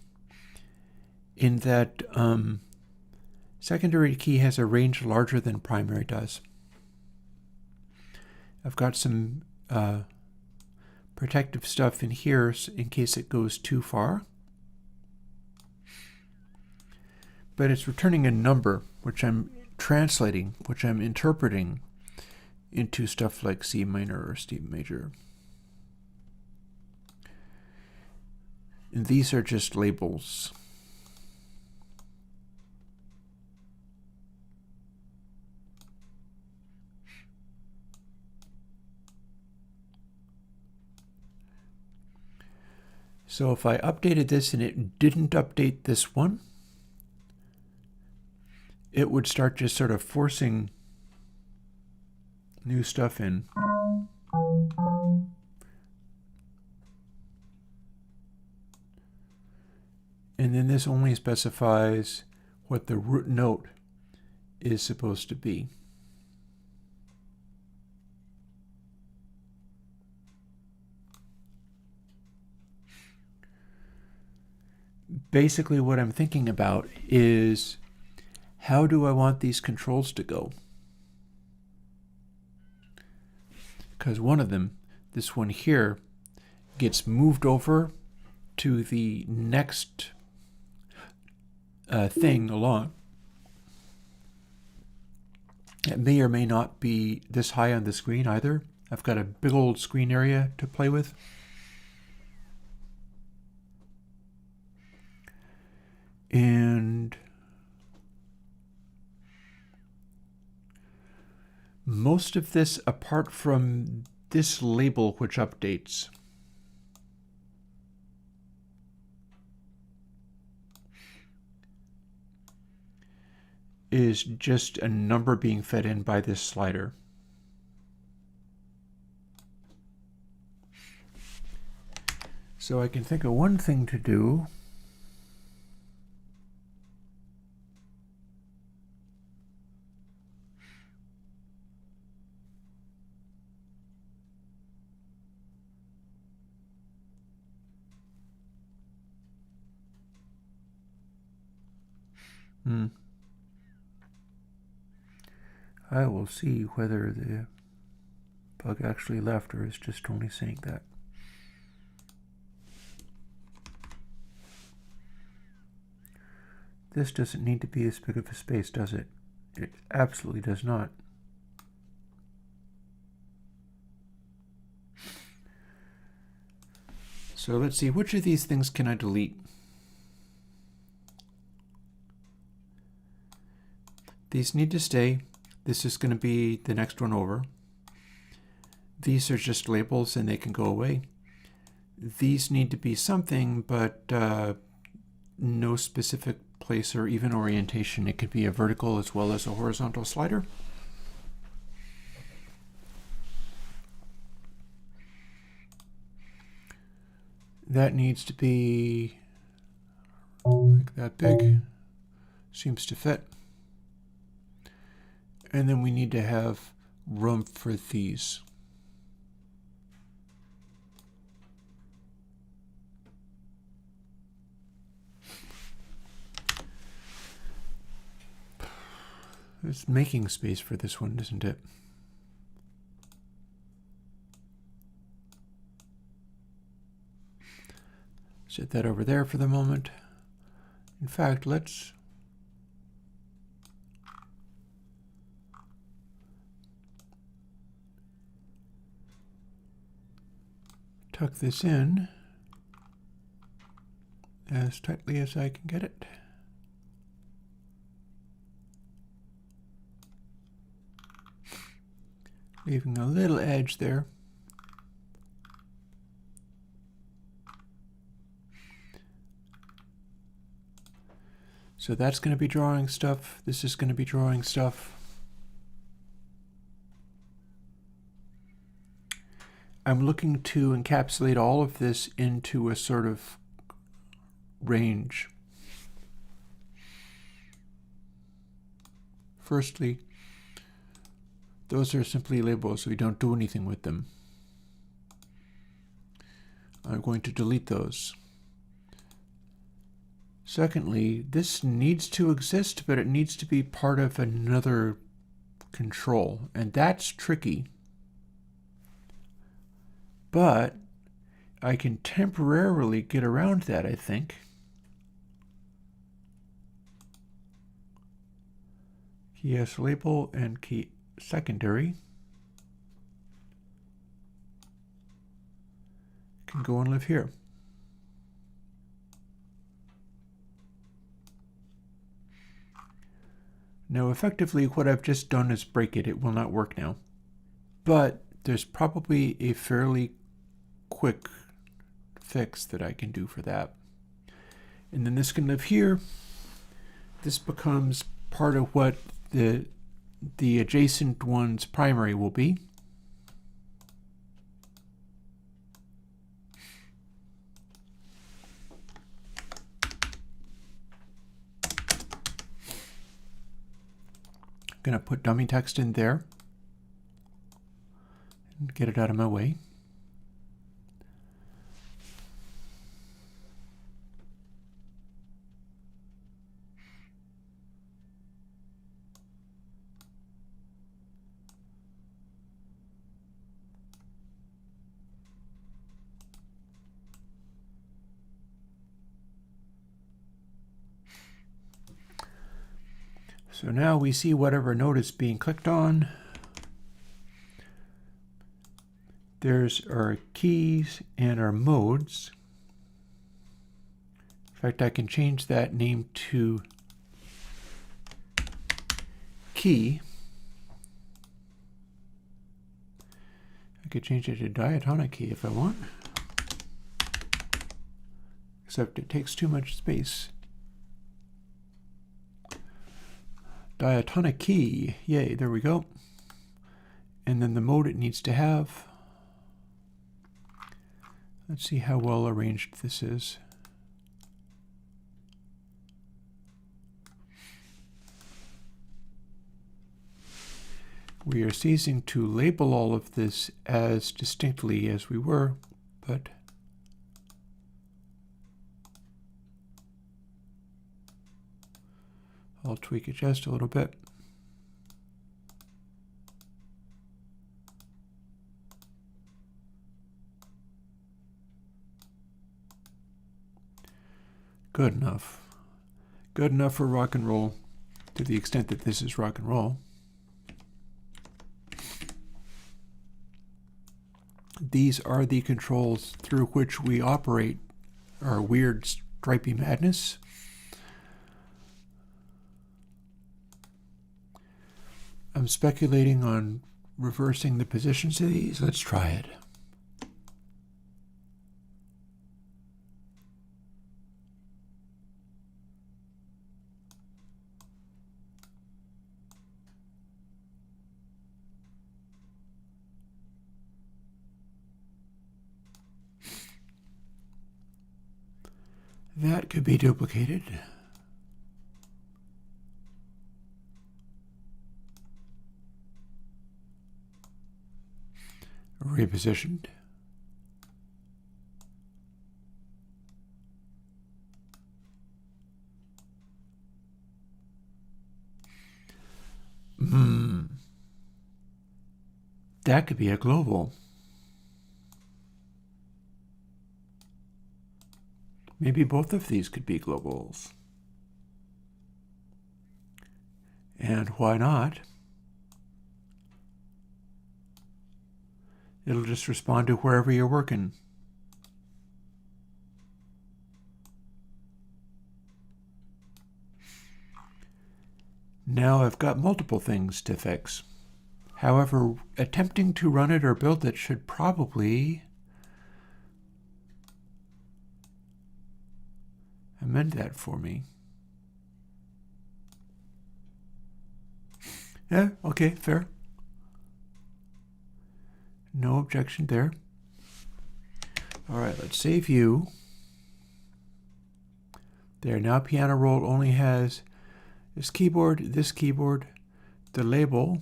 in that secondary key has a range larger than primary does. I've got some protective stuff in here in case it goes too far. But it's returning a number, which I'm translating, which I'm interpreting into stuff like C minor or C major. And these are just labels. So if I updated this and it didn't update this one, it would start just sort of forcing new stuff in. And then this only specifies what the root note is supposed to be. Basically what I'm thinking about is, how do I want these controls to go? Because one of them, this one here, gets moved over to the next thing along. It may or may not be this high on the screen either. I've got a big old screen area to play with. And most of this, apart from this label which updates, is just a number being fed in by this slider. So I can think of one thing to do. I will see whether the bug actually left or is just only saying that. This doesn't need to be as big of a space, does it? It absolutely does not. So let's see, which of these things can I delete? These need to stay. This is going to be the next one over. These are just labels and they can go away. These need to be something, but no specific place or even orientation. It could be a vertical as well as a horizontal slider. That needs to be like that big. Seems to fit. And then we need to have room for these. It's making space for this one, isn't it? Set that over there for the moment. In fact, let's tuck this in as tightly as I can get it. Leaving a little edge there. So that's going to be drawing stuff. This is going to be drawing stuff. I'm looking to encapsulate all of this into a sort of range. Firstly, those are simply labels, so we don't do anything with them. I'm going to delete those. Secondly, this needs to exist, but it needs to be part of another control, and that's tricky. But I can temporarily get around that, I think. Key as label and key secondary can go and live here. Now effectively what I've just done is break it. It will not work now. But there's probably a fairly quick fix that I can do for that. And then this can live here. This becomes part of what the adjacent one's primary will be. I'm going to put dummy text in there and get it out of my way. So now we see whatever node is being clicked on. There's our keys and our modes. In fact, I can change that name to key. I could change it to diatonic key if I want. Except it takes too much space. Diatonic key, yay, there we go. And then the mode it needs to have. Let's see how well arranged this is. We are ceasing to label all of this as distinctly as we were, but I'll tweak it just a little bit. Good enough. Good enough for rock and roll, to the extent that this is rock and roll. These are the controls through which we operate our weird stripy madness. I'm speculating on reversing the positions of these. Let's try it. That could be duplicated. Repositioned. That could be a global. Maybe both of these could be globals. And why not? It'll just respond to wherever you're working. Now I've got multiple things to fix. However, attempting to run it or build it should probably amend that for me. Yeah, okay, fair. No objection there. All right, let's save you. There, now piano roll only has this keyboard, the label,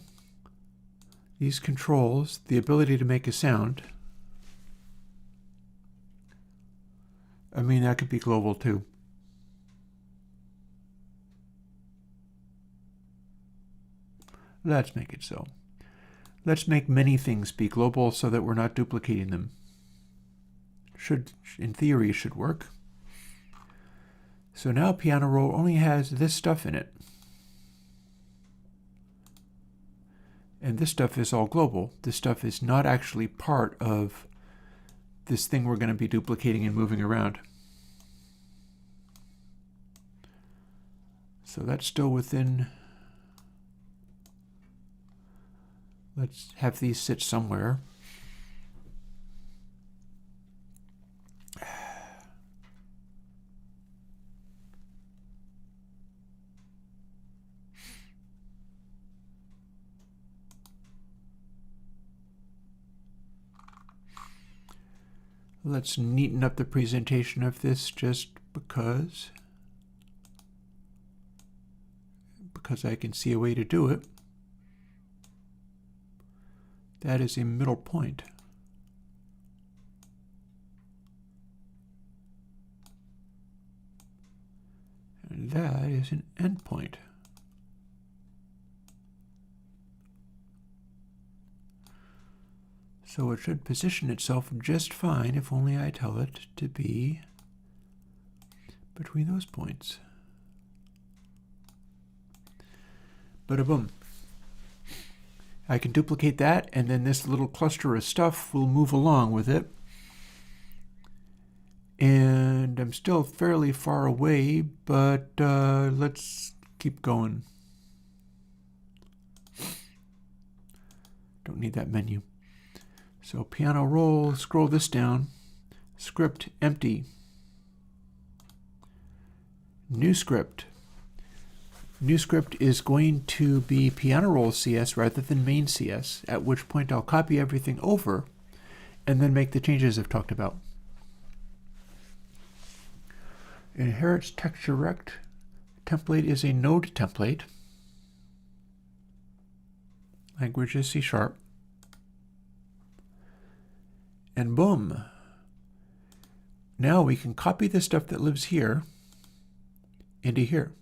these controls, the ability to make a sound. I mean, that could be global too. Let's make it so. Let's make many things be global so that we're not duplicating them. Should, in theory, should work. So now piano roll only has this stuff in it. And this stuff is all global. This stuff is not actually part of this thing we're going to be duplicating and moving around. So that's still within. Let's have these sit somewhere. Let's neaten up the presentation of this just because I can see a way to do it. That is a middle point. And that is an endpoint. So it should position itself just fine if only I tell it to be between those points. Bada boom. I can duplicate that, and then this little cluster of stuff will move along with it. And I'm still fairly far away, but let's keep going. Don't need that menu. So piano roll, scroll this down. Script empty. New script. New script is going to be piano roll CS rather than main CS, at which point I'll copy everything over and then make the changes I've talked about. Inherits texture rect. Template is a node template. Language is C#. And boom. Now we can copy the stuff that lives here into here.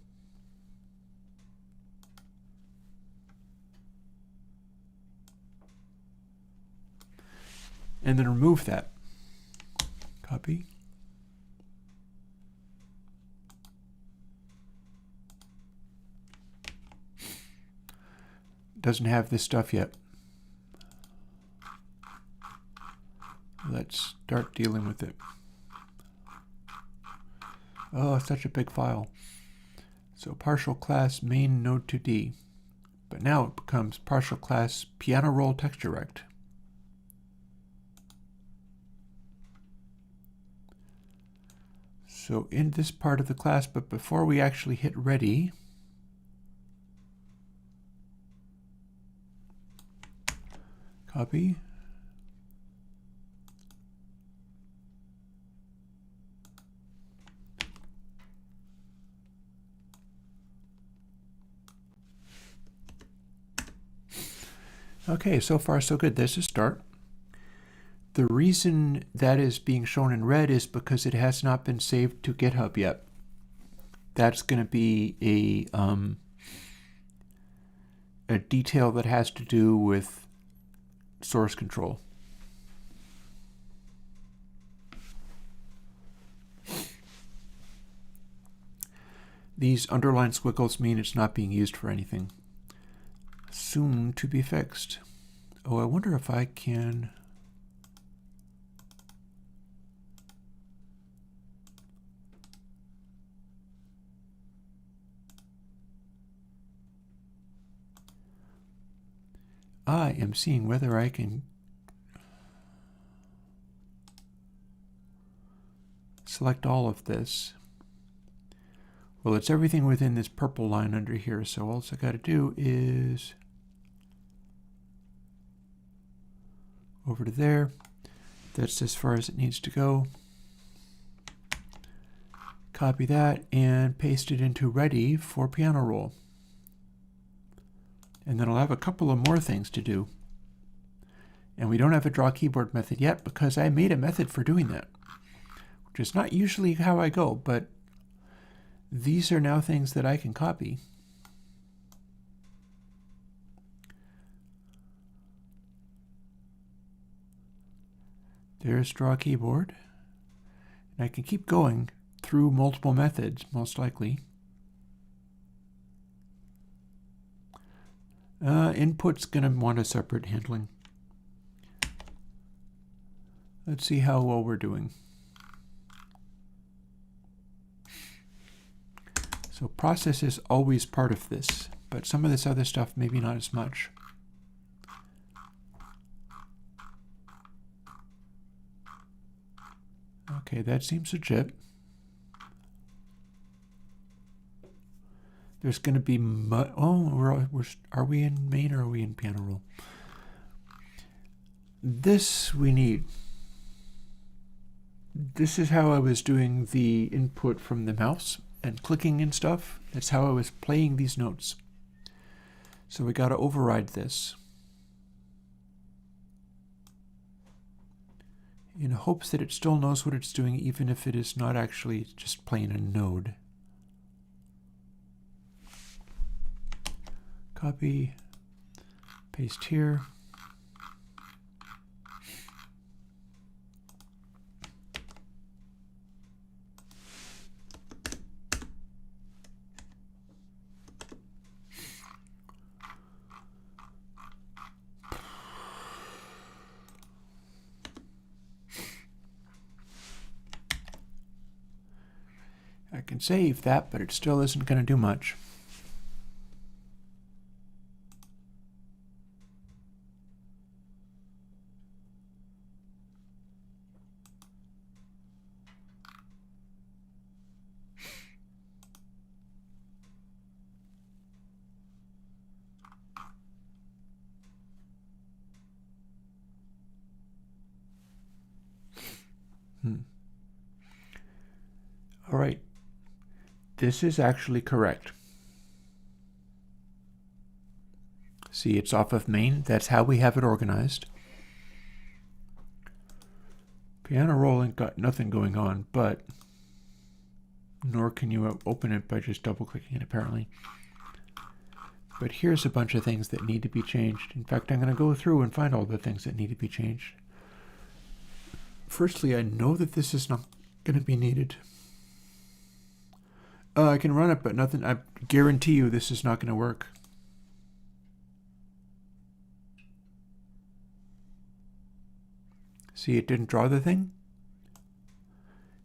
And then remove that. Copy. Doesn't have this stuff yet. Let's start dealing with it. Oh, such a big file. So partial class main node 2D. But now it becomes partial class piano roll texture rect. So in this part of the class, but before we actually hit ready, copy. Okay, so far so good. There's a start. The reason that is being shown in red is because it has not been saved to GitHub yet. That's going to be a detail that has to do with source control. These underlined squiggles mean it's not being used for anything. Soon to be fixed. Oh, I wonder if I can... I am seeing whether I can select all of this. Well, it's everything within this purple line under here, so all I got to do is over to there. That's as far as it needs to go. Copy that and paste it into ready for piano roll. And then I'll have a couple of more things to do. And we don't have a draw keyboard method yet because I made a method for doing that, which is not usually how I go, but these are now things that I can copy. There's draw keyboard. And I can keep going through multiple methods, most likely. Input's going to want a separate handling. Let's see how well we're doing. So process is always part of this, but some of this other stuff maybe not as much. Okay, that seems legit. There's going to be are we in main or are we in piano roll? This we need. This is how I was doing the input from the mouse and clicking and stuff. That's how I was playing these notes. So we got to override this in hopes that it still knows what it's doing, even if it is not actually just playing a node. Copy, paste here. I can save that, but it still isn't going to do much. All right. This is actually correct. See, it's off of main. That's how we have it organized. Piano roll ain't got nothing going on, but nor can you open it by just double-clicking it, apparently. But here's a bunch of things that need to be changed. In fact, I'm going to go through and find all the things that need to be changed. Firstly, I know that this is not going to be needed. I can run it, but nothing. I guarantee you this is not going to work. See, it didn't draw the thing.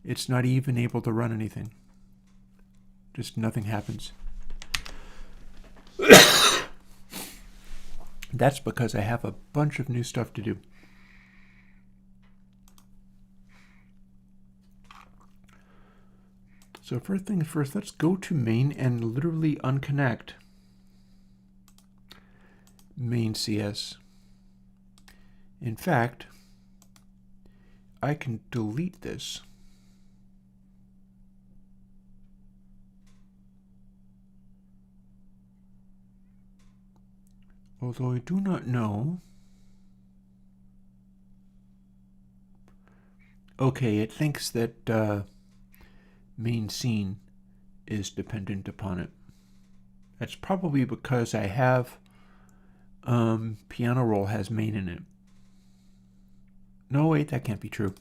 It's not even able to run anything. Just nothing happens. That's because I have a bunch of new stuff to do. So first things first, let's go to main and literally unconnect main CS. In fact, I can delete this. Although I do not know. Okay, it thinks that main scene is dependent upon it. That's probably because I have piano roll has main in it. No, wait, that can't be true.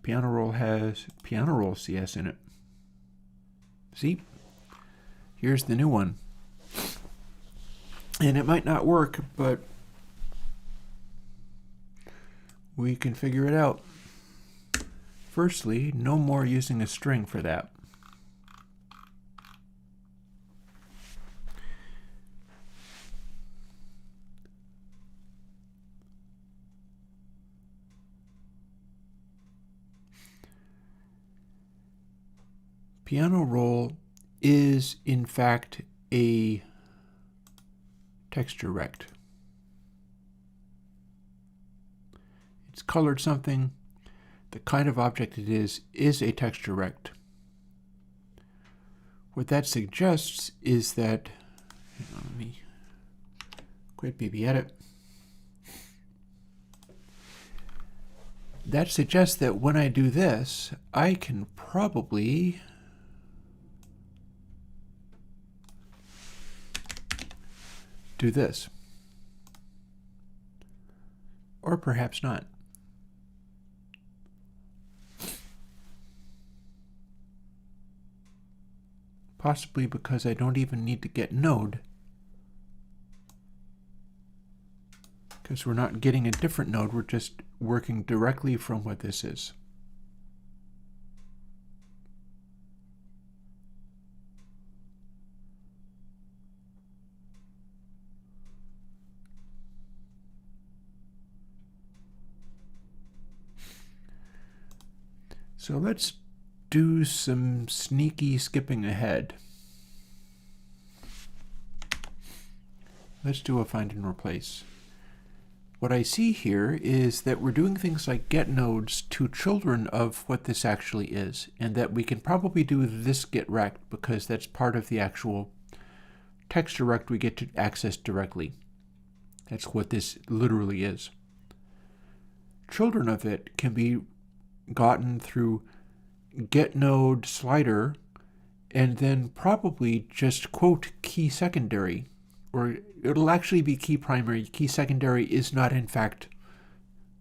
Piano roll has piano roll CS in it. See? Here's the new one. And it might not work, but we can figure it out. Firstly, no more using a string for that. Piano roll is, in fact, a texture rect. It's colored something. The kind of object it is a texture rect. What that suggests is that, hang on, let me quit BB edit. That suggests that when I do this, I can probably do this. Or perhaps not. Possibly because I don't even need to get node. Because we're not getting a different node, we're just working directly from what this is. So let's do some sneaky skipping ahead. Let's do a find and replace. what I see here is that we're doing things like get nodes to children of what this actually is, and that we can probably do this get rect because that's part of the actual text direct we get to access directly. That's what this literally is. Children of it can be gotten through get node slider and then probably just quote key secondary, or it'll actually be key primary. Key secondary is not in fact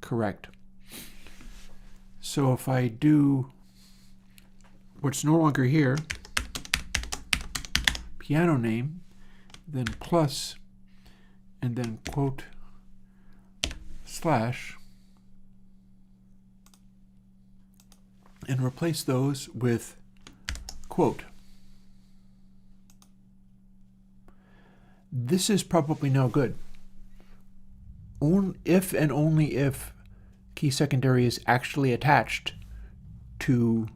correct. So if I do what's no longer here, piano name, then plus, and then quote slash, and replace those with quote. This is probably now good. If and only if key secondary is actually attached to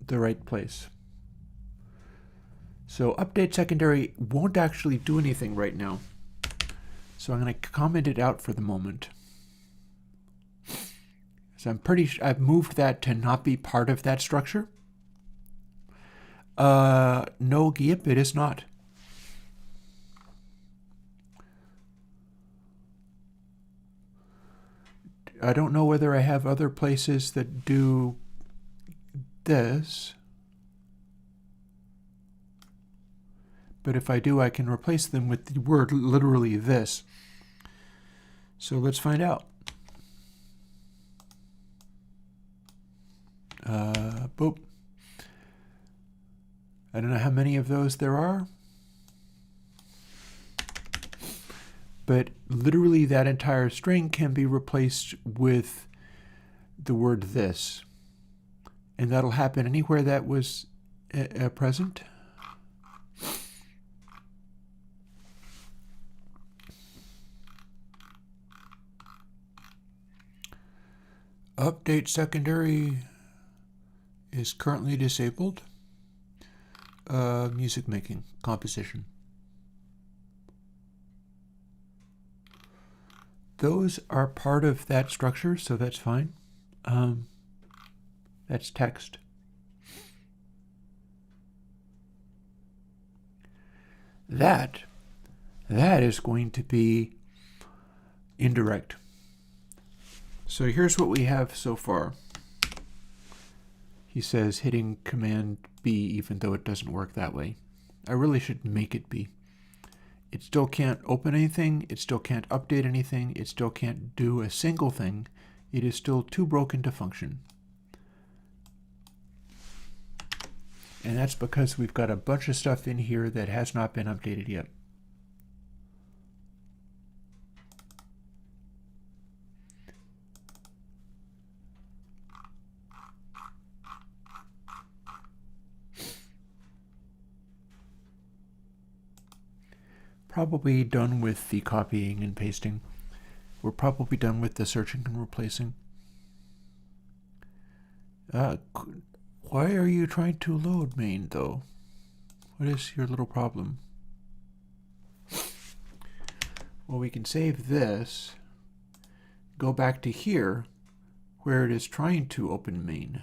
the right place. So update secondary won't actually do anything right now. So I'm going to comment it out for the moment. So I'm pretty sure I've moved that to not be part of that structure. No, yep, it is not. I don't know whether I have other places that do this. But if I do, I can replace them with the word literally this. So let's find out. Boop. I don't know how many of those there are. But literally that entire string can be replaced with the word this. And that'll happen anywhere that was present. Update secondary is currently disabled. Music making, composition. Those are part of that structure, so that's fine. That's text. That is going to be indirect. So here's what we have so far. He says hitting Command B even though it doesn't work that way. I really should make it B. It still can't open anything, it still can't update anything, it still can't do a single thing. It is still too broken to function. And that's because we've got a bunch of stuff in here that has not been updated yet. Probably done with the copying and pasting. We're probably done with the searching and replacing. Why are you trying to load main, though? What is your little problem? Well, we can save this, go back to here, where it is trying to open main.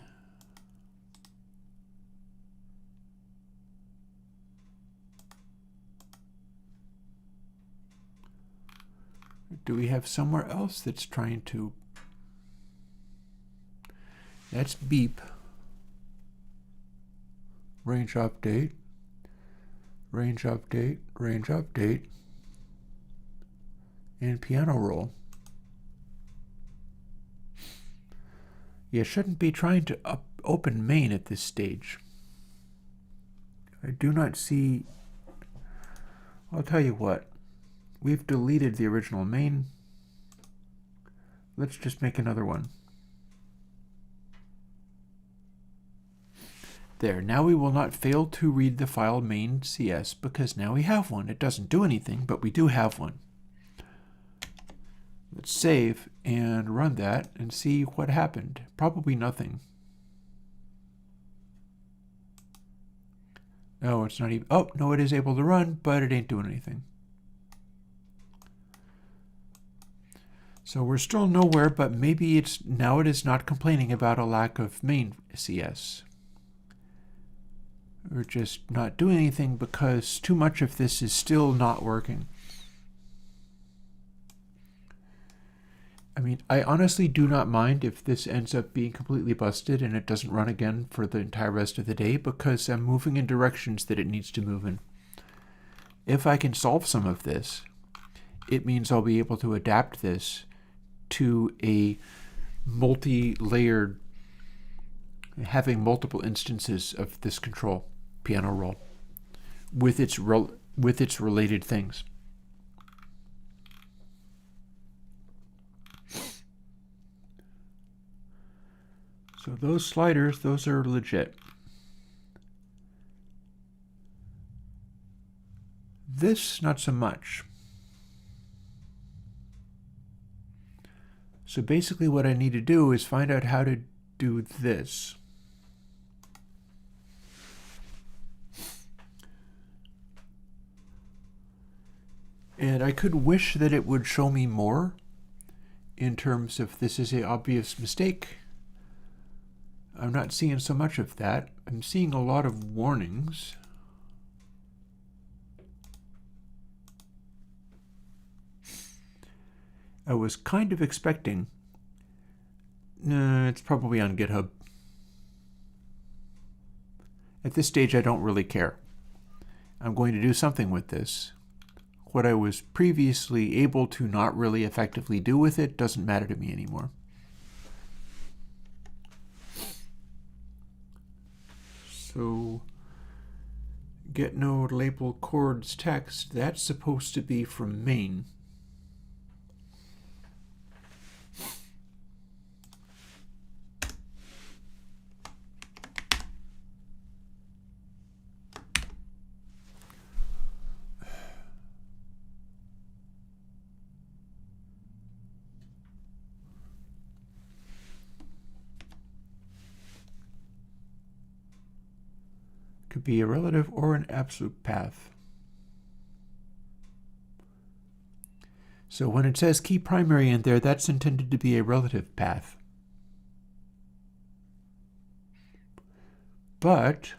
Do we have somewhere else that's trying to? That's beep. Range update. Range update. Range update. And piano roll. You shouldn't be trying to open main at this stage. I do not see. I'll tell you what. We've deleted the original main. Let's just make another one. There, now we will not fail to read the file main CS because now we have one. It doesn't do anything, but we do have one. Let's save and run that and see what happened. Probably nothing. No, it's not even. Oh, no, it is able to run, but it ain't doing anything. So we're still nowhere, but maybe it is not complaining about a lack of main CS. We're just not doing anything because too much of this is still not working. I mean, I honestly do not mind if this ends up being completely busted and it doesn't run again for the entire rest of the day, because I'm moving in directions that it needs to move in. If I can solve some of this, it means I'll be able to adapt this to a multi-layered, having multiple instances of this control, piano roll, with its related things. So those sliders, those are legit. This, not so much. So basically what I need to do is find out how to do this. And I could wish that it would show me more in terms of this is an obvious mistake. I'm not seeing so much of that. I'm seeing a lot of warnings. I was kind of expecting, it's probably on GitHub. At this stage, I don't really care. I'm going to do something with this. What I was previously able to not really effectively do with it doesn't matter to me anymore. So, get node label chords text, that's supposed to be from main. Could be a relative or an absolute path. So when it says key primary in there, that's intended to be a relative path. But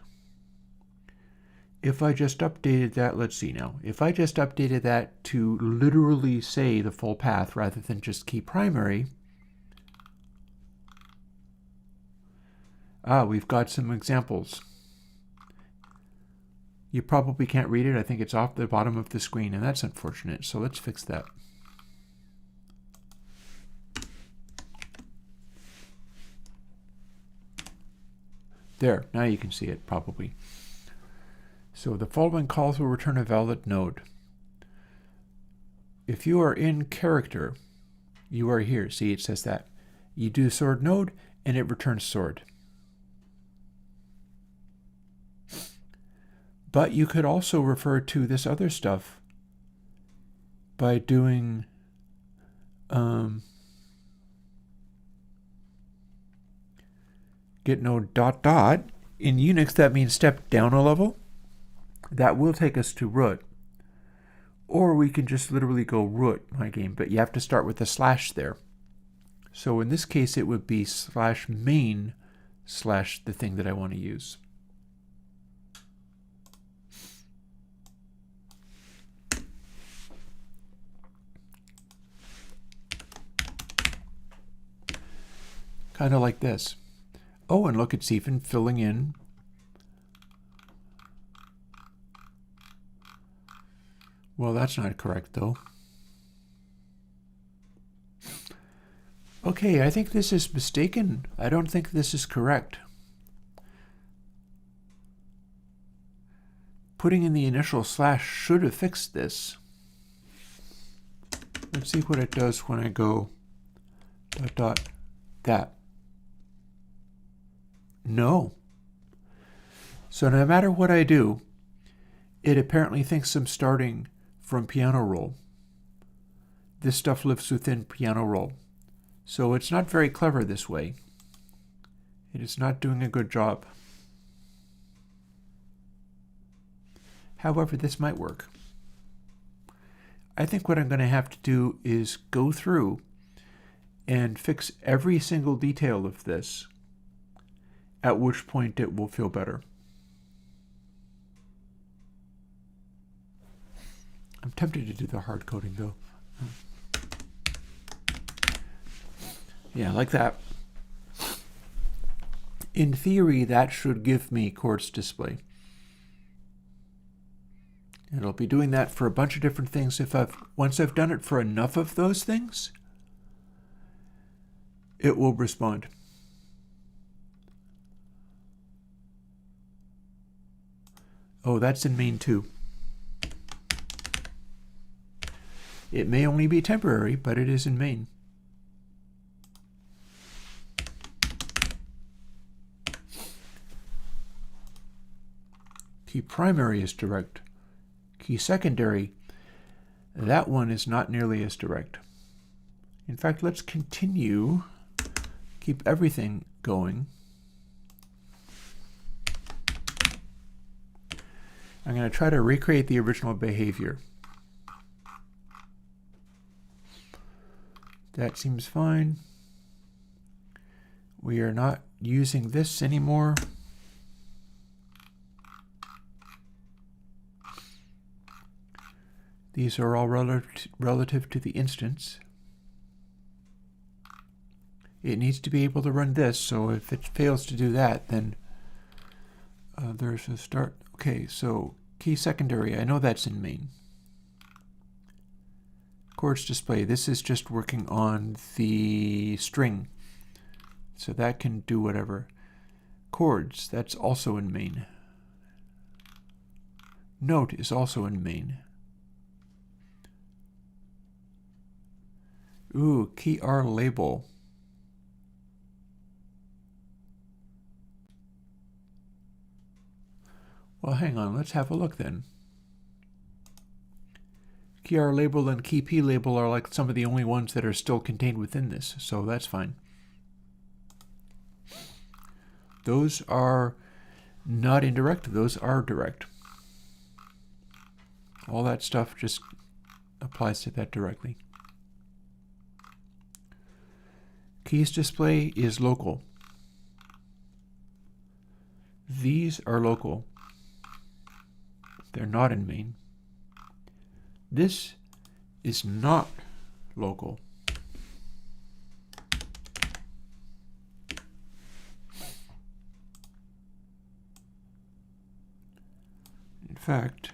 if I just updated that, let's see now, if I just updated that to literally say the full path rather than just key primary, we've got some examples. You probably can't read it. I think it's off the bottom of the screen, and that's unfortunate. So let's fix that. There, now you can see it probably. So the following calls will return a valid node. If you are in character, you are here. See, it says that. You do sword node, and it returns sword. But you could also refer to this other stuff by doing get node ... In Unix, that means step down a level. That will take us to root. Or we can just literally go root my game, but you have to start with a slash there. So in this case, it would be /main/ the thing that I want to use. Kind of like this. Oh, and look, it's even filling in. Well, that's not correct, though. Okay, I think this is mistaken. I don't think this is correct. Putting in the initial slash should have fixed this. Let's see what it does when I go ... that. No. So no matter what I do, it apparently thinks I'm starting from piano roll. This stuff lives within piano roll. So it's not very clever this way. It is not doing a good job. However, this might work. I think what I'm going to have to do is go through and fix every single detail of this, at which point it will feel better. I'm tempted to do the hard coding though. Yeah, like that. In theory, that should give me quartz display. And I'll be doing that for a bunch of different things. Once I've done it for enough of those things, it will respond. Oh, that's in main too. It may only be temporary, but it is in main. Key primary is direct. Key secondary, that one is not nearly as direct. In fact, let's continue, keep everything going. I'm going to try to recreate the original behavior. That seems fine. We are not using this anymore. These are all relative to the instance. It needs to be able to run this, so if it fails to do that, then there's a start. Okay, so key secondary, I know that's in main. Quartz display, this is just working on the string, so that can do whatever. Chords, that's also in main. Note is also in main. Ooh, key R label. Well, hang on, let's have a look then. Key R label and key P label are like some of the only ones that are still contained within this, so that's fine. Those are not indirect, those are direct. All that stuff just applies to that directly. Keys display is local. These are local. They're not in main. This is not local. In fact,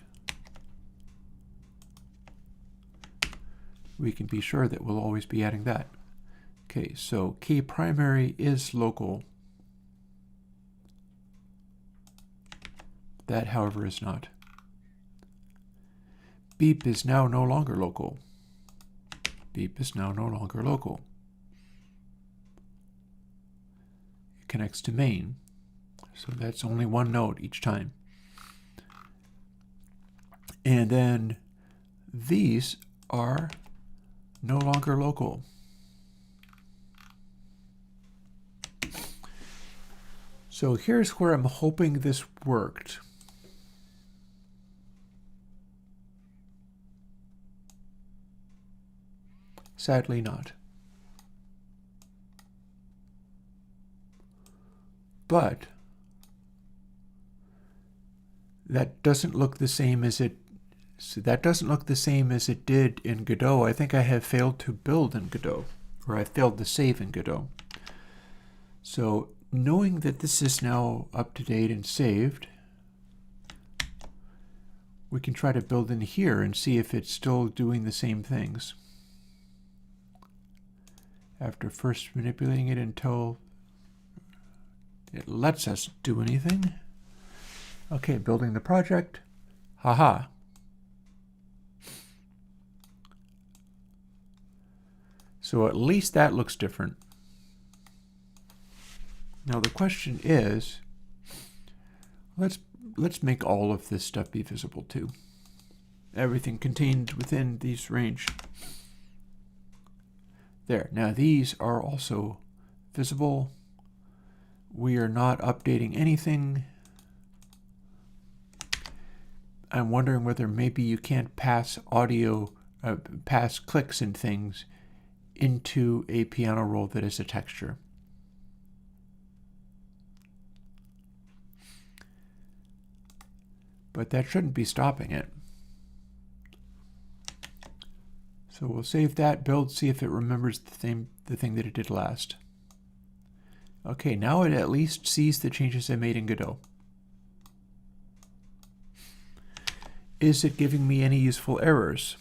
we can be sure that we'll always be adding that. Okay, so key primary is local. That, however, is not. Beep is now no longer local. Beep is now no longer local. It connects to main, so that's only one node each time. And then these are no longer local. So here's where I'm hoping this worked. Sadly not. But that doesn't look the same as it did in Godot. I think I have failed to build in Godot, or I failed to save in Godot. So knowing that this is now up to date and saved, we can try to build in here and see if it's still doing the same things. After first manipulating it until it lets us do anything. Okay, building the project. Haha. So at least that looks different. Now the question is, let's make all of this stuff be visible too. Everything contained within this range. There. Now these are also visible. We are not updating anything. I'm wondering whether maybe you can't pass audio, pass clicks and things into a piano roll that is a texture. But that shouldn't be stopping it. So we'll save that build, see if it remembers the thing that it did last. Okay, now it at least sees the changes I made in Godot. Is it giving me any useful errors?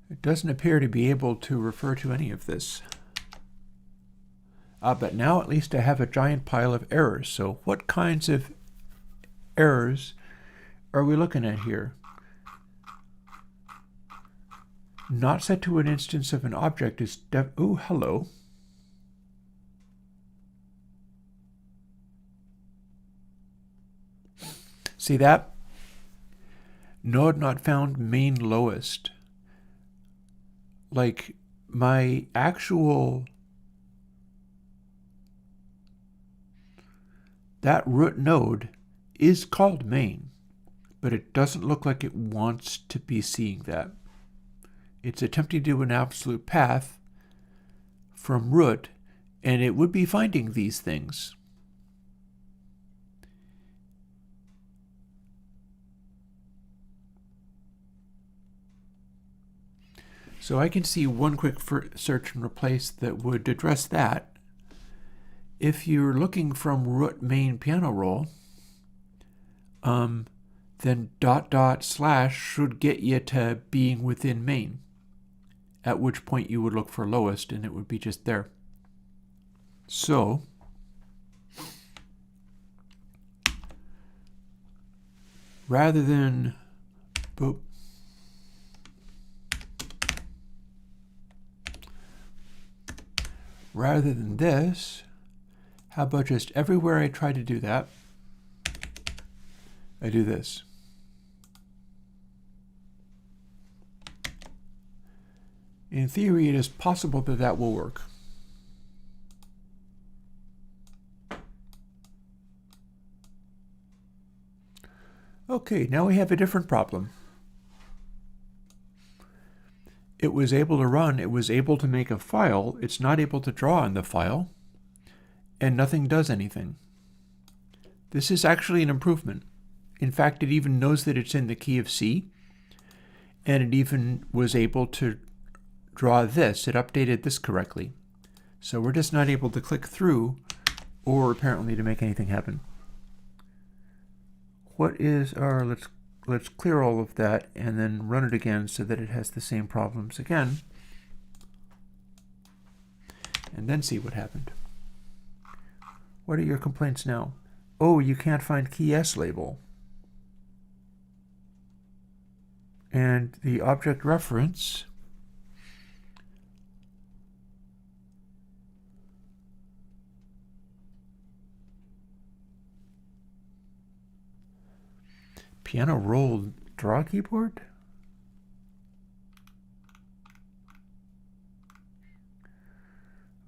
It doesn't appear to be able to refer to any of this. But now at least I have a giant pile of errors. So what kinds of errors are we looking at here? Not set to an instance of an object is oh, hello. See that? Node not found main lowest. Like my actual, that root node is called main, but it doesn't look like it wants to be seeing that. It's attempting to do an absolute path from root, and it would be finding these things. So I can see one quick search and replace that would address that. If you're looking from root main piano roll, then // should get you to being within main, at which point you would look for lowest and it would be just there. So rather than boop, rather than this, how about just everywhere I try to do that, I do this. In theory, it is possible that that will work. Okay, now we have a different problem. It was able to run, it was able to make a file, it's not able to draw on the file, and nothing does anything. This is actually an improvement. In fact, it even knows that it's in the key of C, and it even was able to draw this. It updated this correctly. So we're just not able to click through, or apparently to make anything happen. What is our, let's clear all of that and then run it again so that it has the same problems again, and then see what happened. What are your complaints now? Oh, you can't find key S label. And the object reference piano roll draw keyboard?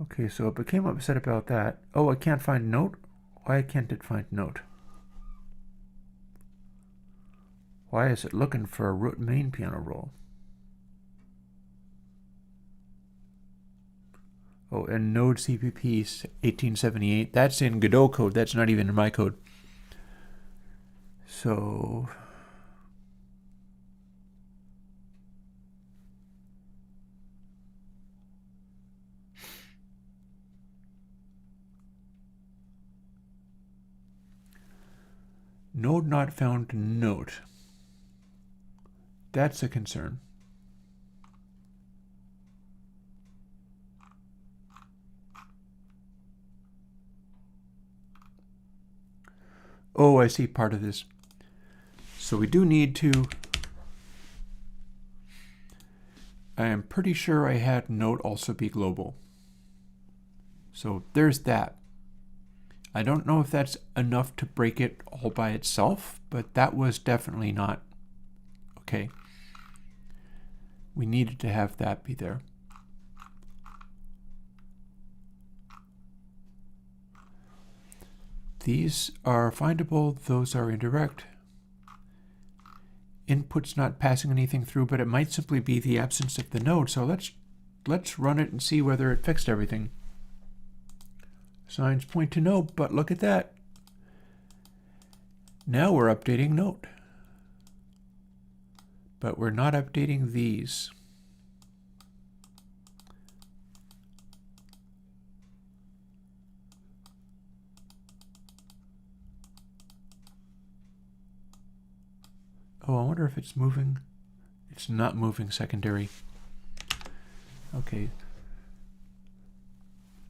Okay, so it became upset about that. Oh, I can't find note? Why can't it find note? Why is it looking for a root main piano roll? Oh, and node CPP 1878. That's in Godot code. That's not even in my code. So node not found note. That's a concern. Oh, I see part of this. So we do need to, I am pretty sure I had note also be global. So there's that. I don't know if that's enough to break it all by itself, but that was definitely not okay. We needed to have that be there. These are findable, those are indirect. Input's not passing anything through, but it might simply be the absence of the node. So let's run it and see whether it fixed everything. Signs point to no, but look at that. Now we're updating note. But we're not updating these. Oh, I wonder if it's moving. It's not moving secondary. Okay.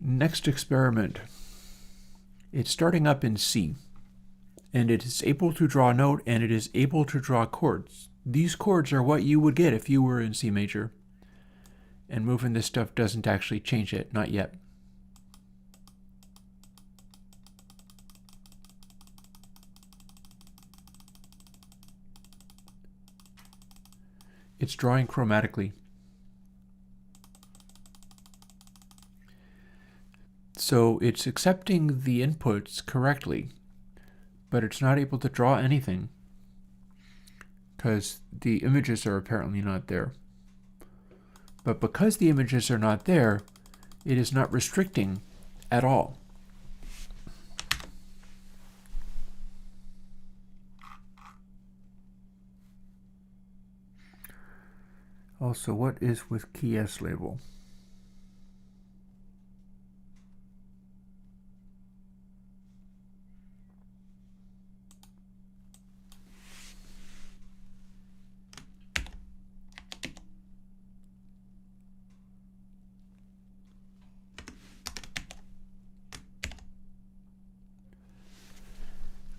Next experiment. It's starting up in C. And it is able to draw a note, and it is able to draw chords. These chords are what you would get if you were in C major. And moving this stuff doesn't actually change it, not yet. It's drawing chromatically. So it's accepting the inputs correctly, but it's not able to draw anything because the images are apparently not there. But because the images are not there, it is not restricting at all. Also, what is with key S label?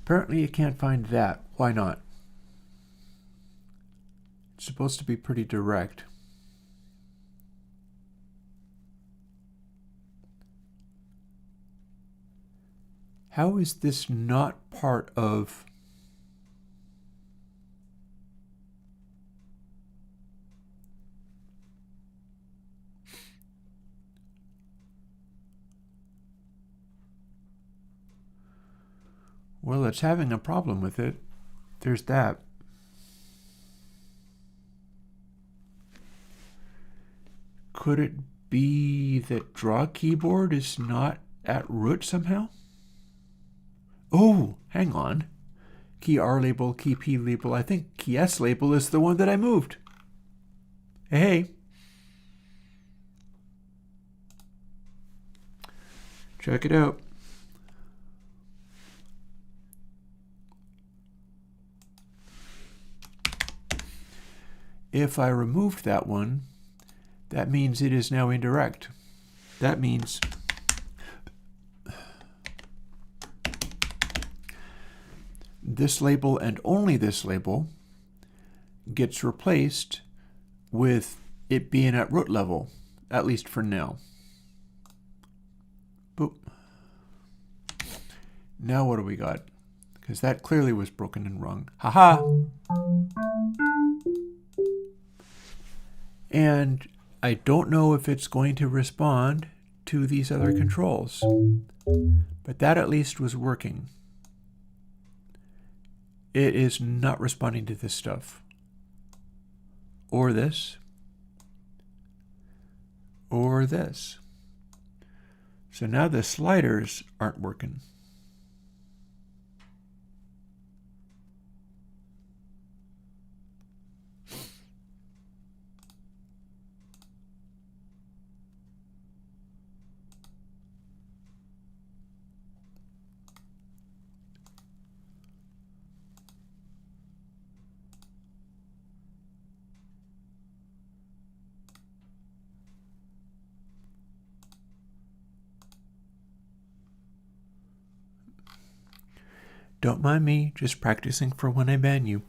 Apparently you can't find that. Why not? It's supposed to be pretty direct. How is this not part of... Well, it's having a problem with it. There's that. Could it be that draw keyboard is not at root somehow? Oh, hang on. Key R label, key P label. I think key S label is the one that I moved. Hey. Check it out. If I removed that one, that means it is now indirect. That means this label and only this label gets replaced with it being at root level, at least for now. Boop. Now what do we got? Because that clearly was broken and wrong. Haha! And I don't know if it's going to respond to these other controls, but that at least was working. It is not responding to this stuff, or this, or this. So now the sliders aren't working. Don't mind me, just practicing for when I ban you.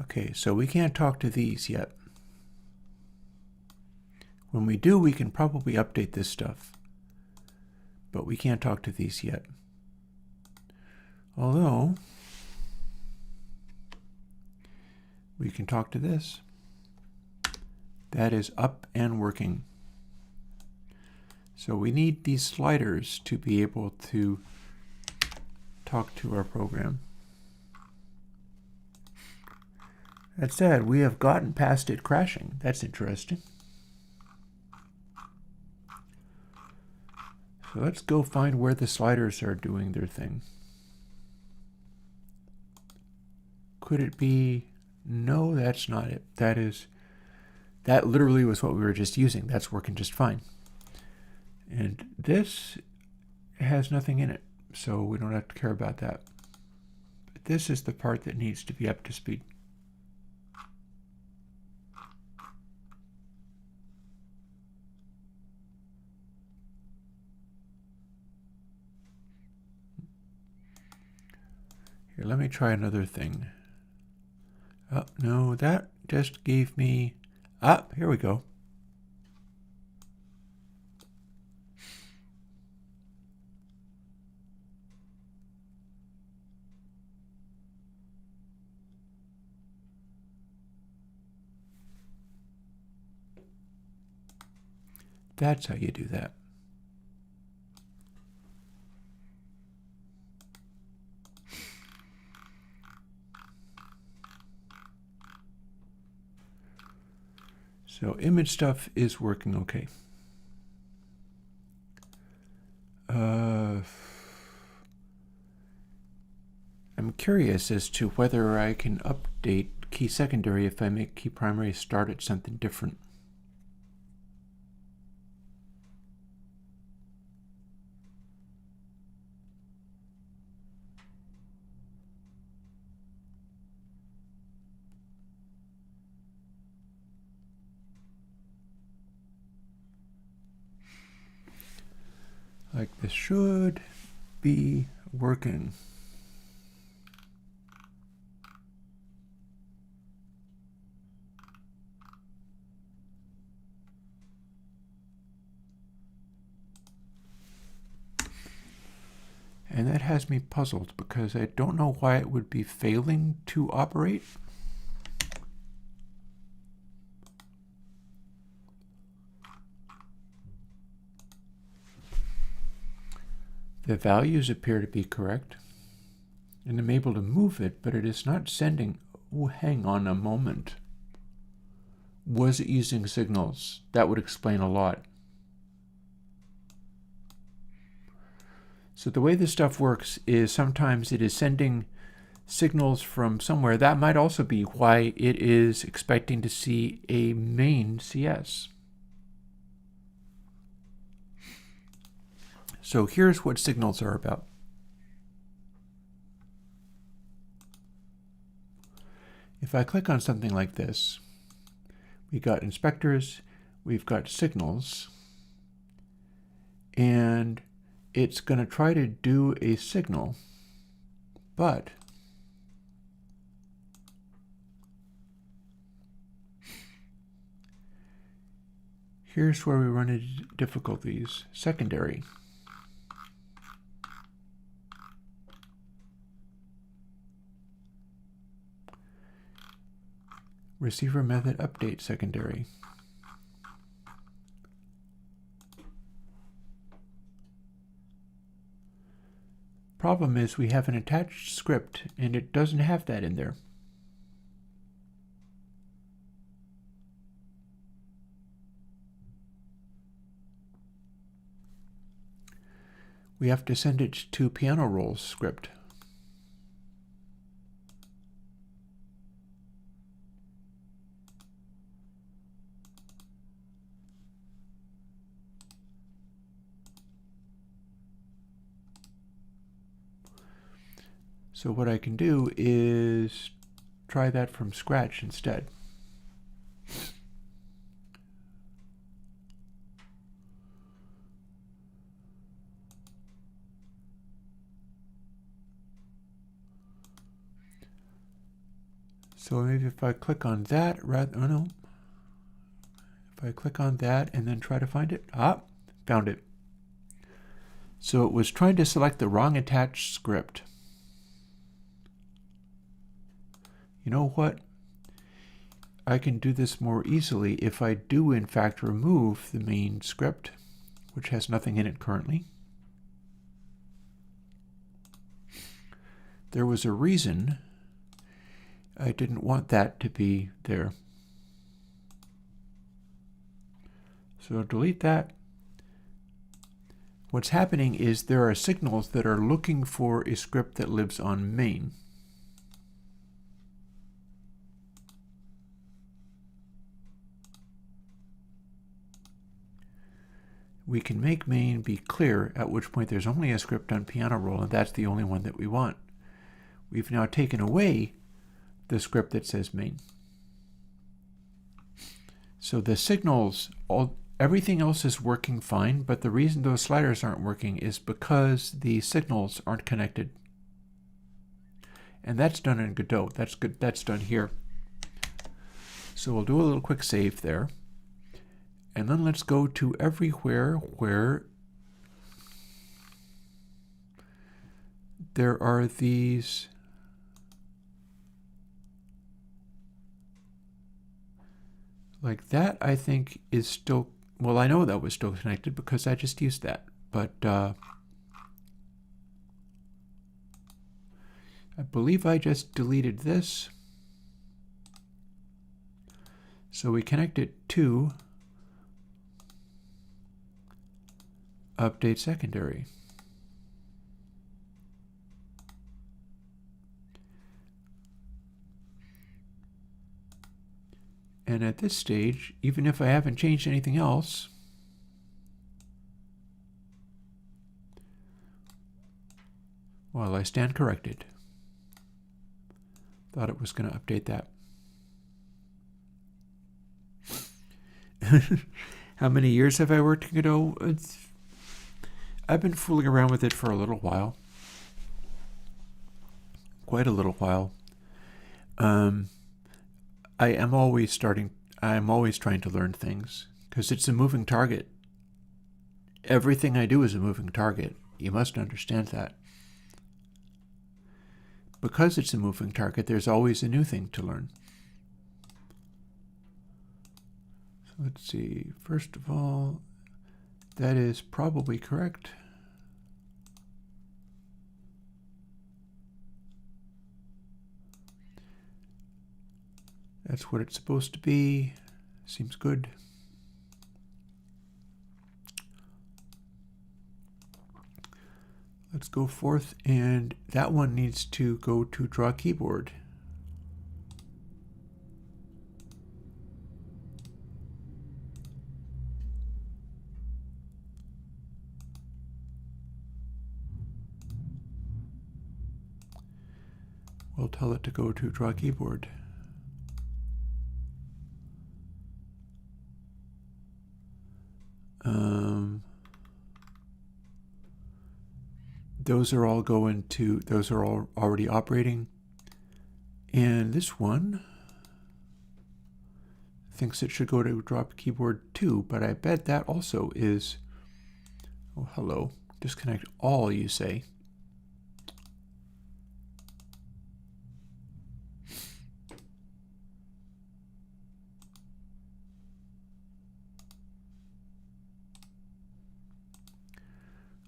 Okay, so we can't talk to these yet. When we do, we can probably update this stuff. But we can't talk to these yet. Although, we can talk to this. That is up and working. So we need these sliders to be able to talk to our program. That said, we have gotten past it crashing. That's interesting. So let's go find where the sliders are doing their thing. Could it be? No, that's not it. That literally was what we were just using. That's working just fine. And this has nothing in it, so we don't have to care about that. But this is the part that needs to be up to speed. Here, let me try another thing. Oh, no, that just gave me... Ah, here we go. That's how you do that. So image stuff is working okay. I'm curious as to whether I can update key secondary if I make key primary start at something different. Like this should be working. And that has me puzzled because I don't know why it would be failing to operate. The values appear to be correct, and I'm able to move it, but it is not sending. Oh, hang on a moment. Was it using signals? That would explain a lot. So the way this stuff works is sometimes it is sending signals from somewhere. That might also be why it is expecting to see a main CS. So here's what signals are about. If I click on something like this, we got inspectors, we've got signals, and it's going to try to do a signal, but here's where we run into difficulties. Secondary. Receiver method update secondary. Problem is we have an attached script and it doesn't have that in there. We have to send it to piano rolls script. So what I can do is try that from scratch instead. So maybe if I click on that, oh no. If I click on that and then try to find it, found it. So it was trying to select the wrong attached script. You know what? I can do this more easily if I do in fact remove the main script, which has nothing in it currently. There was a reason I didn't want that to be there. So delete that. What's happening is there are signals that are looking for a script that lives on main. We can make main be clear, at which point there's only a script on piano roll, and that's the only one that we want. We've now taken away the script that says main. So the signals, everything else is working fine, but the reason those sliders aren't working is because the signals aren't connected. And that's done in Godot. That's good. That's done here. So we'll do a little quick save there. And then let's go to everywhere where there are these like that. I think is still, well, I know that was still connected because I just used that, but I believe I just deleted this. So we connect it to update secondary. And at this stage, even if I haven't changed anything else, well, I stand corrected. Thought it was going to update that. How many years have I worked in Godot? I've been fooling around with it for a little while. Quite a little while. I'm always trying to learn things because it's a moving target. Everything I do is a moving target. You must understand that. Because it's a moving target, there's always a new thing to learn. So let's see. First of all, that is probably correct. That's what it's supposed to be. Seems good. Let's go forth, and that one needs to go to draw keyboard. We'll tell it to go to draw keyboard. Those are all those are all already operating. And this one thinks it should go to drop keyboard too, but I bet that also is, oh, hello, disconnect all, you say.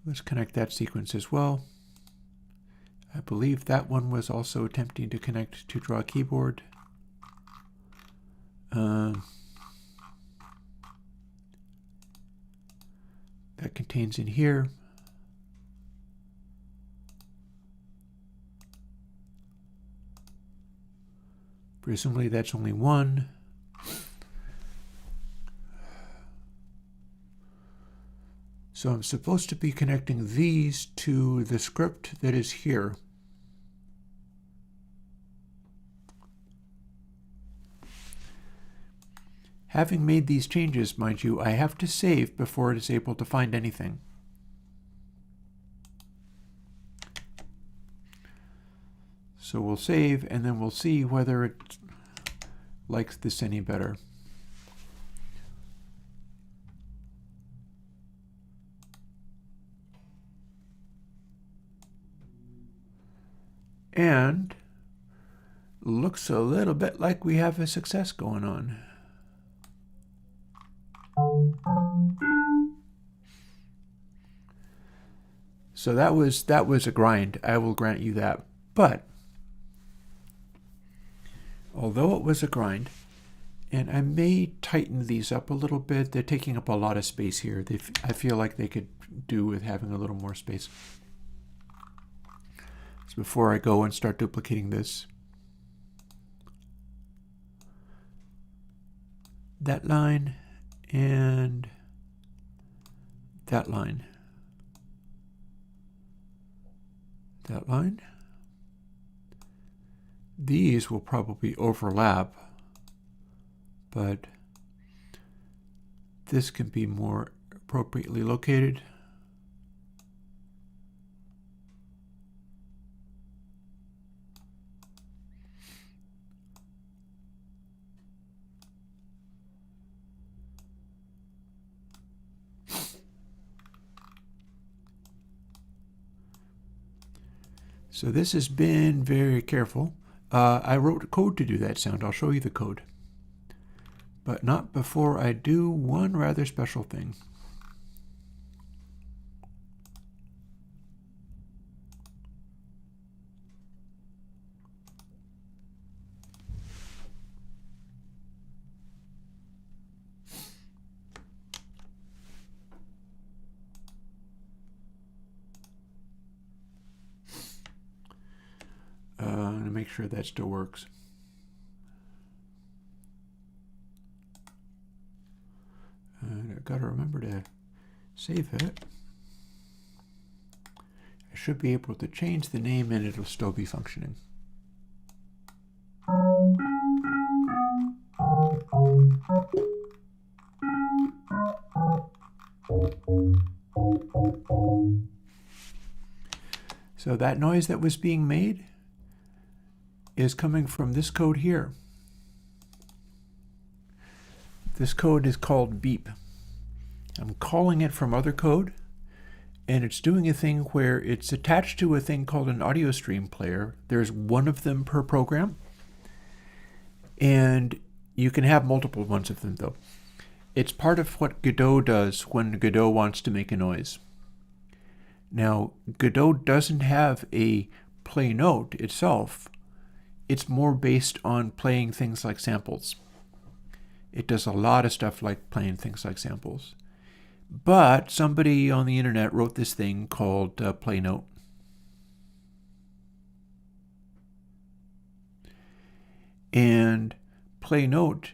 Let's connect that sequence as well. I believe that one was also attempting to connect to draw keyboard. That contains in here. Presumably that's only one. So I'm supposed to be connecting these to the script that is here. Having made these changes, mind you, I have to save before it is able to find anything. So we'll save, and then we'll see whether it likes this any better. And looks a little bit like we have a success going on. So that was a grind. I will grant you that. But although it was a grind, and I may tighten these up a little bit. They're taking up a lot of space here. I feel like they could do with having a little more space. So before I go and start duplicating this, that line and that line. That line. These will probably overlap, but this can be more appropriately located. So this has been very careful. I wrote code to do that sound. I'll show you the code. But not before I do one rather special thing. I'm going to make sure that still works. And I've got to remember to save it. I should be able to change the name and it'll still be functioning. So that noise that was being made is coming from this code here. This code is called beep. I'm calling it from other code, and it's doing a thing where it's attached to a thing called an audio stream player. There's one of them per program, and you can have multiple ones of them though. It's part of what Godot does when Godot wants to make a noise. Now, Godot doesn't have a play note itself. It's more based on playing things like samples. It does a lot of stuff like playing things like samples. But somebody on the internet wrote this thing called play note. And play note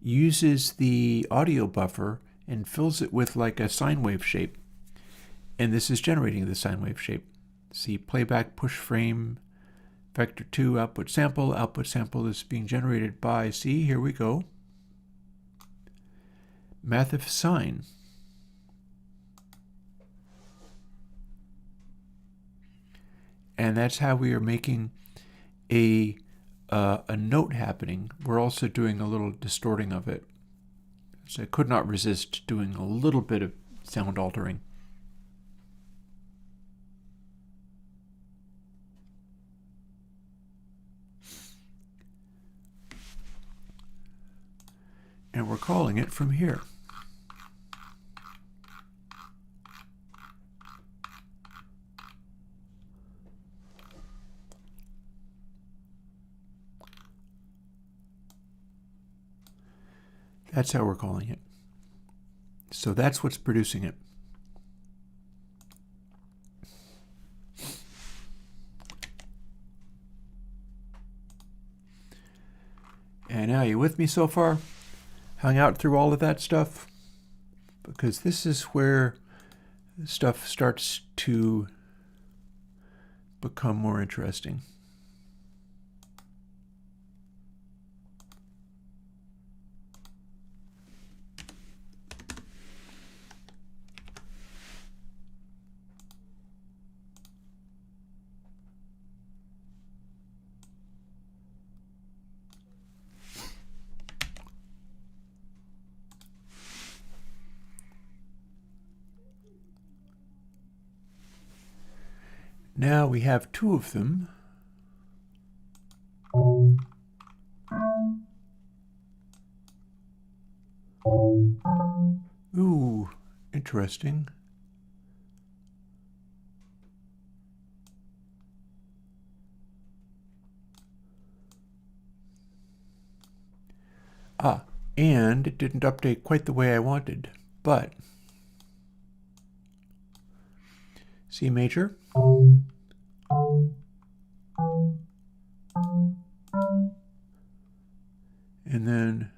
uses the audio buffer and fills it with like a sine wave shape. And this is generating the sine wave shape. See, playback push frame vector 2 output sample. Output sample is being generated by, see, here we go, math of sine. And that's how we are making a note happening. We're also doing a little distorting of it. So I could not resist doing a little bit of sound altering. And we're calling it from here. That's how we're calling it. So that's what's producing it. And now, you with me so far? Hung out through all of that stuff? Because this is where stuff starts to become more interesting. Now we have two of them. Interesting. Ah, and it didn't update quite the way I wanted, but C major. And then,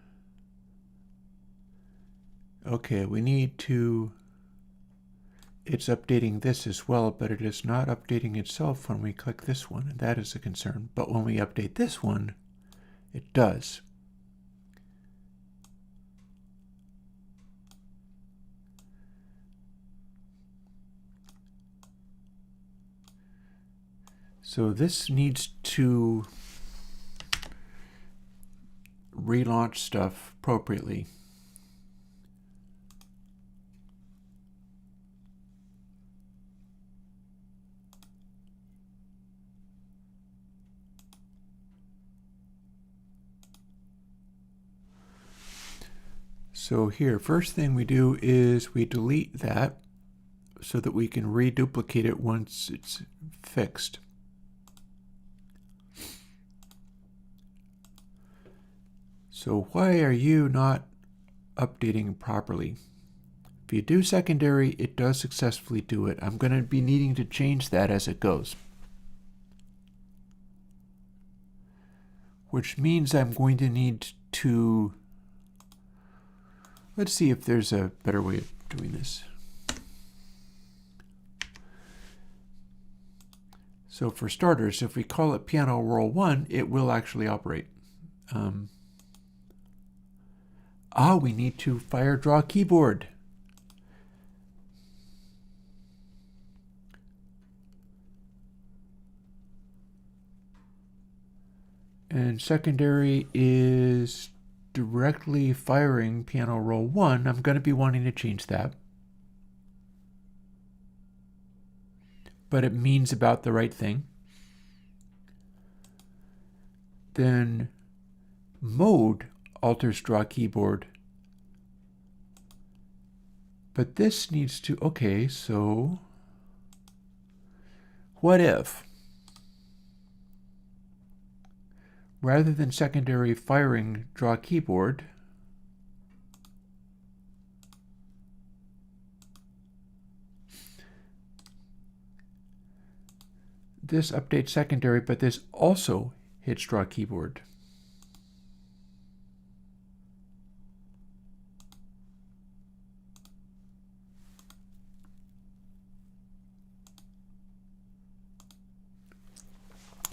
okay, we need to, it's updating this as well, but it is not updating itself when we click this one, and that is a concern. But when we update this one, it does. So this needs to relaunch stuff appropriately. So here, first thing we do is we delete that so that we can reduplicate it once it's fixed. So why are you not updating properly? If you do secondary, it does successfully do it. I'm going to be needing to change that as it goes. Which means I'm going to need to, let's see if there's a better way of doing this. So for starters, if we call it piano roll 1, it will actually operate. We need to fire draw keyboard. And secondary is directly firing piano roll 1. I'm going to be wanting to change that. But it means about the right thing. Then mode alters draw keyboard. But this needs to, okay, so what if, rather than secondary firing draw keyboard, this updates secondary, but this also hits draw keyboard.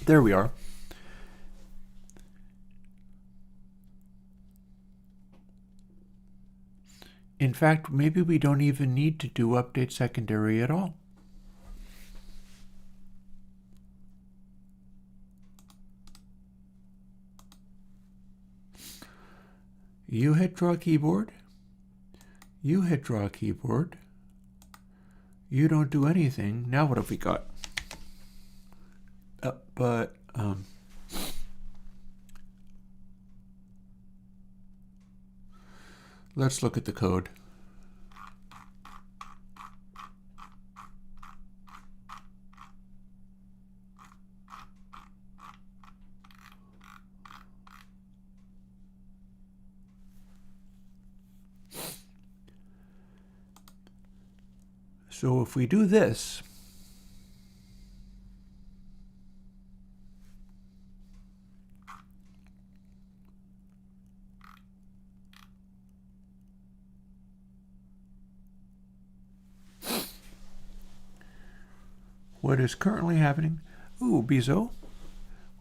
There we are. In fact, maybe we don't even need to do update secondary at all. You hit draw keyboard. You hit draw keyboard. You don't do anything. Now what have we got? Let's look at the code. So if we do this, what is currently happening? Ooh, Bizo.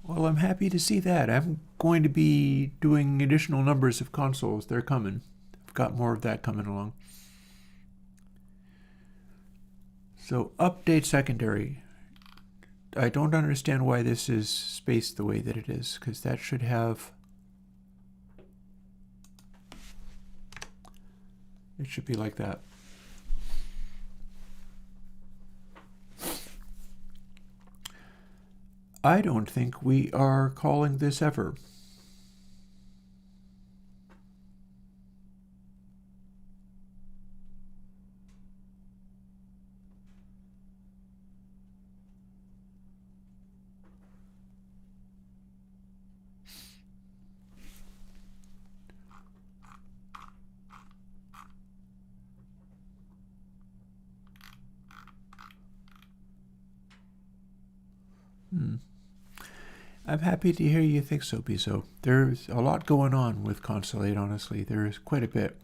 Well, I'm happy to see that. I'm going to be doing additional numbers of consoles. They're coming. I've got more of that coming along. So update secondary. I don't understand why this is spaced the way that it is, because that should have, it should be like that. I don't think we are calling this ever. I'm happy to hear you think so, Biso. There's a lot going on with Constellate, honestly. There's quite a bit.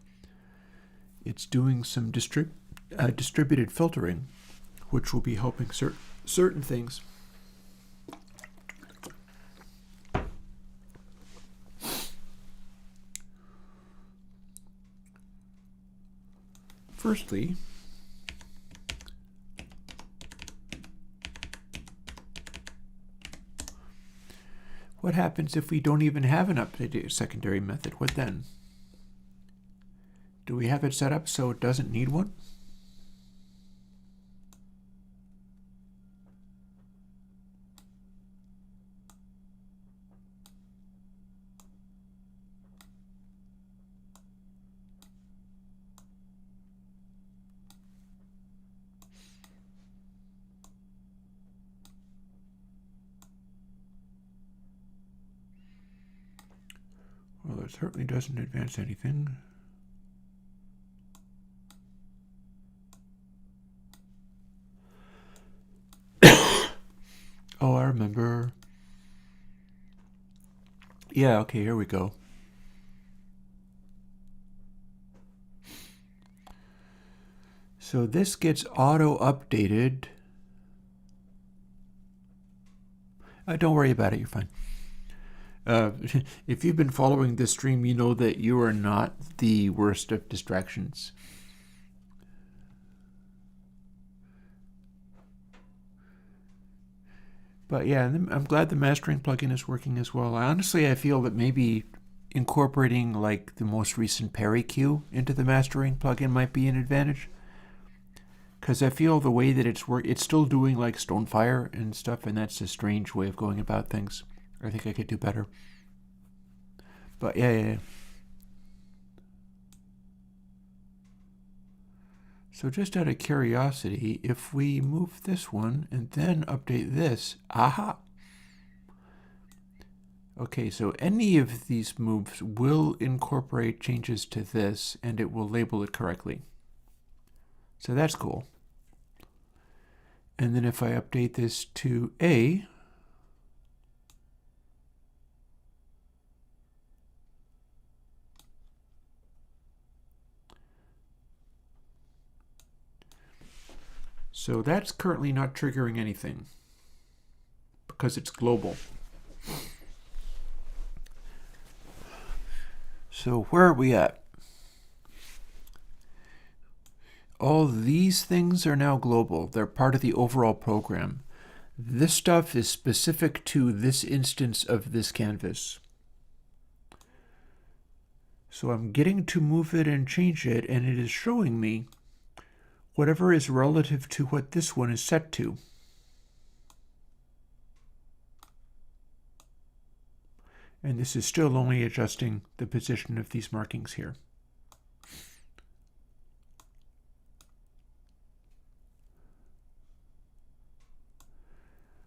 It's doing some distributed filtering, which will be helping certain things. Firstly, what happens if we don't even have an updated secondary method? What then? Do we have it set up so it doesn't need one? Well, it certainly doesn't advance anything. Oh, I remember. Yeah, okay, here we go. So this gets auto-updated. Don't worry about it, you're fine. If you've been following this stream, you know that you are not the worst of distractions. But yeah, I'm glad the mastering plugin is working as well. Honestly, I feel that maybe incorporating like the most recent Perry queue into the mastering plugin might be an advantage. Because I feel the way that it's still doing like Stonefire and stuff, and that's a strange way of going about things. I think I could do better. But yeah. So just out of curiosity, if we move this one and then update this, aha! Okay, so any of these moves will incorporate changes to this, and it will label it correctly. So that's cool. And then if I update this to A, so that's currently not triggering anything because it's global. So where are we at? All these things are now global. They're part of the overall program. This stuff is specific to this instance of this canvas. So I'm getting to move it and change it, and it is showing me whatever is relative to what this one is set to. And this is still only adjusting the position of these markings here.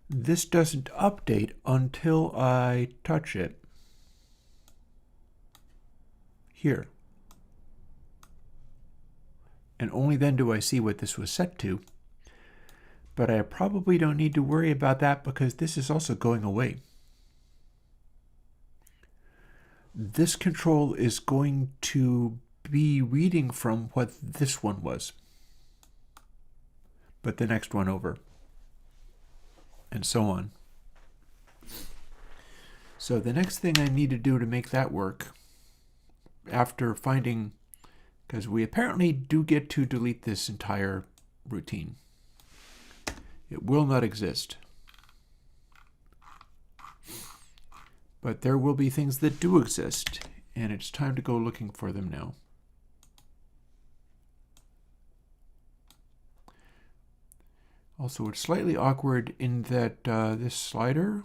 This doesn't update until I touch it here. And only then do I see what this was set to. But I probably don't need to worry about that because this is also going away. This control is going to be reading from what this one was, but the next one over, and so on. So the next thing I need to do to make that work, after finding, because we apparently do get to delete this entire routine. It will not exist. But there will be things that do exist, and it's time to go looking for them now. Also, it's slightly awkward in that this slider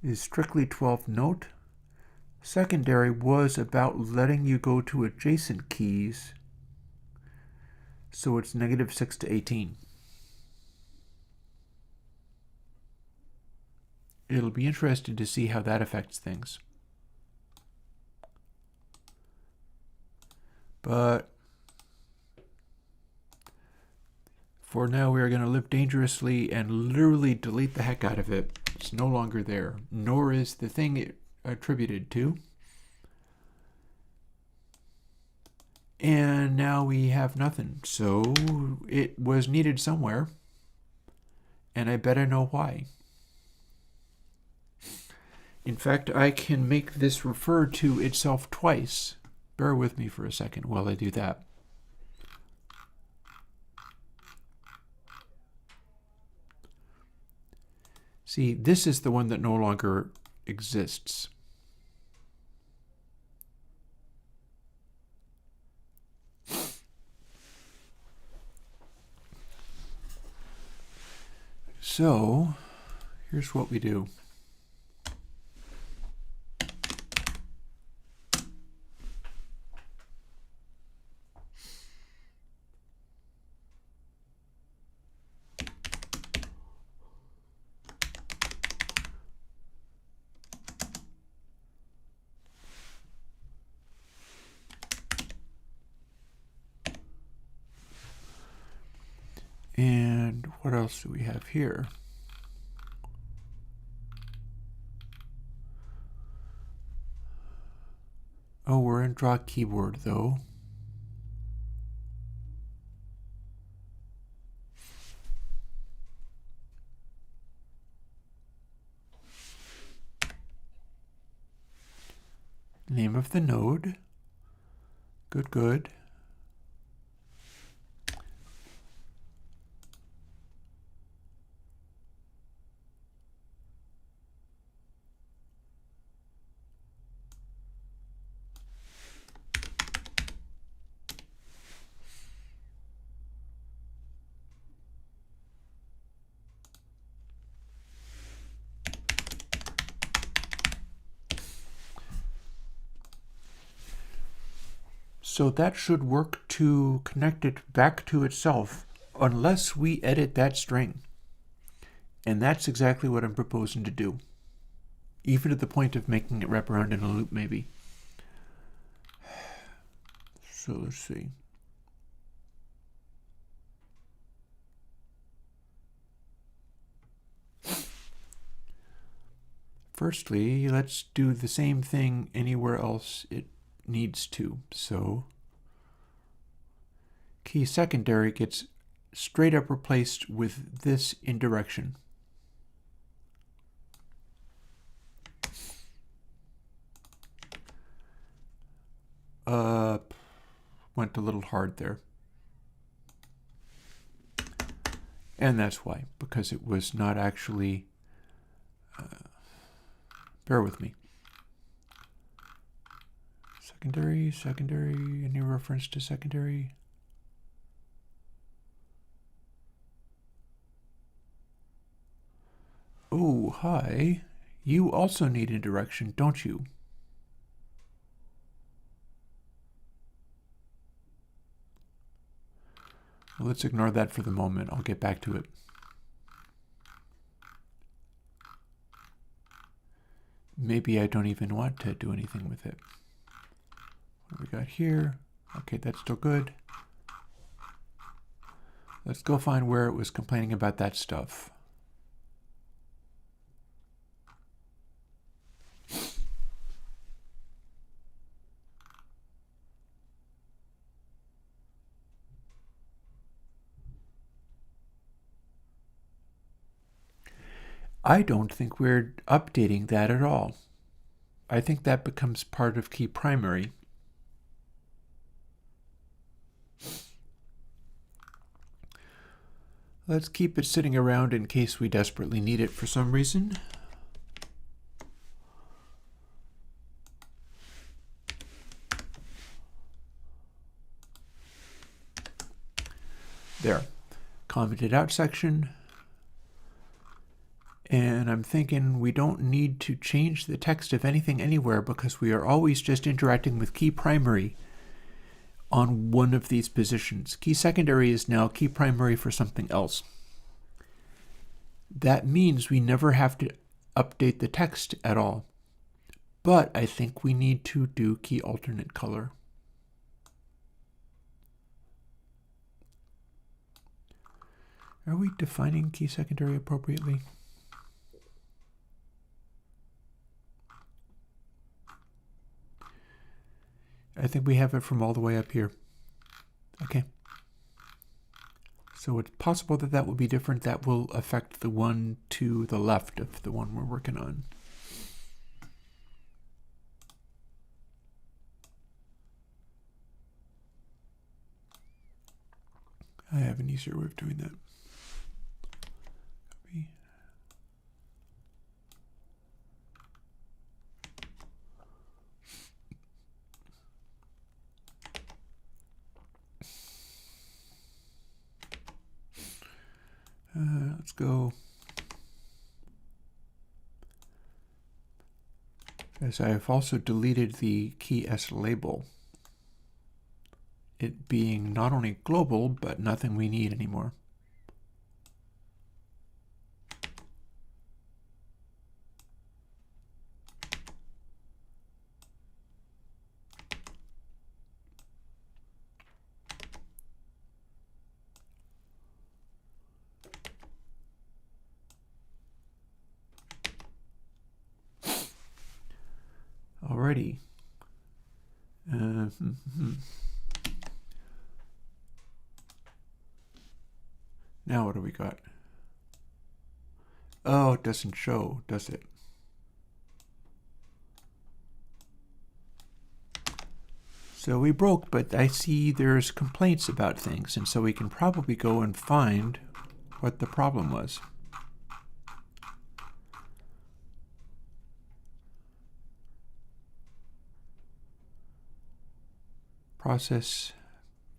is strictly 12th note. Secondary was about letting you go to adjacent keys, so it's -6 to 18. It'll be interesting to see how that affects things. But For now, we are going to live dangerously and literally delete the heck out of it. It's no longer there, nor is the thing it attributed to. And now we have nothing. So it was needed somewhere. And I bet I know why. In fact, I can make this refer to itself twice. Bear with me for a second while I do that. See, this is the one that no longer exists. So, here's what we do. And what else do we have here? Oh, we're in draw keyboard though. Name of the node. Good, good. So that should work to connect it back to itself, unless we edit that string. And that's exactly what I'm proposing to do. Even to the point of making it wrap around in a loop, maybe. So let's see. Firstly, let's do the same thing anywhere else it needs to. So key secondary gets straight up replaced with this indirection. Went a little hard there. And that's why, because it was not actually, bear with me. Secondary, any reference to secondary? Oh, hi. You also need indirection, don't you? Well, let's ignore that for the moment. I'll get back to it. Maybe I don't even want to do anything with it. What do we got here? Okay, that's still good. Let's go find where it was complaining about that stuff. I don't think we're updating that at all. I think that becomes part of key primary. Let's keep it sitting around in case we desperately need it for some reason. There. Commented out section. And I'm thinking we don't need to change the text of anything anywhere because we are always just interacting with key primary on one of these positions. Key secondary is now key primary for something else. That means we never have to update the text at all. But I think we need to do key alternate color. Are we defining key secondary appropriately? I think we have it from all the way up here. Okay. So it's possible that that will be different. That will affect the one to the left of the one we're working on. I have an easier way of doing that. Copy. Let's go. As I have also deleted the key S label, it being not only global, but nothing we need anymore. Alrighty. Now what do we got? Oh, it doesn't show, does it? So we broke, but I see there's complaints about things, and so we can probably go and find what the problem was. Process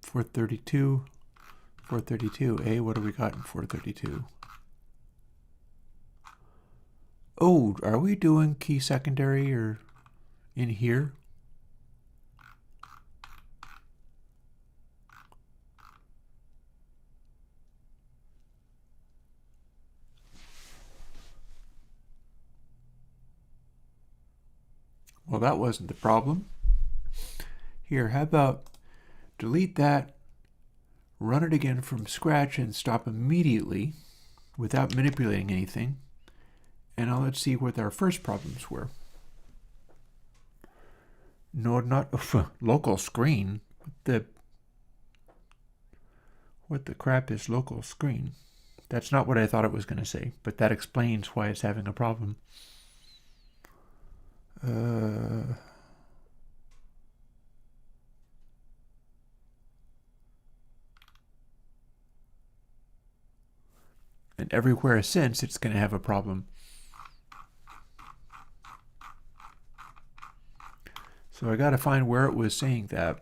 432, 432. What do we got in 432? Oh, are we doing key secondary or in here? Well, that wasn't the problem. Here, how about delete that, run it again from scratch and stop immediately without manipulating anything. And now let's see what our first problems were. No, not local screen. What the crap is local screen? That's not what I thought it was going to say, but that explains why it's having a problem. And everywhere since, it's going to have a problem. So I got to find where it was saying that.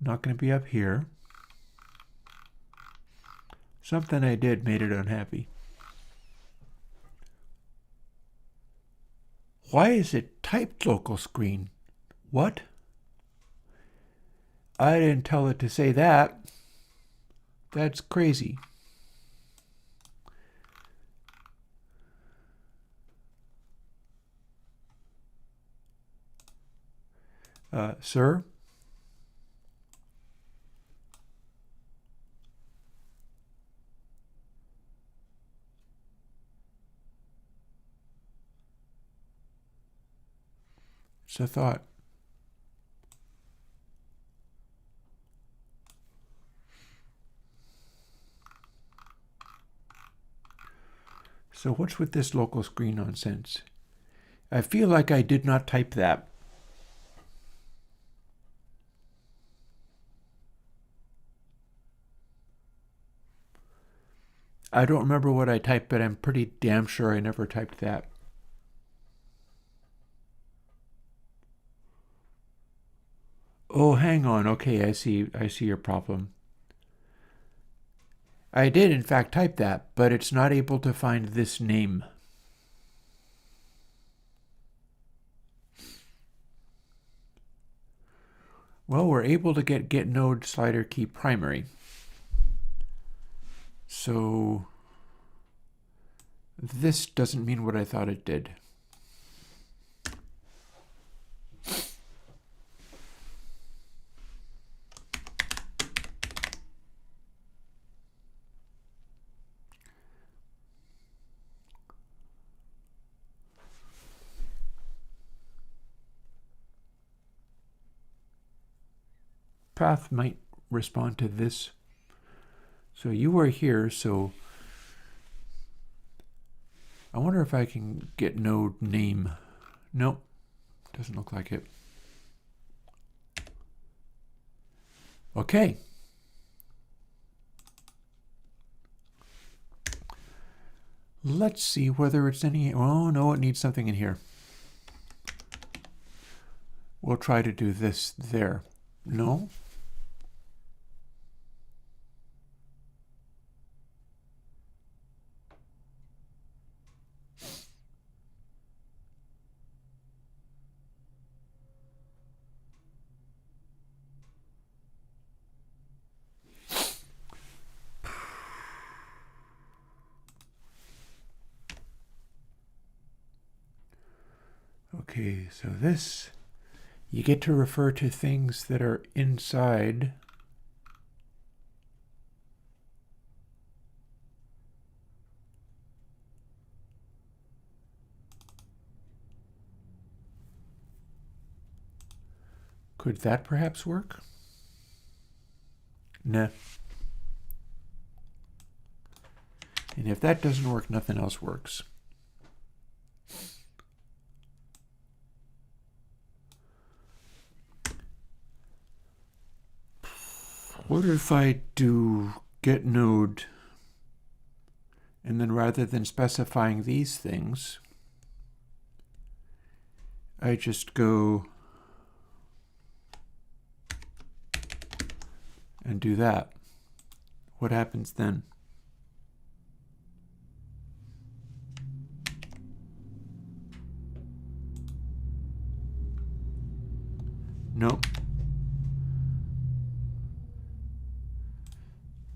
Not going to be up here. Something I did made it unhappy. Why is it typed local screen? What? I didn't tell it to say that. That's crazy. Sir? It's a thought. So what's with this local screen nonsense? I feel like I did not type that. I don't remember what I typed, but I'm pretty damn sure I never typed that. Oh, hang on. Okay, I see your problem. I did, in fact, type that, but it's not able to find this name. Well, we're able to get node slider key primary. So this doesn't mean what I thought it did. path might respond to this. So you are here, so I wonder if I can get node name. Nope, doesn't look like it. Okay. Let's see whether it's any, oh no, it needs something in here. We'll try to do this there. No? Okay, so this, you get to refer to things that are inside. Could that perhaps work? Nah. And if that doesn't work, nothing else works. What if I do get node, and then rather than specifying these things, I just go and do that? What happens then? Nope.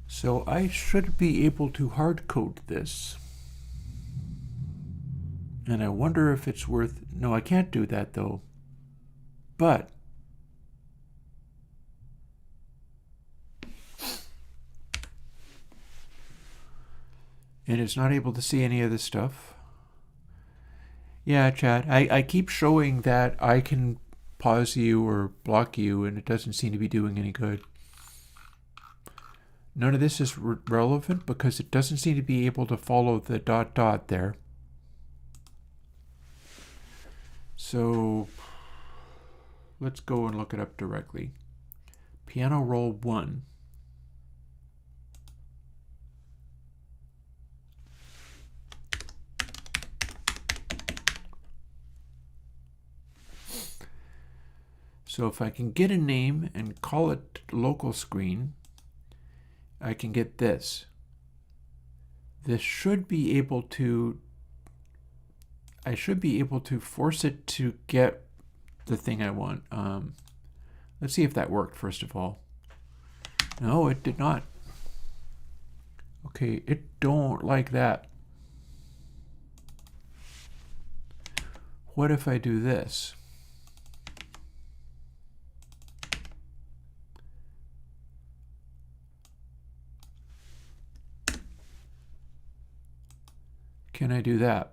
So I should be able to hard code this. And I wonder if it's worth, no, I can't do that though. But and it's not able to see any of this stuff. Yeah, chat, I keep showing that I can pause you or block you, and it doesn't seem to be doing any good. None of this is relevant because it doesn't seem to be able to follow the ... there. So let's go and look it up directly. Piano roll 1. So if I can get a name and call it local screen, I can get this. This should be able to, I should be able to force it to get the thing I want. Let's see if that worked first of all. No, it did not. Okay, it don't like that. What if I do this? Can I do that?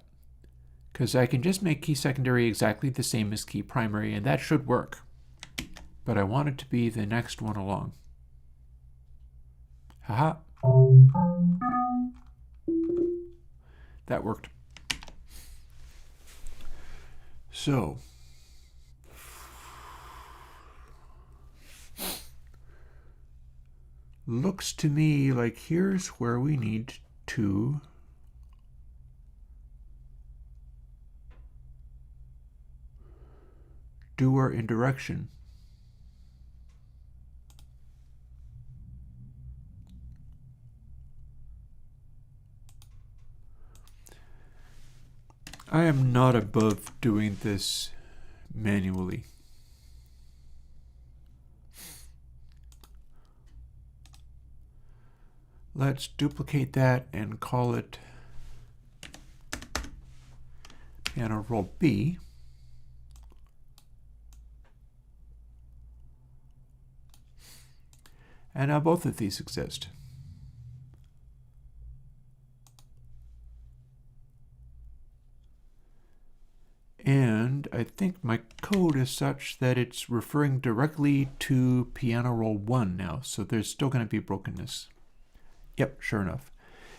Because I can just make key secondary exactly the same as key primary, and that should work. But I want it to be the next one along. Haha. That worked. So looks to me like here's where we need to do our indirection. I am not above doing this manually. Let's duplicate that and call it piano roll B. And now both of these exist. And I think my code is such that it's referring directly to piano roll 1 now, so there's still going to be brokenness. Yep, sure enough.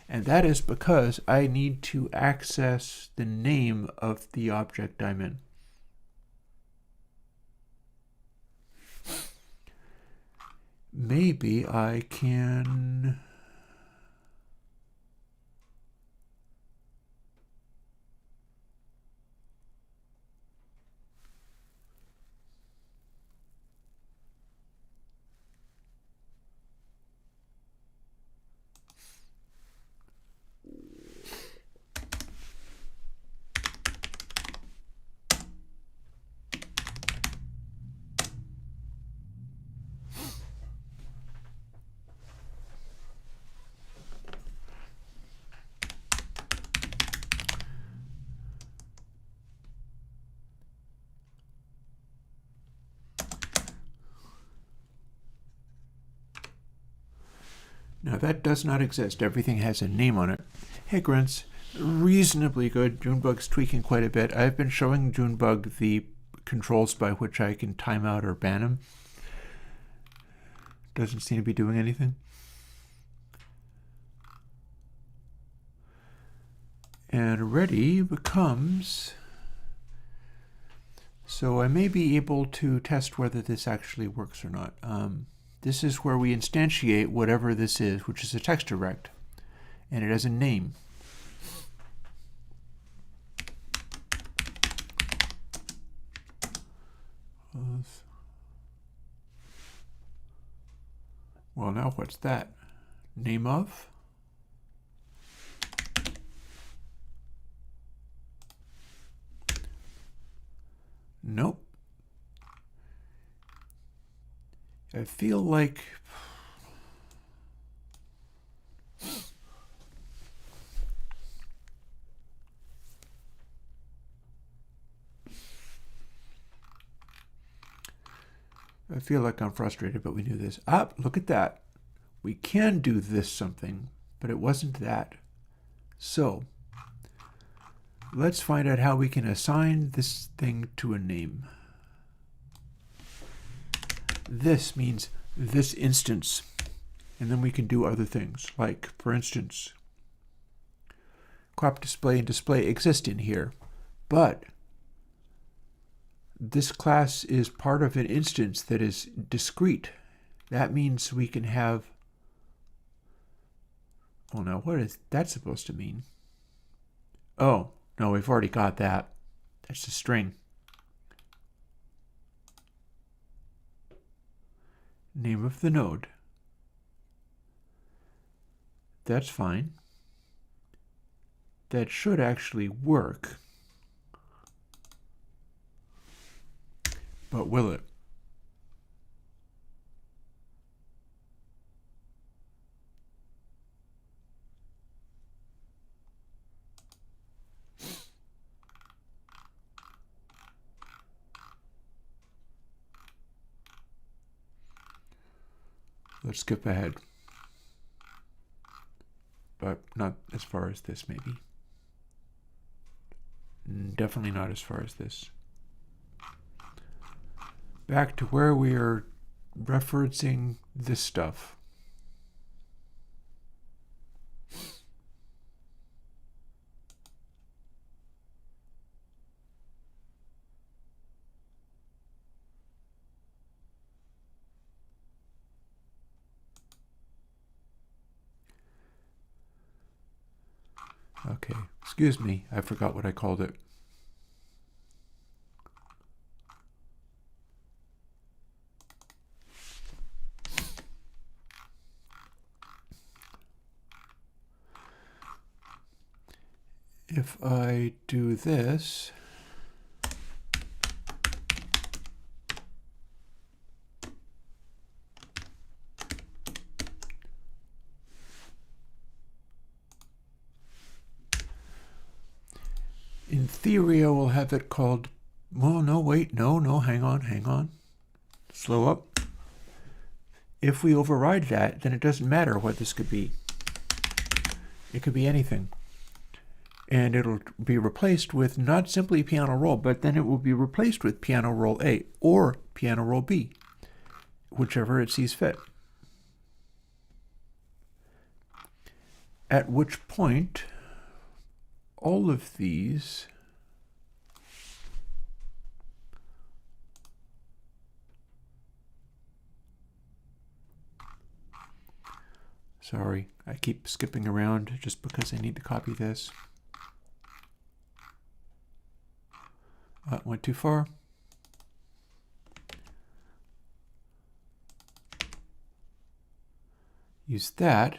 And that is because I need to access the name of the object I'm in. Maybe I can... Now that does not exist. Everything has a name on it. Hey Grunts, reasonably good. Junebug's tweaking quite a bit. I've been showing Junebug the controls by which I can time out or ban him. Doesn't seem to be doing anything. And ready becomes... So I may be able to test whether this actually works or not. This is where we instantiate whatever this is, which is a text direct, and it has a name. Well, now what's that? Name of? Nope. I feel like I'm frustrated, but we knew this. Ah, look at that. We can do this something, but it wasn't that. So let's find out how we can assign this thing to a name. This means this instance, and then we can do other things, like, for instance, crop display and display exist in here, but this class is part of an instance that is discrete. That means we can have... Oh, now what is that supposed to mean? Oh, no, we've already got that. That's the string. Name of the node. That's fine. That should actually work. But will it? Let's skip ahead. But not as far as this, maybe. Definitely not as far as this. Back to where we are referencing this stuff. Okay, excuse me, I forgot what I called it. If I do this, in theory, I will have it called, well, no, wait, no, hang on. Slow up. If we override that, then it doesn't matter what this could be. It could be anything. And it'll be replaced with not simply piano roll, but then it will be replaced with piano roll A or piano roll B, whichever it sees fit. At which point, all of these sorry, I keep skipping around just because I need to copy this. Went too far. Use that.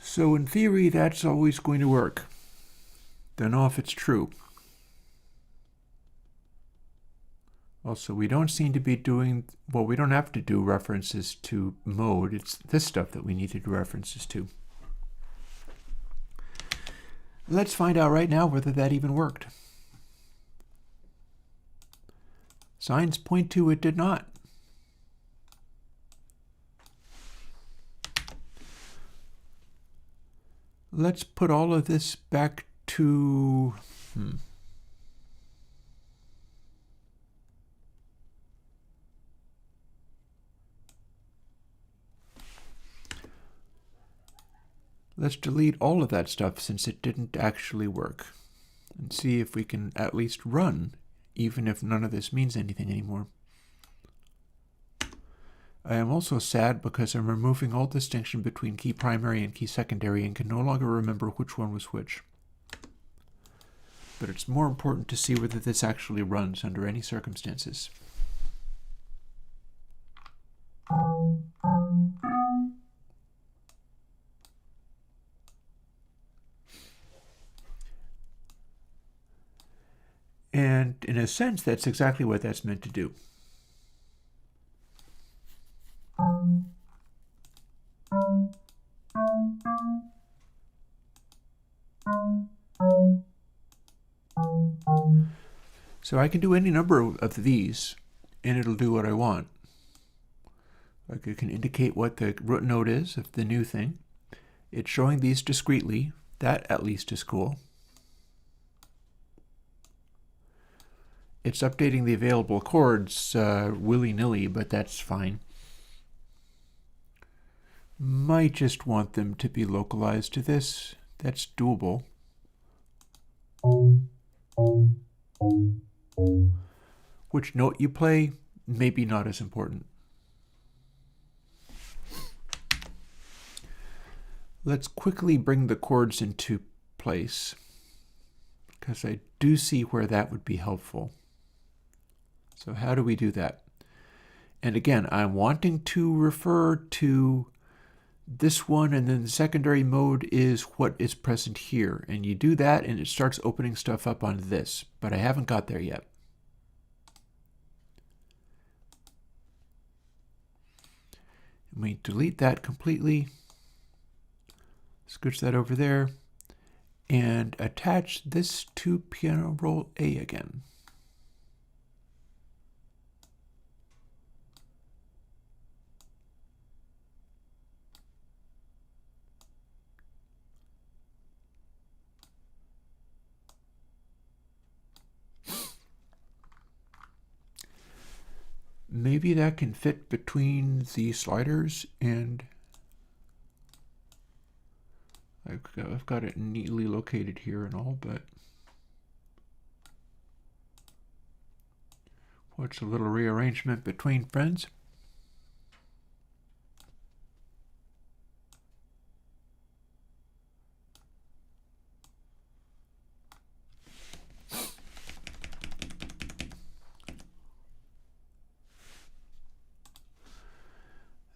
So in theory, that's always going to work. Don't know if it's true. Also, we don't seem to be doing, well, we don't have to do references to mode. It's this stuff that we need to do references to. Let's find out right now whether that even worked. Signs point to it did not. Let's put all of this back to... Let's delete all of that stuff since it didn't actually work, and see if we can at least run, even if none of this means anything anymore. I am also sad because I'm removing all distinction between key primary and key secondary and can no longer remember which one was which. But it's more important to see whether this actually runs under any circumstances. And in a sense, that's exactly what that's meant to do. So I can do any number of these, and it'll do what I want. Like it can indicate what the root node is of the new thing. It's showing these discretely. That at least is cool. It's updating the available chords willy-nilly, but that's fine. Might just want them to be localized to this. That's doable. Which note you play, maybe not as important. Let's quickly bring the chords into place, because I do see where that would be helpful. So how do we do that? And again, I'm wanting to refer to this one, and then the secondary mode is what is present here. And you do that, and it starts opening stuff up on this, but I haven't got there yet. And we delete that completely, scooch that over there, and attach this to piano roll A again. Maybe that can fit between the sliders, and I've got it neatly located here and all, but what's a little rearrangement between friends?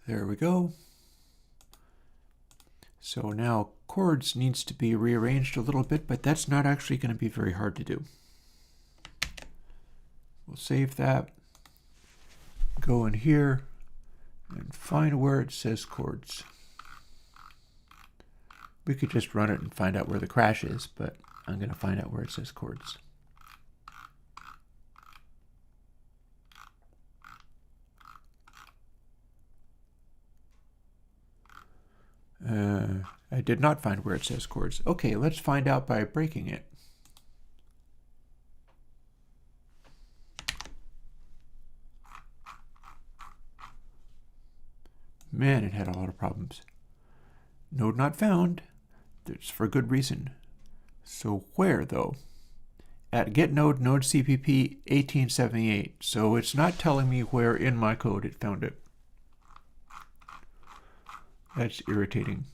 There we go. So now chords needs to be rearranged a little bit, but that's not actually going to be very hard to do. We'll save that, go in here, and find where it says chords. We could just run it and find out where the crash is, but I'm going to find out where it says chords. I did not find where it says chords. Okay, let's find out by breaking it. Man, it had a lot of problems. Node not found. That's for good reason. So where, though? At get node cpp 1878. So it's not telling me where in my code it found it. That's irritating.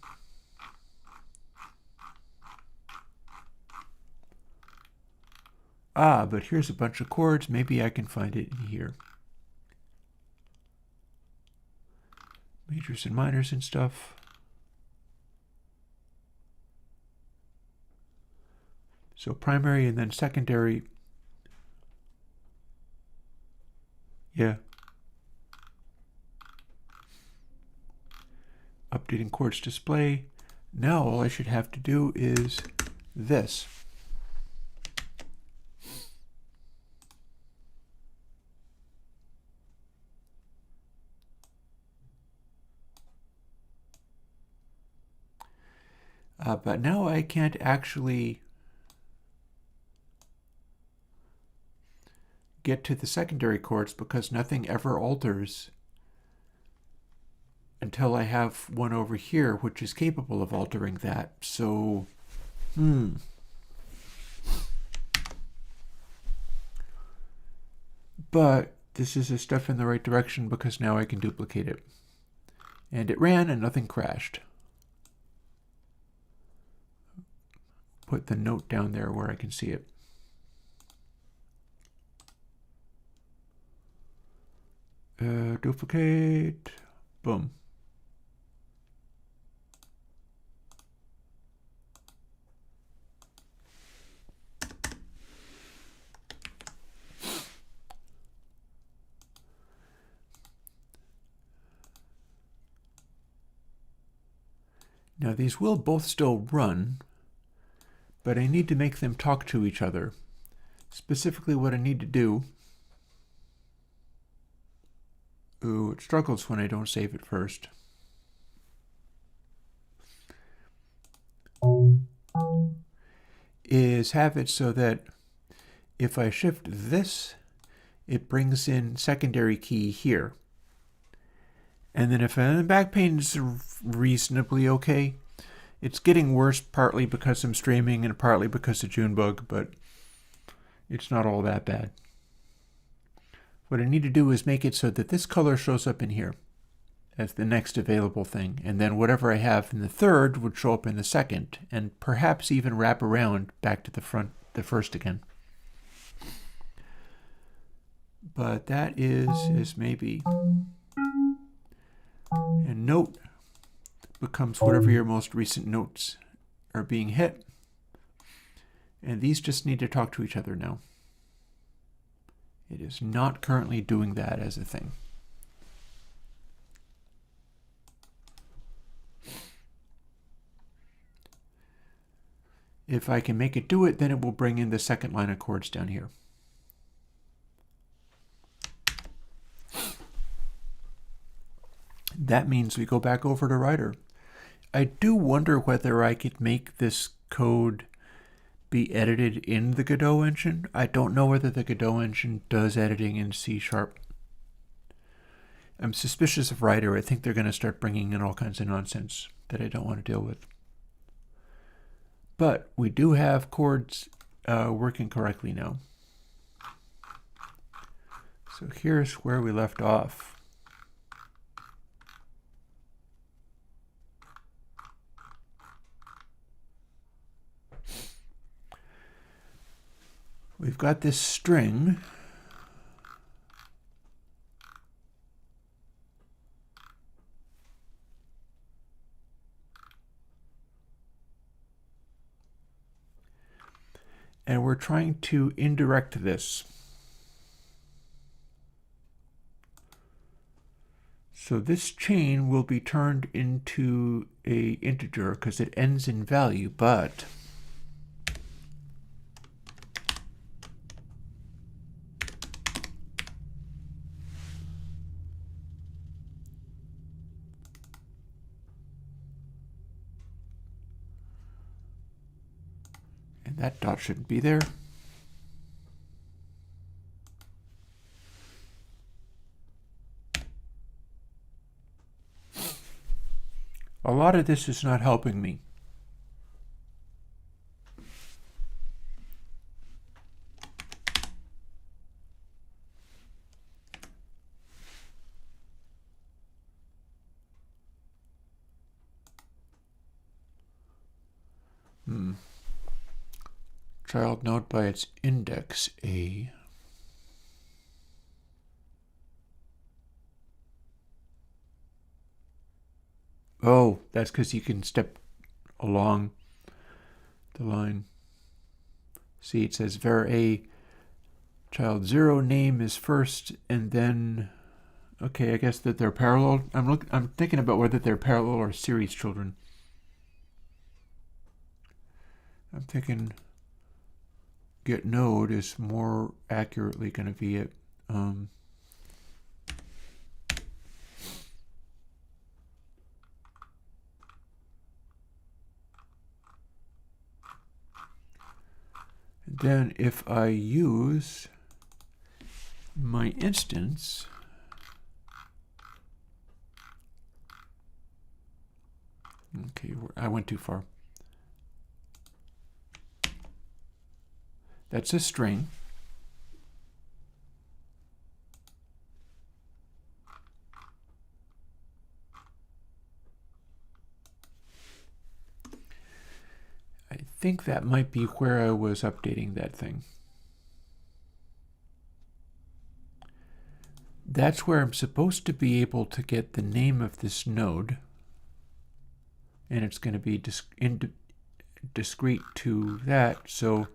Ah, but here's a bunch of chords. Maybe I can find it in here. Majors and minors and stuff. So primary and then secondary. Yeah. Updating chords display. Now all I should have to do is this. But now I can't actually get to the secondary chords because nothing ever alters until I have one over here which is capable of altering that. So, But this is a step in the right direction because now I can duplicate it. And it ran and nothing crashed. Put the note down there where I can see it. Duplicate. Boom. Now these will both still run, but I need to make them talk to each other. Specifically what I need to do... Ooh, it struggles when I don't save it first. Is have it so that if I shift this, it brings in secondary key here. And then if the back pane is reasonably okay, it's getting worse partly because I'm streaming and partly because of Junebug, but it's not all that bad. What I need to do is make it so that this color shows up in here as the next available thing, and then whatever I have in the third would show up in the second, and perhaps even wrap around back to the first again. But that is maybe. And note becomes whatever your most recent notes are being hit. And these just need to talk to each other now. It is not currently doing that as a thing. If I can make it do it, then it will bring in the second line of chords down here. That means we go back over to Writer. I do wonder whether I could make this code be edited in the Godot engine. I don't know whether the Godot engine does editing in C#. I'm suspicious of Writer. I think they're going to start bringing in all kinds of nonsense that I don't want to deal with. But we do have chords working correctly now. So here's where we left off. We've got this string. And we're trying to indirect this. So this chain will be turned into a integer because it ends in value, but and that dot shouldn't be there. A lot of this is not helping me. Child node by its index A. Oh, that's because you can step along the line. See, it says var A child 0 name is first, and then, okay, I guess that they're parallel. I'm thinking about whether they're parallel or series children. I'm thinking get node is more accurately going to be it. Then if I use my instance, okay, I went too far. That's a string. I think that might be where I was updating that thing. That's where I'm supposed to be able to get the name of this node, and it's going to be discrete to that. So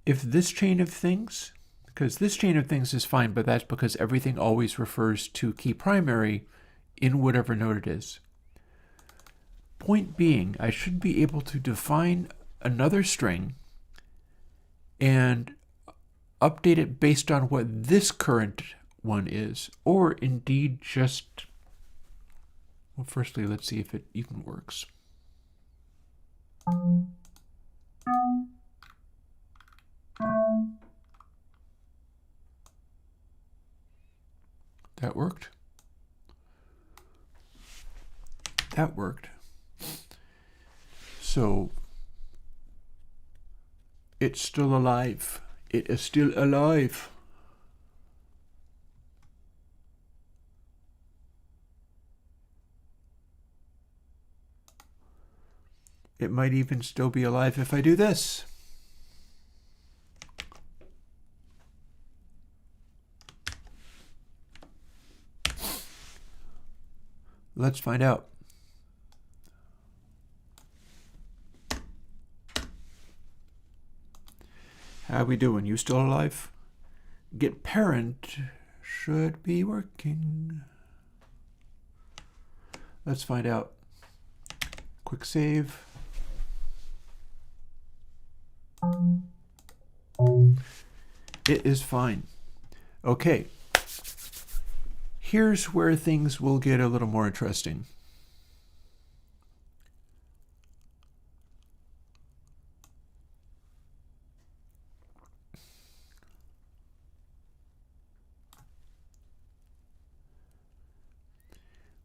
if this chain of things, because this chain of things is fine, but that's because everything always refers to key primary in whatever node it is. Point being, I should be able to define another string and update it based on what this current one is, or indeed just, well, firstly, let's see if it even works. That worked. That worked. So it's still alive. It is still alive. It might even still be alive if I do this. Let's find out. How we doing? You still alive? Get parent should be working. Let's find out. Quick save. It is fine. Okay. Here's where things will get a little more interesting.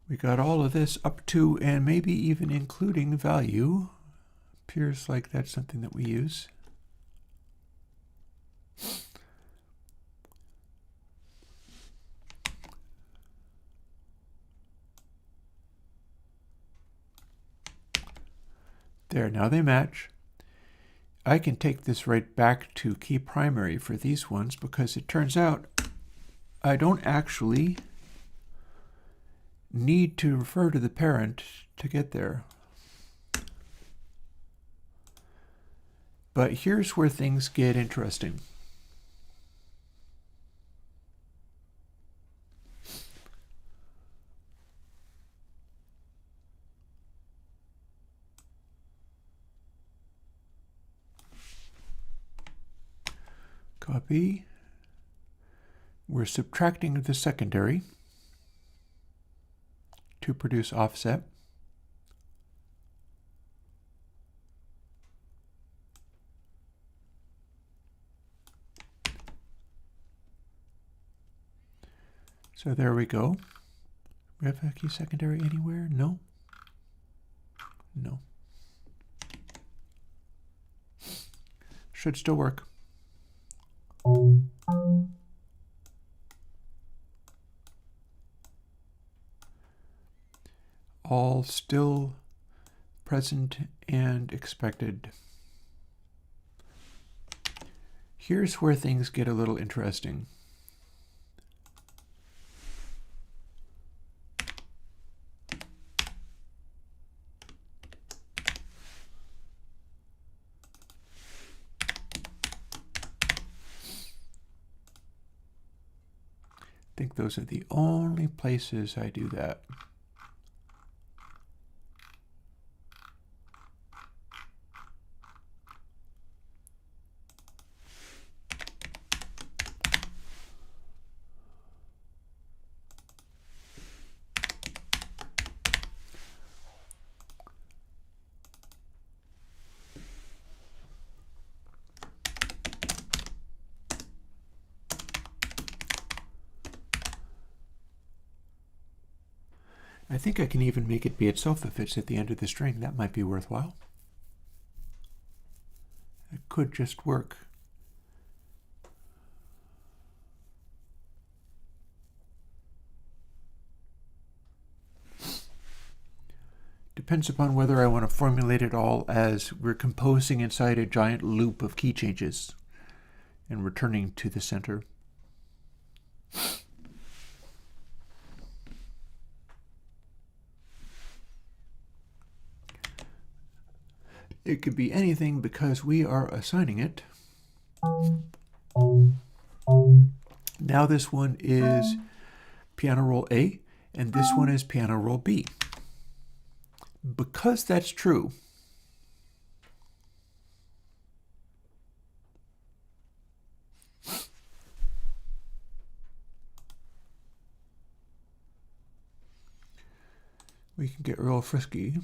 We got all of this up to and maybe even including value. Appears like that's something that we use. There, now they match. I can take this right back to key primary for these ones because it turns out I don't actually need to refer to the parent to get there. But here's where things get interesting. Copy. We're subtracting the secondary to produce offset. So there we go. We have a key secondary anywhere? No. No. Should still work. All still present and expected. Here's where things get a little interesting. I think those are the only places I do that. I think I can even make it be itself if it's at the end of the string. That might be worthwhile. It could just work. Depends upon whether I want to formulate it all as we're composing inside a giant loop of key changes and returning to the center. It could be anything because we are assigning it. Now this one is piano roll A, and this one is piano roll B. Because that's true, we can get real frisky.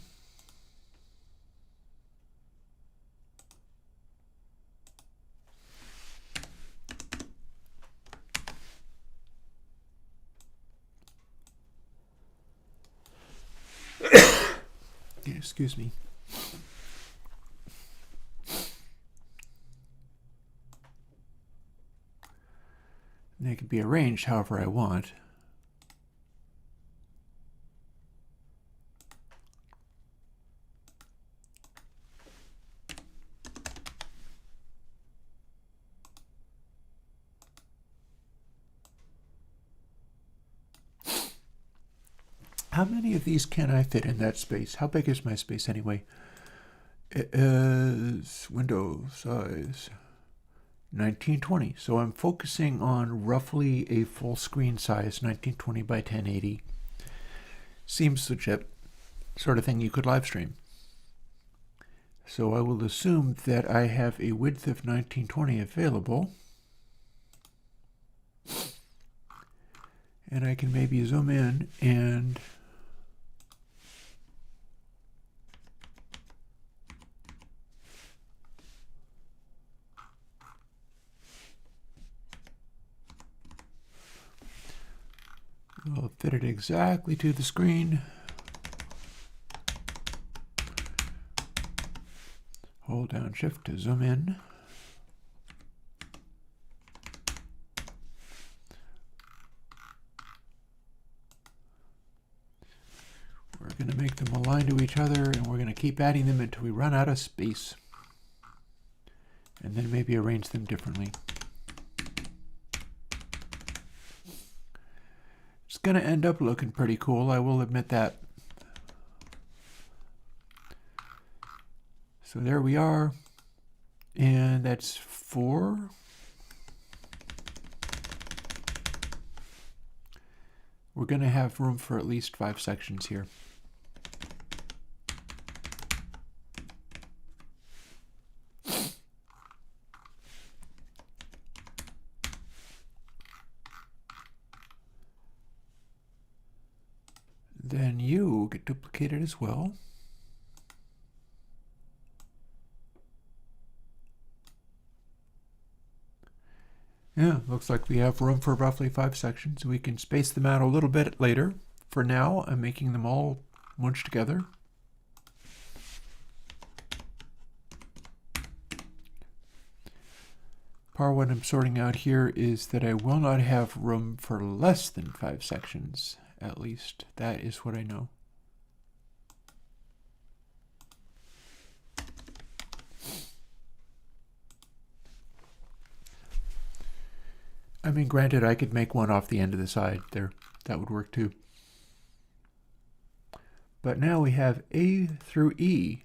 Excuse me. And they can be arranged however I want. How many of these can I fit in that space? How big is my space anyway? It is window size 1920. So I'm focusing on roughly a full screen size, 1920 by 1080. Seems legit. Sort of thing you could live stream. So I will assume that I have a width of 1920 available. And I can maybe zoom in and we'll fit it exactly to the screen. Hold down Shift to zoom in. We're going to make them align to each other, and we're going to keep adding them until we run out of space. And then maybe arrange them differently. It's going to end up looking pretty cool, I will admit that. So there we are, and that's 4. We're going to have room for at least 5 sections here. then you get duplicated as well. Yeah, looks like we have room for roughly 5 sections. We can space them out a little bit later. For now, I'm making them all munched together. Part what I'm sorting out here is that I will not have room for less than 5 sections, at least. That is what I know. I mean, granted, I could make one off the end of the side there. That would work too. But now we have A through E.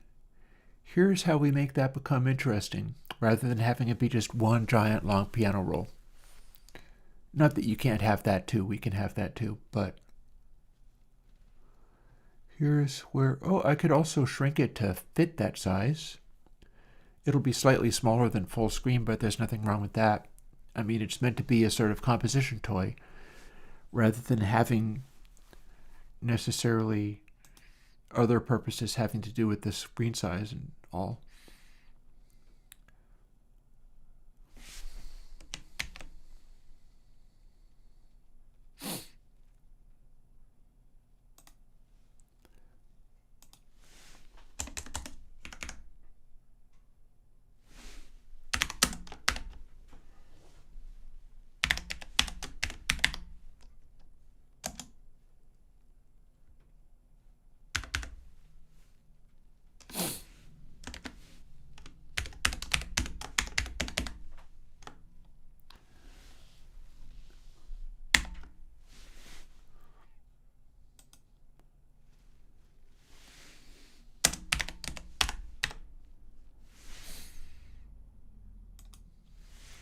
Here's how we make that become interesting, rather than having it be just one giant long piano roll. Not that you can't have that too, we can have that too, but here's where, oh, I could also shrink it to fit that size. It'll be slightly smaller than full screen, but there's nothing wrong with that. I mean, it's meant to be a sort of composition toy, rather than having necessarily other purposes having to do with the screen size and all.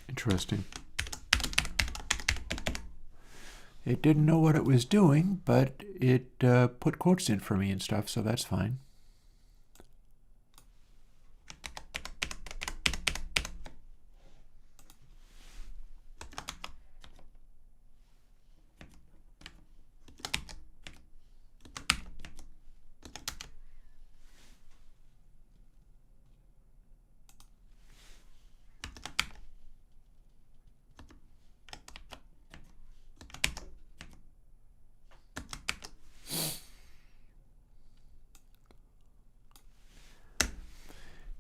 Interesting. It didn't know what it was doing, but it put quotes in for me and stuff, so that's fine.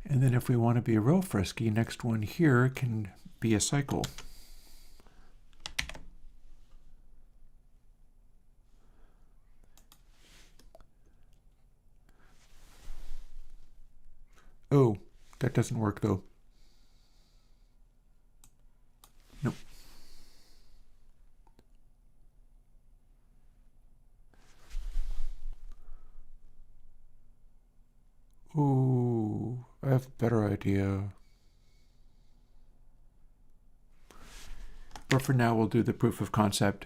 And then if we want to be real frisky, next one here can be a cycle. Oh, that doesn't work though. Nope. Ooh, I have a better idea. But for now, we'll do the proof of concept.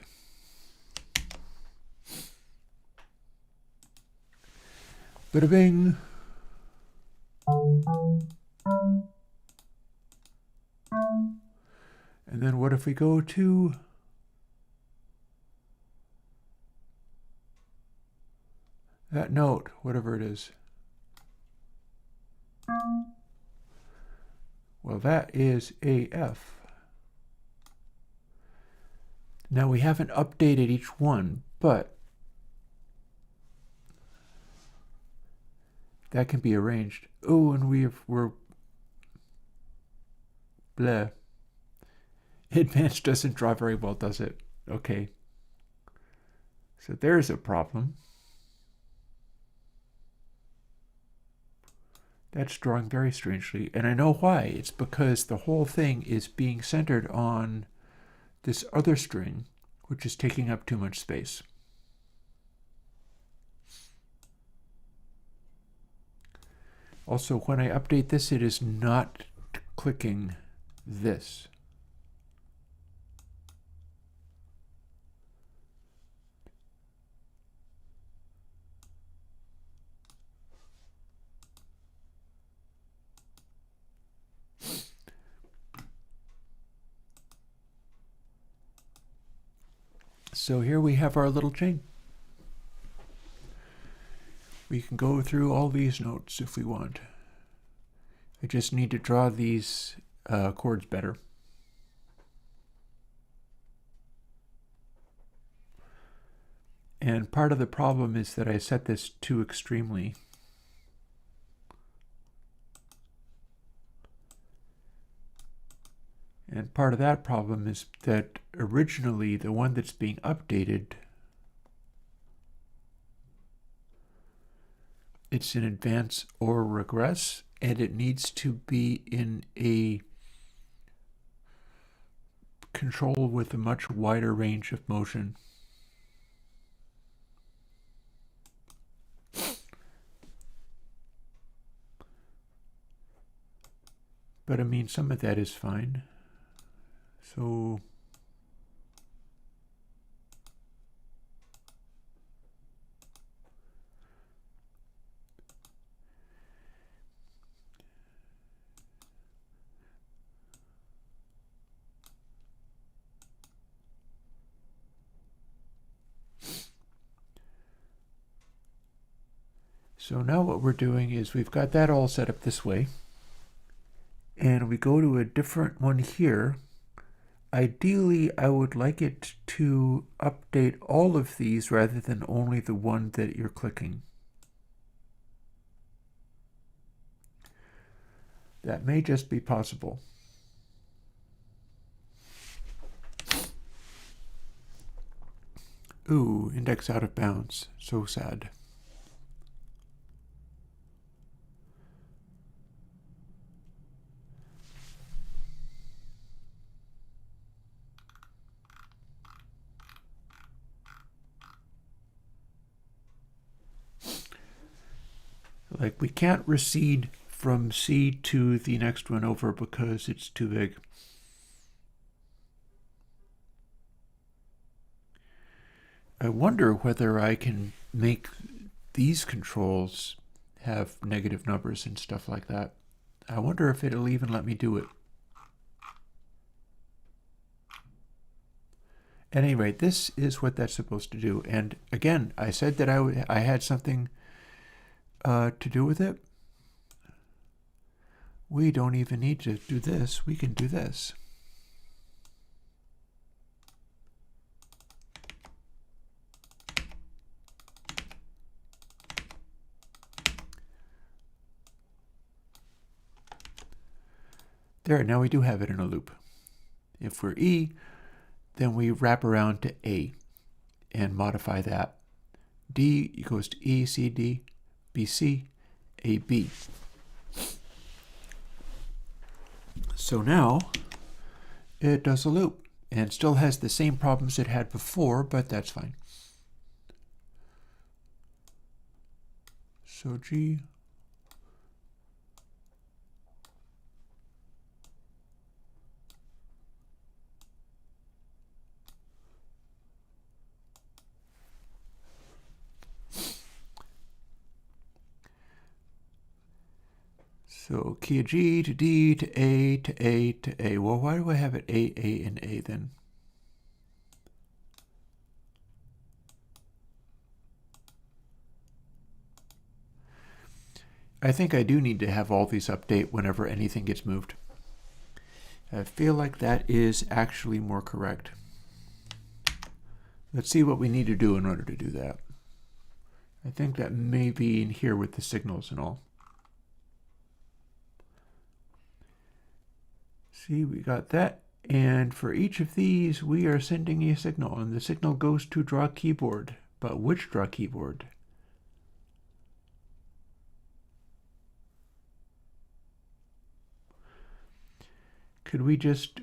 Bada bing. And then what if we go to that note, whatever it is? Well, that is AF. Now we haven't updated each one, but that can be arranged. Oh, and we're bleh. Advanced doesn't draw very well, does it? Okay. So there's a problem. That's drawing very strangely, and I know why. It's because the whole thing is being centered on this other string, which is taking up too much space. Also, when I update this, it is not clicking this. So here we have our little chain. We can go through all these notes if we want. I just need to draw these chords better. And part of the problem is that I set this too extremely. And part of that problem is that originally the one that's being updated, it's in advance or regress, and it needs to be in a control with a much wider range of motion. But I mean, some of that is fine. So now what we're doing is we've got that all set up this way, and we go to a different one here. Ideally, I would like it to update all of these rather than only the one that you're clicking. That may just be possible. Ooh, index out of bounds. So sad. Like, we can't recede from C to the next one over because it's too big. I wonder whether I can make these controls have negative numbers and stuff like that. I wonder if it'll even let me do it. At any rate, this is what that's supposed to do. And again, I said that I had something to do with it. We don't even need to do this. We can do this. There, now we do have it in a loop. If we're E, then we wrap around to A and modify that. D goes to E, C, D, B, C, A, B. So now it does a loop and still has the same problems it had before, but that's fine. So G. So key of G to D to A to A to A. Well, why do I have it A, and A then? I think I do need to have all these update whenever anything gets moved. I feel like that is actually more correct. Let's see what we need to do in order to do that. I think that may be in here with the signals and all. See, we got that. And for each of these, we are sending a signal, and the signal goes to draw keyboard. But which draw keyboard? Could we just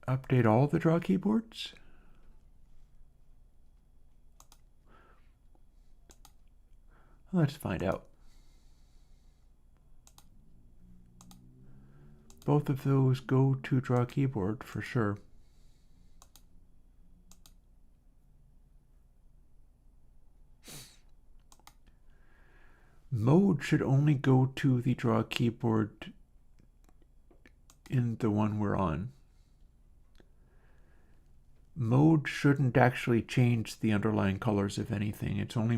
update all the draw keyboards? Let's find out. Both of those go to draw keyboard for sure. Mode should only go to the draw keyboard in the one we're on. Mode shouldn't actually change the underlying colors of anything. It's only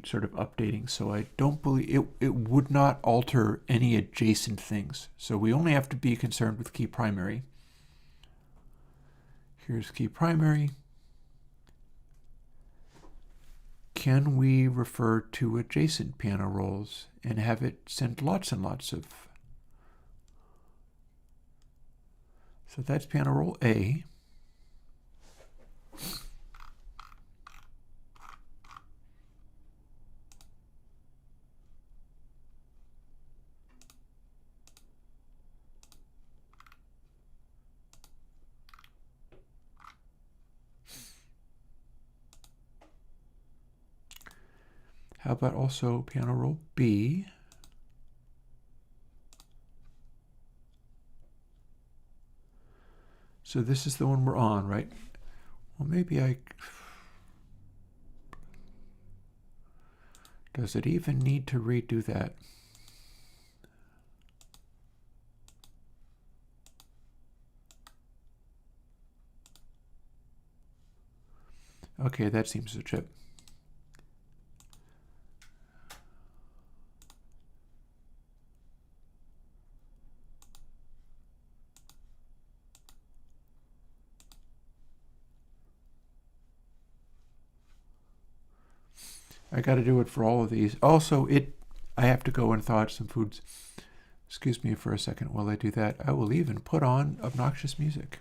sort of updating. So I don't believe it would not alter any adjacent things. So we only have to be concerned with key primary. Here's key primary. Can we refer to adjacent piano rolls and have it send lots and lots of? So that's piano roll A. How about also piano roll B? So this is the one we're on, right? Well, maybe does it even need to redo that? Okay, that seems a chip. I got to do it for all of these. Also, I have to go and thaw out some foods. Excuse me for a second while I do that. I will even put on obnoxious music.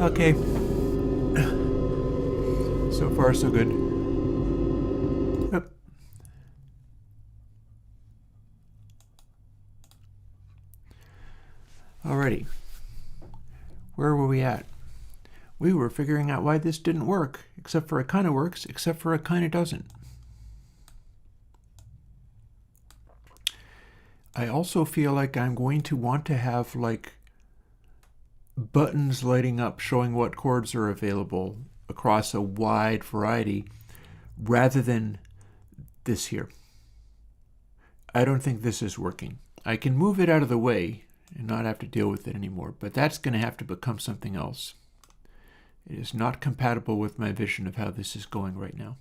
Okay. So far, so good. Yep. Alrighty. Where were we at? We were figuring out why this didn't work, except for it kind of works, except for it kind of doesn't. I also feel like I'm going to want to have like buttons lighting up showing what chords are available across a wide variety rather than this here. I don't think this is working. I can move it out of the way and not have to deal with it anymore, but that's going to have to become something else. It is not compatible with my vision of how this is going right now.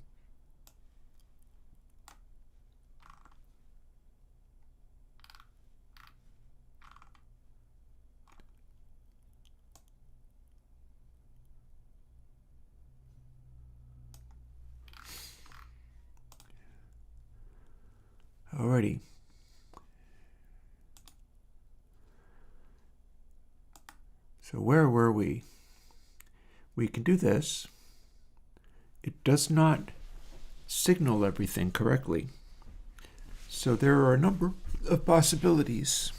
Alrighty. So where were we? We can do this. It does not signal everything correctly. So there are a number of possibilities.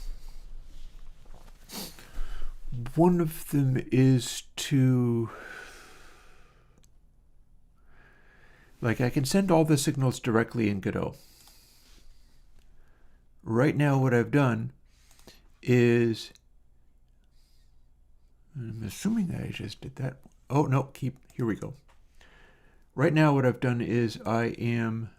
One of them is to, like, I can send all the signals directly in Godot. Right now what I've done is, I'm assuming that I just did that. Oh, no, here we go. Right now what I've done is I am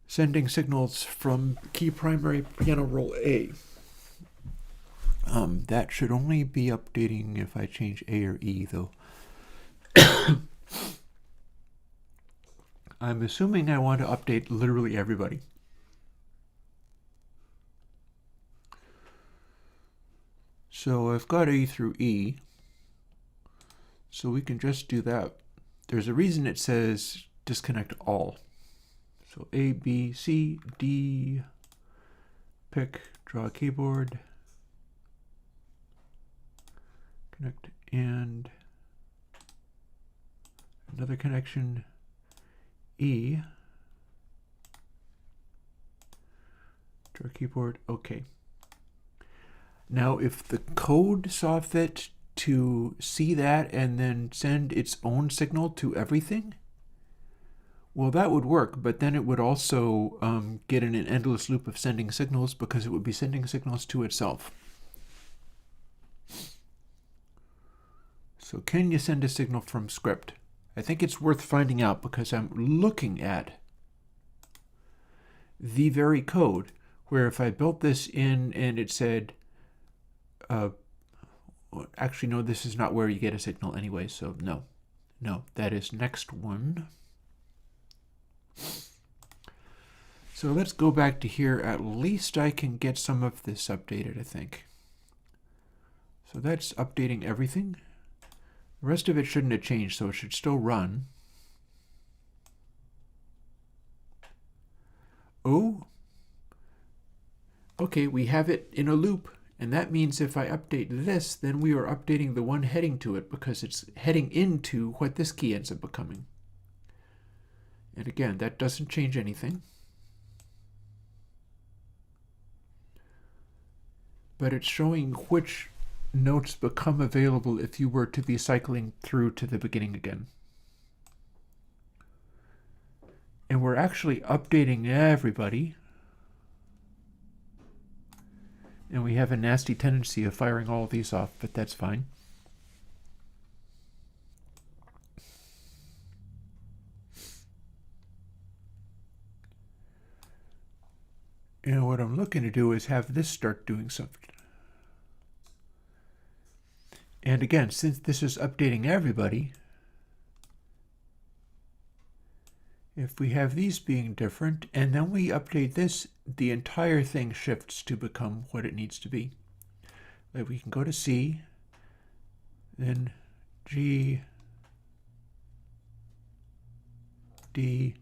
sending signals from key primary piano roll A. That should only be updating if I change A or E, though. I'm assuming I want to update literally everybody. So I've got A through E, so we can just do that. There's a reason it says disconnect all. So A, B, C, D, pick, draw a keyboard, connect, and another connection, E, draw a keyboard, OK. Now, if the code saw fit to see that and then send its own signal to everything, well, that would work, but then it would also get in an endless loop of sending signals because it would be sending signals to itself. So can you send a signal from script? I think it's worth finding out because I'm looking at the very code where if I built this in and it said, actually, no, this is not where you get a signal anyway, so no, that is next one. So let's go back to here. At least I can get some of this updated, I think. So that's updating everything. The rest of it shouldn't have changed, so it should still run. Oh, okay, we have it in a loop. And that means if I update this, then we are updating the one heading to it because it's heading into what this key ends up becoming. And again, that doesn't change anything. But it's showing which notes become available if you were to be cycling through to the beginning again. And we're actually updating everybody. And we have a nasty tendency of firing all of these off, but that's fine. And what I'm looking to do is have this start doing something. And again, since this is updating everybody, if we have these being different, and then we update this, the entire thing shifts to become what it needs to be. Like we can go to C, then G, D,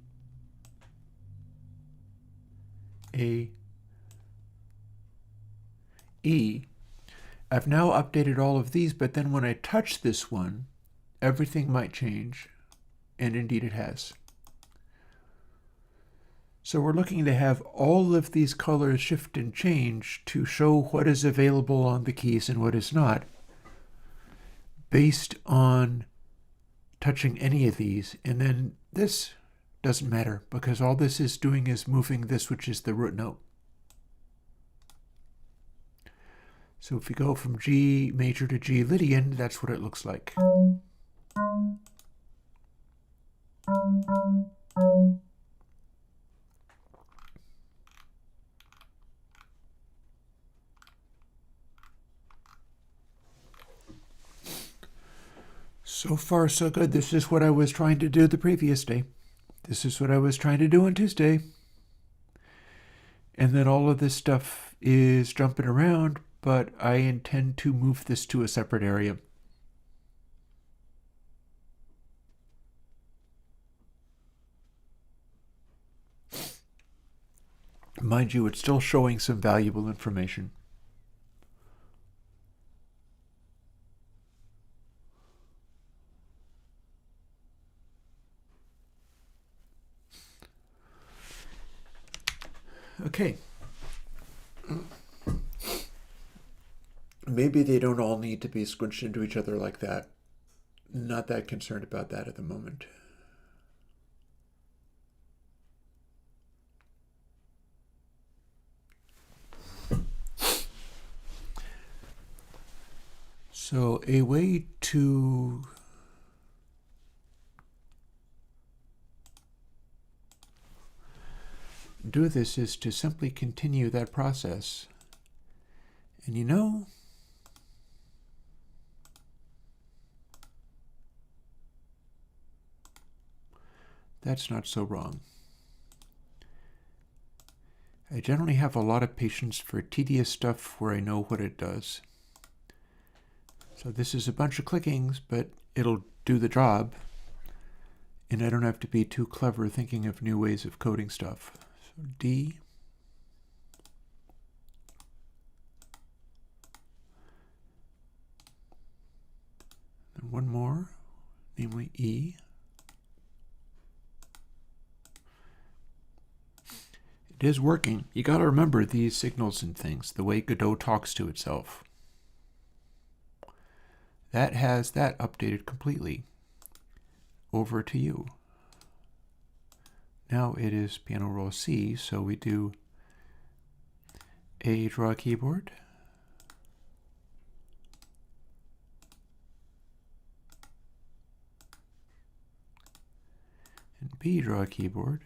A, E. I've now updated all of these, but then when I touch this one, everything might change, and indeed it has. So we're looking to have all of these colors shift and change to show what is available on the keys and what is not, based on touching any of these. And then this doesn't matter, because all this is doing is moving this, which is the root note. So if we go from G major to G Lydian, that's what it looks like. So far, so good. This is what I was trying to do the previous day. This is what I was trying to do on Tuesday. And then all of this stuff is jumping around, but I intend to move this to a separate area. Mind you, it's still showing some valuable information. Okay. Maybe they don't all need to be squinched into each other like that. Not that concerned about that at the moment. So a way to do this is to simply continue that process. And you know, that's not so wrong. I generally have a lot of patience for tedious stuff where I know what it does. So this is a bunch of clickings, but it'll do the job. And I don't have to be too clever thinking of new ways of coding stuff. So D. And one more, namely E. It is working. You got to remember these signals and things, the way Godot talks to itself. That has that updated completely. Over to you. Now it is piano roll C, so we do A, draw a keyboard. And B, draw a keyboard.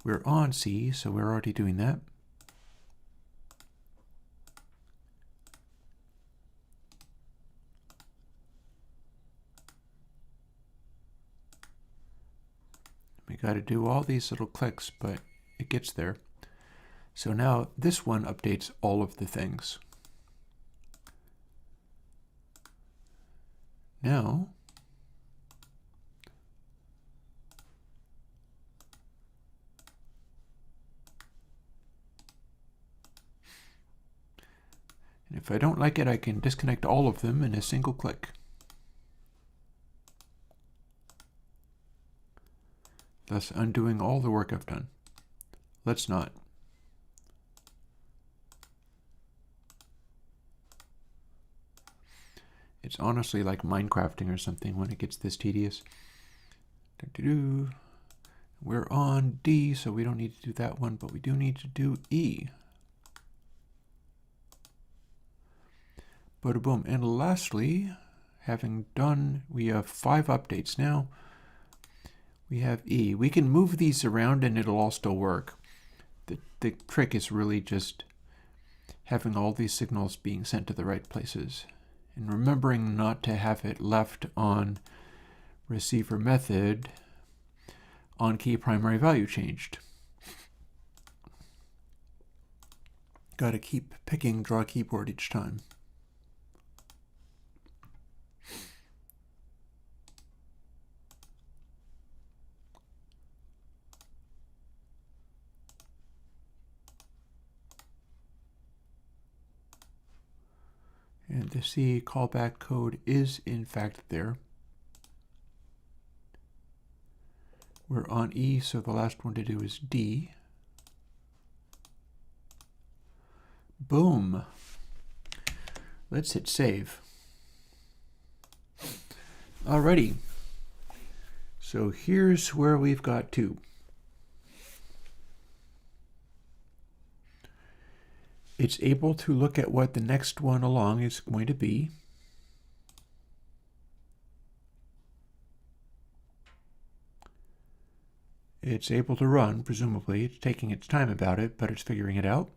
We're on C, so we're already doing that. We got to do all these little clicks, but it gets there. So now this one updates all of the things. Now, and if I don't like it, I can disconnect all of them in a single click. Thus undoing all the work I've done. Let's not. It's honestly like Minecrafting or something when it gets this tedious. We're on D, so we don't need to do that one, but we do need to do E. Bada boom. And lastly, having done, we have 5 updates now. We have E. We can move these around and it'll all still work. The trick is really just having all these signals being sent to the right places. And remembering not to have it left on receiver method on key primary value changed. Got to keep picking draw keyboard each time. And the C callback code is in fact there. We're on E, so the last one to do is D. Boom. Let's hit save. Alrighty. So here's where we've got to. It's able to look at what the next one along is going to be. It's able to run, presumably. It's taking its time about it, but it's figuring it out.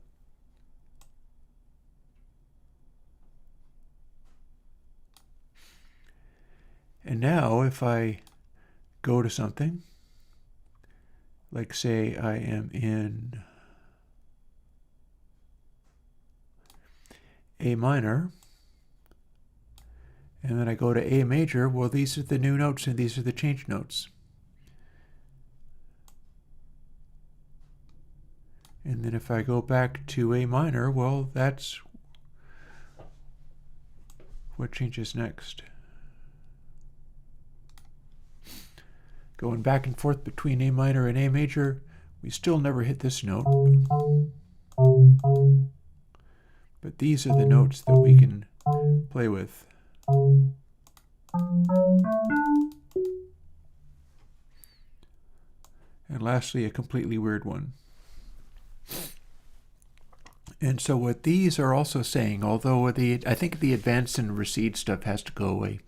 And now if I go to something, like say I am in A minor, and then I go to A major, well, these are the new notes and these are the change notes. And then if I go back to A minor, well, that's what changes next. Going back and forth between A minor and A major, we still never hit this note. But these are the notes that we can play with. And lastly, a completely weird one. And so what these are also saying, although I think the advanced and recede stuff has to go away.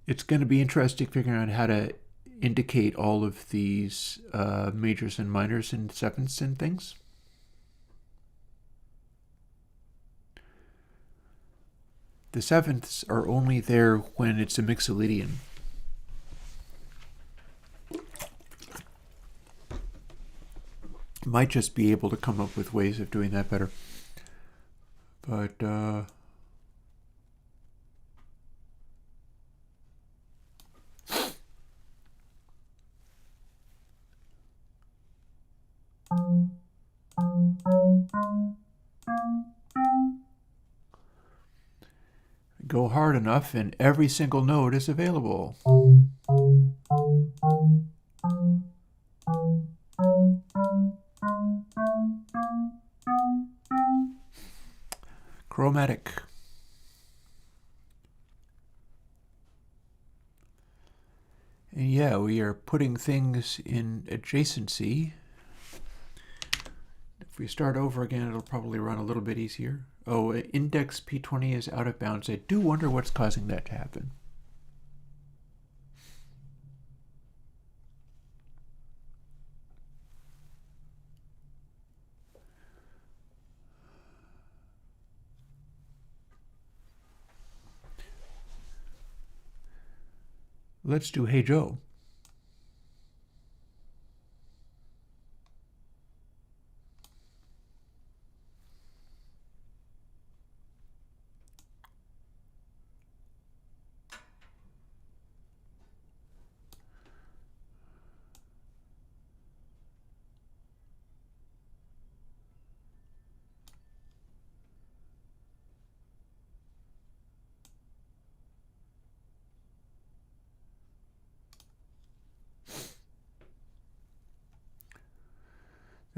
It's going to be interesting figuring out how to indicate all of these majors and minors and sevenths and things. The sevenths are only there when it's a mixolydian. Might just be able to come up with ways of doing that better. But go hard enough and every single note is available. Chromatic. And yeah, we are putting things in adjacency. If we start over again, it'll probably run a little bit easier. Oh, index P20 is out of bounds. I do wonder what's causing that to happen. Let's do Hey Joe.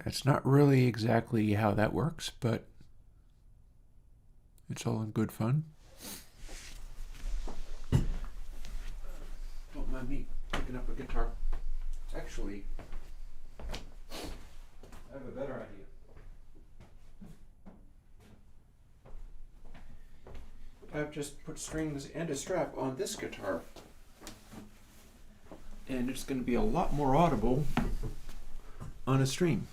That's not really exactly how that works, but it's all in good fun. Don't mind me picking up a guitar. Actually, I have a better idea. I've just put strings and a strap on this guitar, and it's going to be a lot more audible on a string.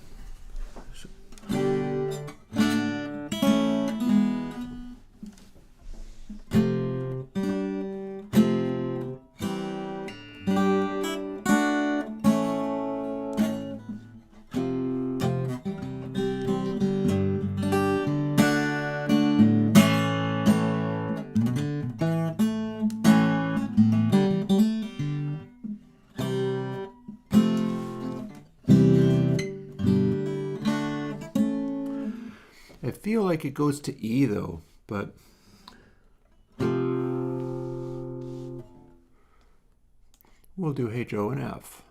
I feel like it goes to E though, but we'll do Hey Joe and F.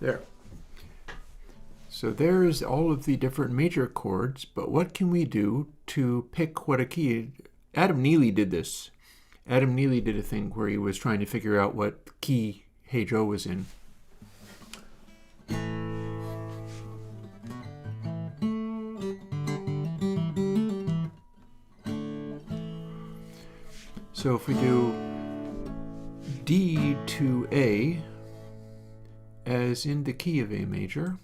There. So there's all of the different major chords, but what can we do to pick what a key? Adam Neely did this. Adam Neely did a thing where he was trying to figure out what key Hey Joe was in. So if we do D to A, as in the key of A major,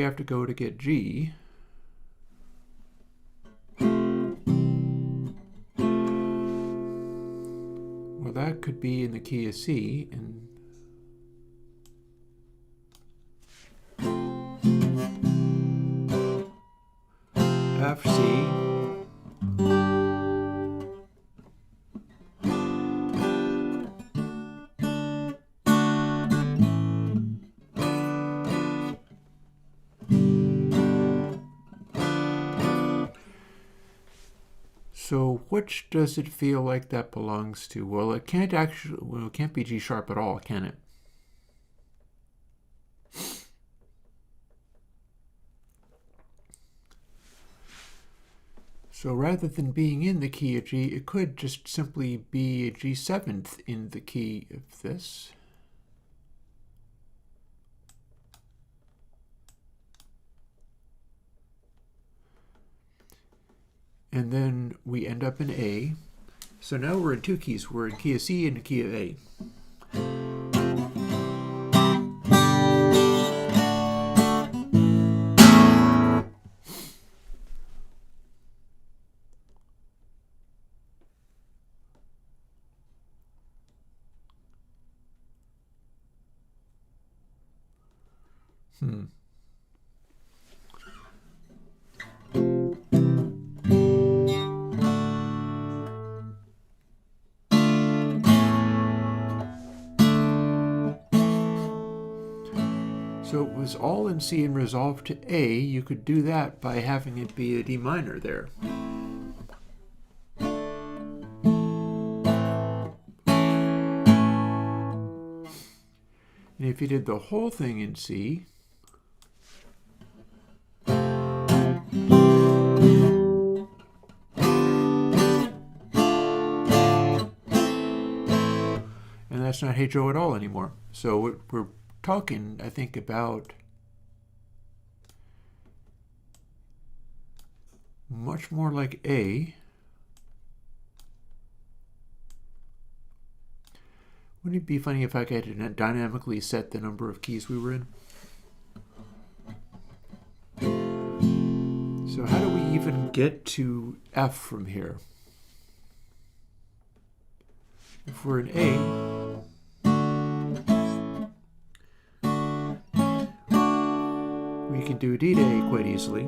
have to go to get G? Well, that could be in the key of C, and F, C. So which does it feel like that belongs to? Well, it can't actually, well, it can't be G sharp at all, can it? So rather than being in the key of G, it could just simply be a G7th in the key of this. And then we end up in A. So now we're in two keys. We're in key of C and the key of A. So it was all in C and resolved to A. You could do that by having it be a D minor there. And if you did the whole thing in C, and that's not Hey Joe at all anymore. So we're talking, I think, about much more like A. Wouldn't it be funny if I could dynamically set the number of keys we were in? So how do we even get to F from here? If we're in A, we can do D to A quite easily.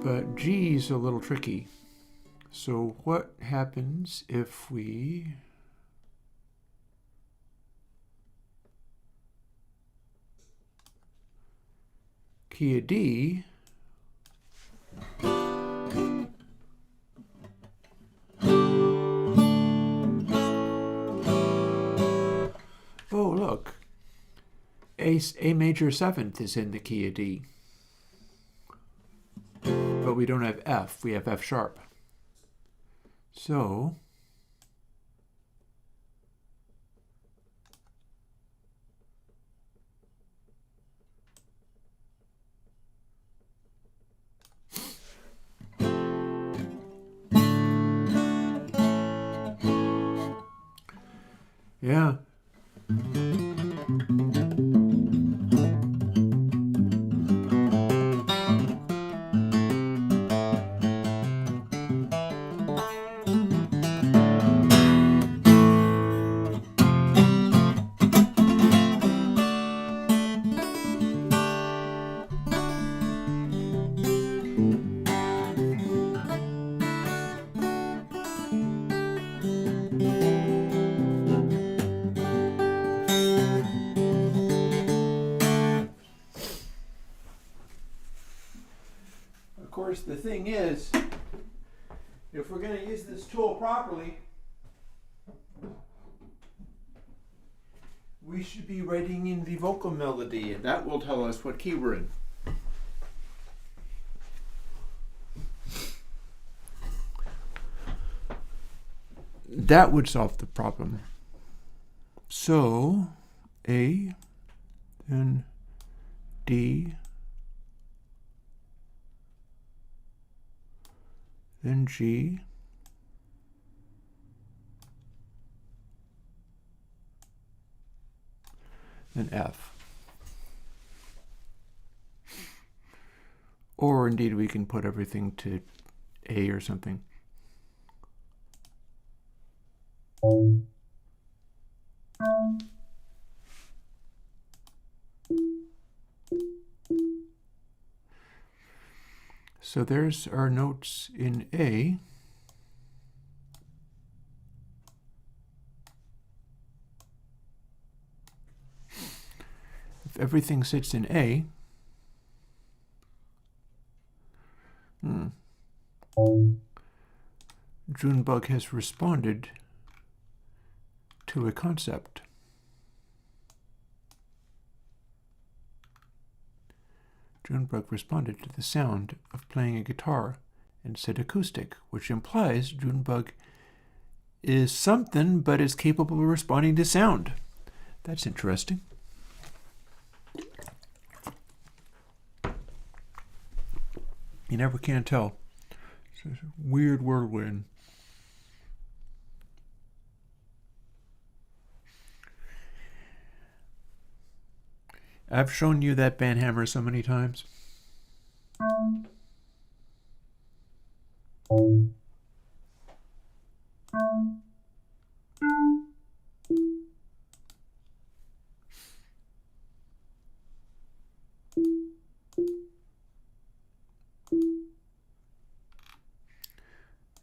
But G's a little tricky. So what happens if we key a D, oh look, A major 7th is in the key of D. But we don't have F, we have F sharp. So yeah. Of course, the thing is, if we're going to use this tool properly, we should be writing in the vocal melody, and that will tell us what key we're in. That would solve the problem. So, A, then D, then G, an F. Or indeed we can put everything to A or something. So there's our notes in A. If everything sits in A, Junebug has responded to a concept. Junebug responded to the sound of playing a guitar and said acoustic, which implies Junebug is something but is capable of responding to sound. That's interesting. You never can tell. It's a weird whirlwind. I've shown you that band hammer so many times.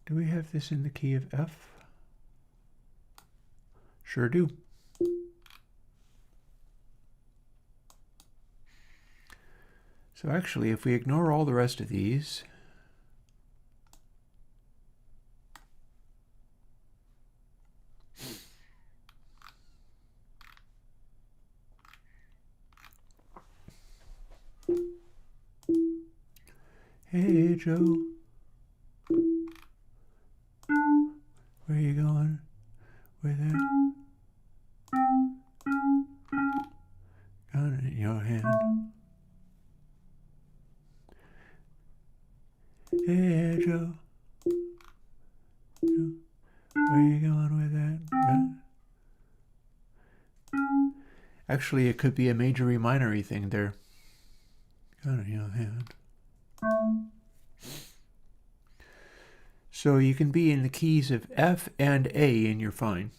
Do we have this in the key of F? Sure do. So actually, if we ignore all the rest of these, hey Joe, where you going with it? Gun in your hand. Hey Joe, where you going with that gun? Actually, it could be a majory minory thing there. Gun in your hand. So you can be in the keys of F and A and you're fine.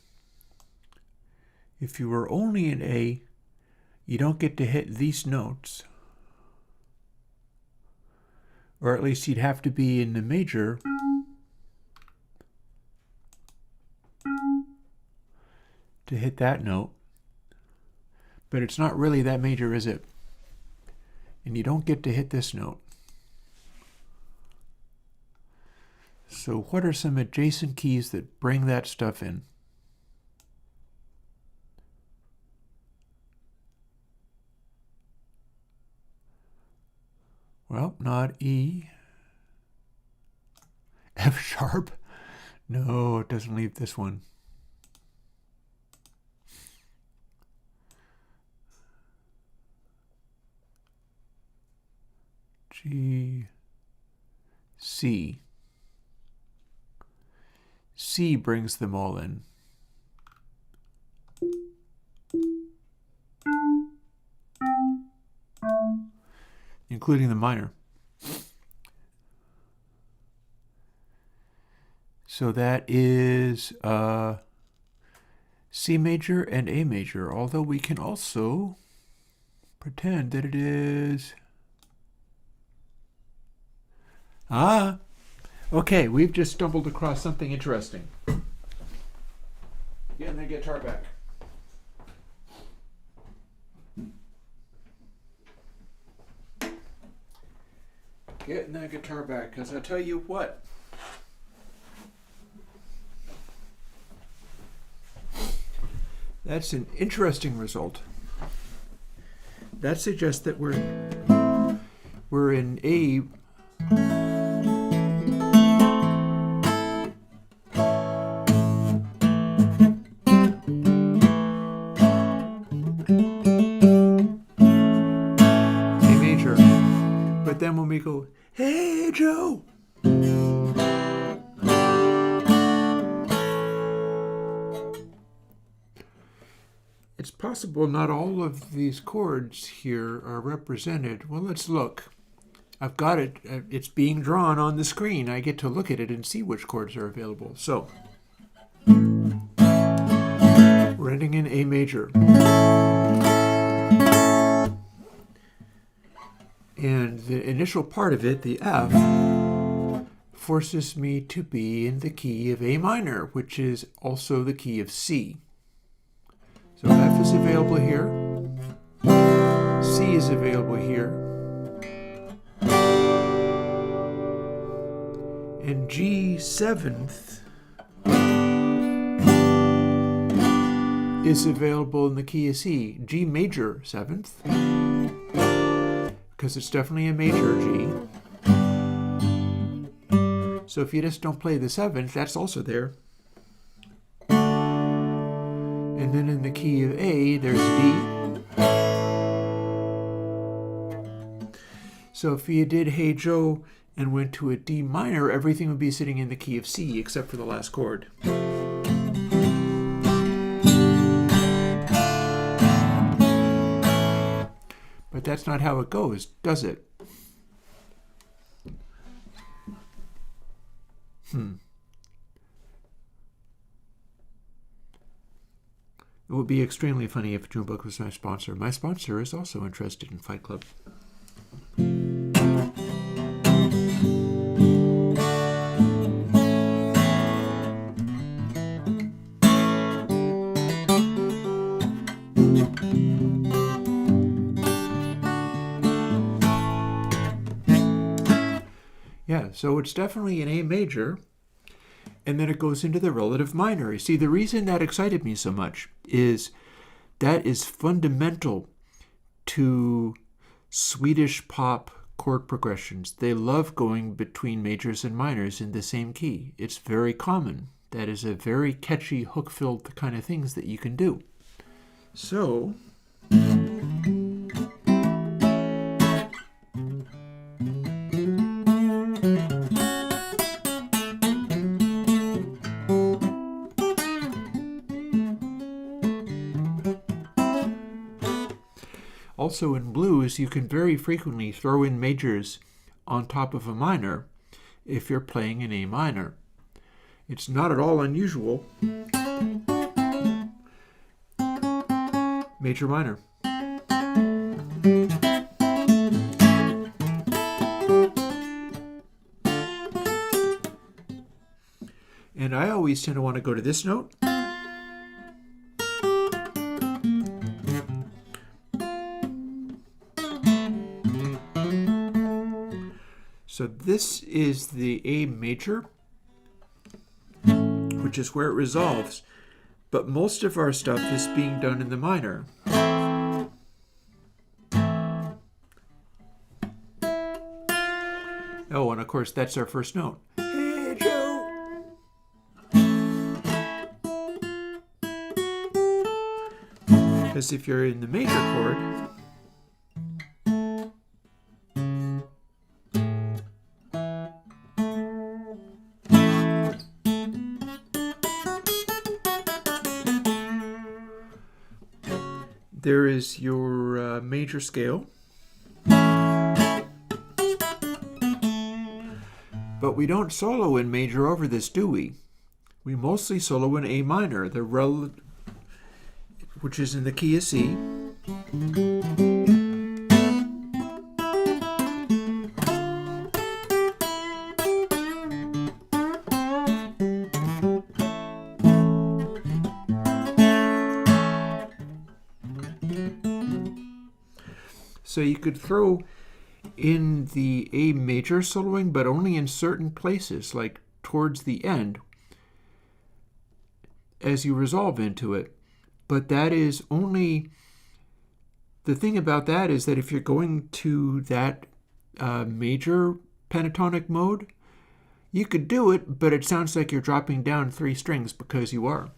If you were only in A, you don't get to hit these notes. Or at least you'd have to be in the major to hit that note. But it's not really that major, is it? And you don't get to hit this note. So what are some adjacent keys that bring that stuff in? Well, not E. F sharp? No, it doesn't leave this one. G, C. C brings them all in. Including the minor. So that is C major and A major, although we can also pretend that it is... Okay, we've just stumbled across something interesting. Getting the guitar back. Getting that guitar back, because I'll tell you what. That's an interesting result. That suggests that we're in A major. But then when we go, hey Joe, It's possible not all of these chords here are represented. Well, let's look. I've got it. It's being drawn on the screen. I get to look at it and see which chords are available. So, we're ending in A major. And the initial part of it, the F, forces me to be in the key of A minor, which is also the key of C. So F is available here, C is available here, and G 7th is available in the key of C. G major 7th, because it's definitely a major G. So if you just don't play the 7th, that's also there. And then in the key of A, there's D. So if you did Hey Joe and went to a D minor, everything would be sitting in the key of C except for the last chord. But that's not how it goes, does it? It would be extremely funny if Junebook was my sponsor. My sponsor is also interested in Fight Club. Yeah, so it's definitely an A major. And then it goes into the relative minor. You see, the reason that excited me so much is that is fundamental to Swedish pop chord progressions. They love going between majors and minors in the same key. It's very common. That is a very catchy, hook-filled kind of things that you can do. So, also in blues, you can very frequently throw in majors on top of a minor if you're playing in A minor. It's not at all unusual. Major minor. And I always tend to want to go to this note. So this is the A major, which is where it resolves, but most of our stuff is being done in the minor. Oh, and of course that's our first note. Hey Joe! Because if you're in the major chord, there is your major scale. But we don't solo in major over this, do we? We mostly solo in A minor, which is in the key of C. So you could throw in the A major soloing, but only in certain places, like towards the end, as you resolve into it. But that is only, the thing about that is that if you're going to that major pentatonic mode, you could do it, but it sounds like you're dropping down 3 strings because you are.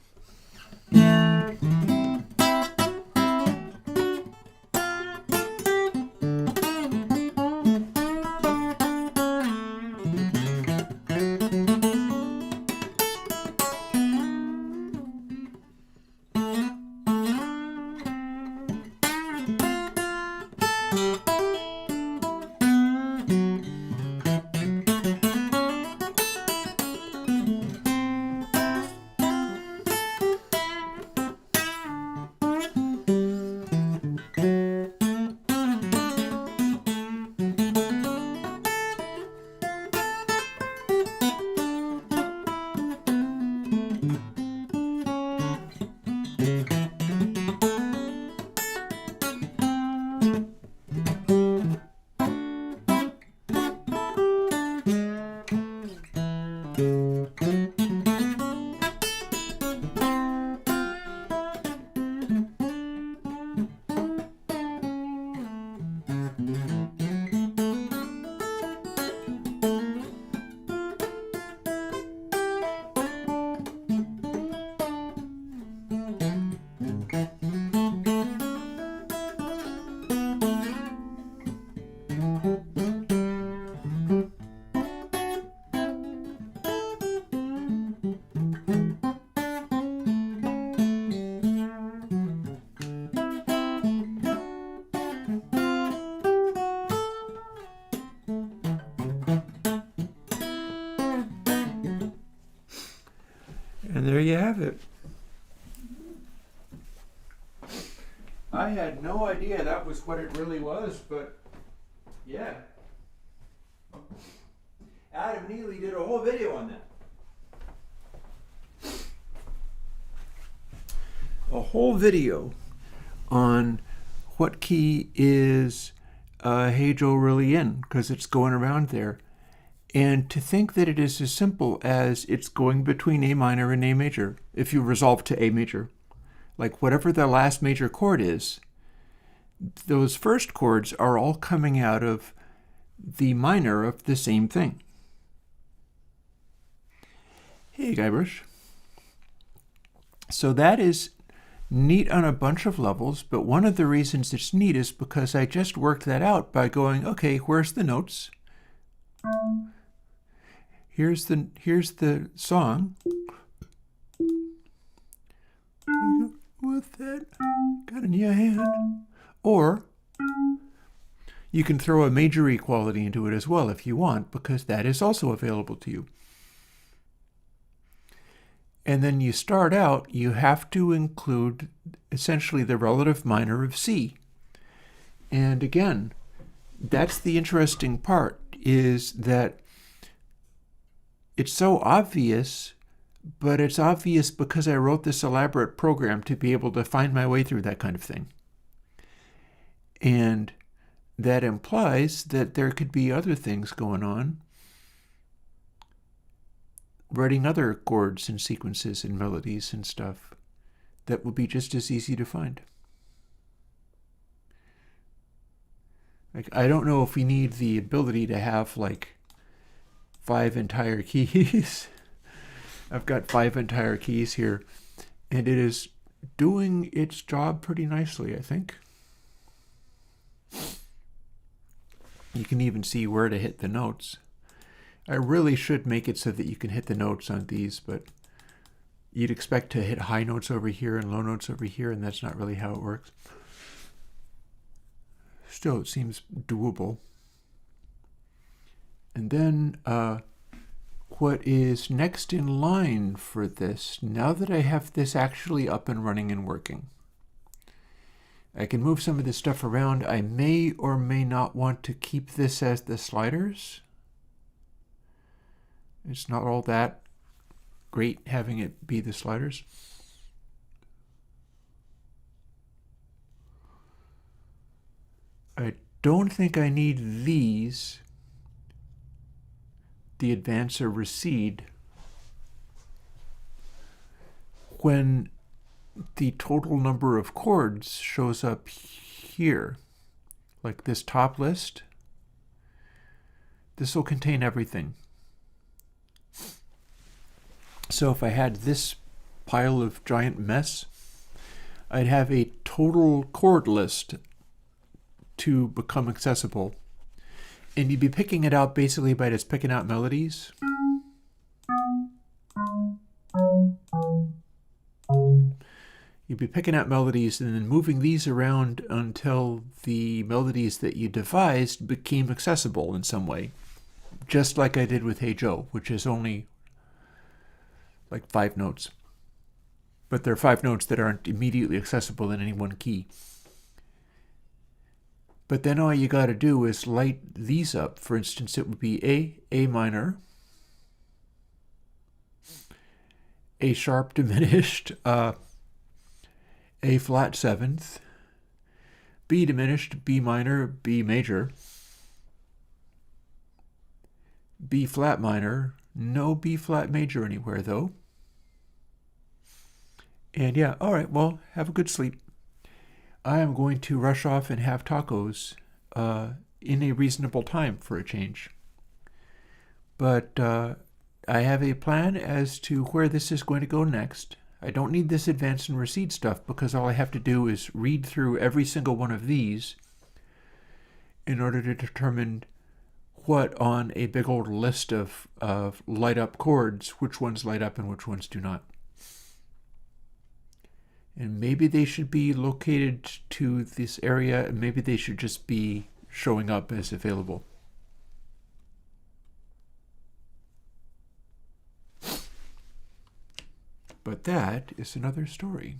there you have it. I had no idea that was what it really was, but yeah. Adam Neely did a whole video on that. A whole video on what key is Hey Joe really in, because it's going around there. And to think that it is as simple as it's going between A minor and A major, if you resolve to A major. Like whatever the last major chord is, those first chords are all coming out of the minor of the same thing. Hey, Guybrush. So that is neat on a bunch of levels, but one of the reasons it's neat is because I just worked that out by going, okay, where's the notes? Here's the song. With that, got in your hand. Or you can throw a major equality into it as well if you want, because that is also available to you. And then you start out, you have to include essentially the relative minor of C. And again, that's the interesting part, is that it's so obvious, but it's obvious because I wrote this elaborate program to be able to find my way through that kind of thing. And that implies that there could be other things going on, writing other chords and sequences and melodies and stuff that would be just as easy to find. Like, I don't know if we need the ability to have like 5 entire keys. I've got 5 entire keys here, and it is doing its job pretty nicely, I think. You can even see where to hit the notes. I really should make it so that you can hit the notes on these, but you'd expect to hit high notes over here and low notes over here, and that's not really how it works. Still, it seems doable. And then what is next in line for this, now that I have this actually up and running and working? I can move some of this stuff around. I may or may not want to keep this as the sliders. It's not all that great having it be the sliders. I don't think I need these, the advance or recede, when the total number of chords shows up here, like this top list. This will contain everything. So if I had this pile of giant mess, I'd have a total chord list to become accessible. And you'd be picking it out basically by just picking out melodies. You'd be picking out melodies and then moving these around until the melodies that you devised became accessible in some way. Just like I did with Hey Joe, which is only like 5 notes. But they're 5 notes that aren't immediately accessible in any one key. But then all you got to do is light these up. For instance, it would be A minor, A sharp diminished, A flat 7th, B diminished, B minor, B major, B flat minor, no B flat major anywhere though. And yeah, all right, well, have a good sleep. I am going to rush off and have tacos in a reasonable time for a change. But I have a plan as to where this is going to go next. I don't need this advance and recede stuff because all I have to do is read through every single one of these in order to determine what on a big old list of light up chords, which ones light up and which ones do not. And maybe they should be located to this area, and maybe they should just be showing up as available. But that is another story.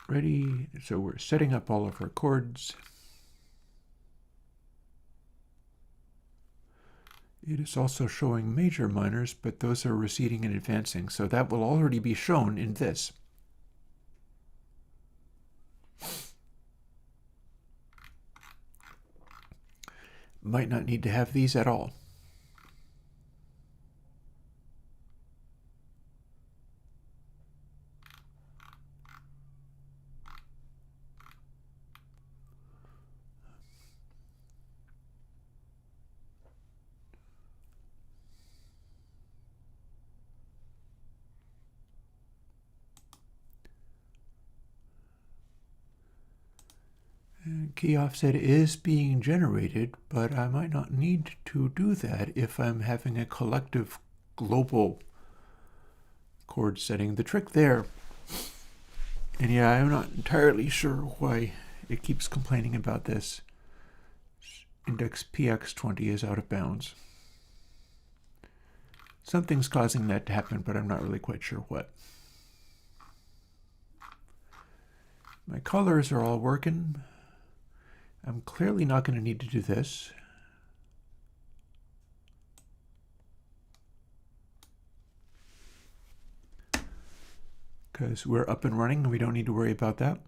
Ready, so we're setting up all of our chords. It is also showing major minors, but those are receding and advancing, so that will already be shown in this. Might not need to have these at all. Key offset is being generated, but I might not need to do that if I'm having a collective global chord setting. The trick there, and yeah, I'm not entirely sure why it keeps complaining about this. Index px20 is out of bounds. Something's causing that to happen, but I'm not really quite sure what. My colors are all working. I'm clearly not going to need to do this. Because we're up and running and we don't need to worry about that.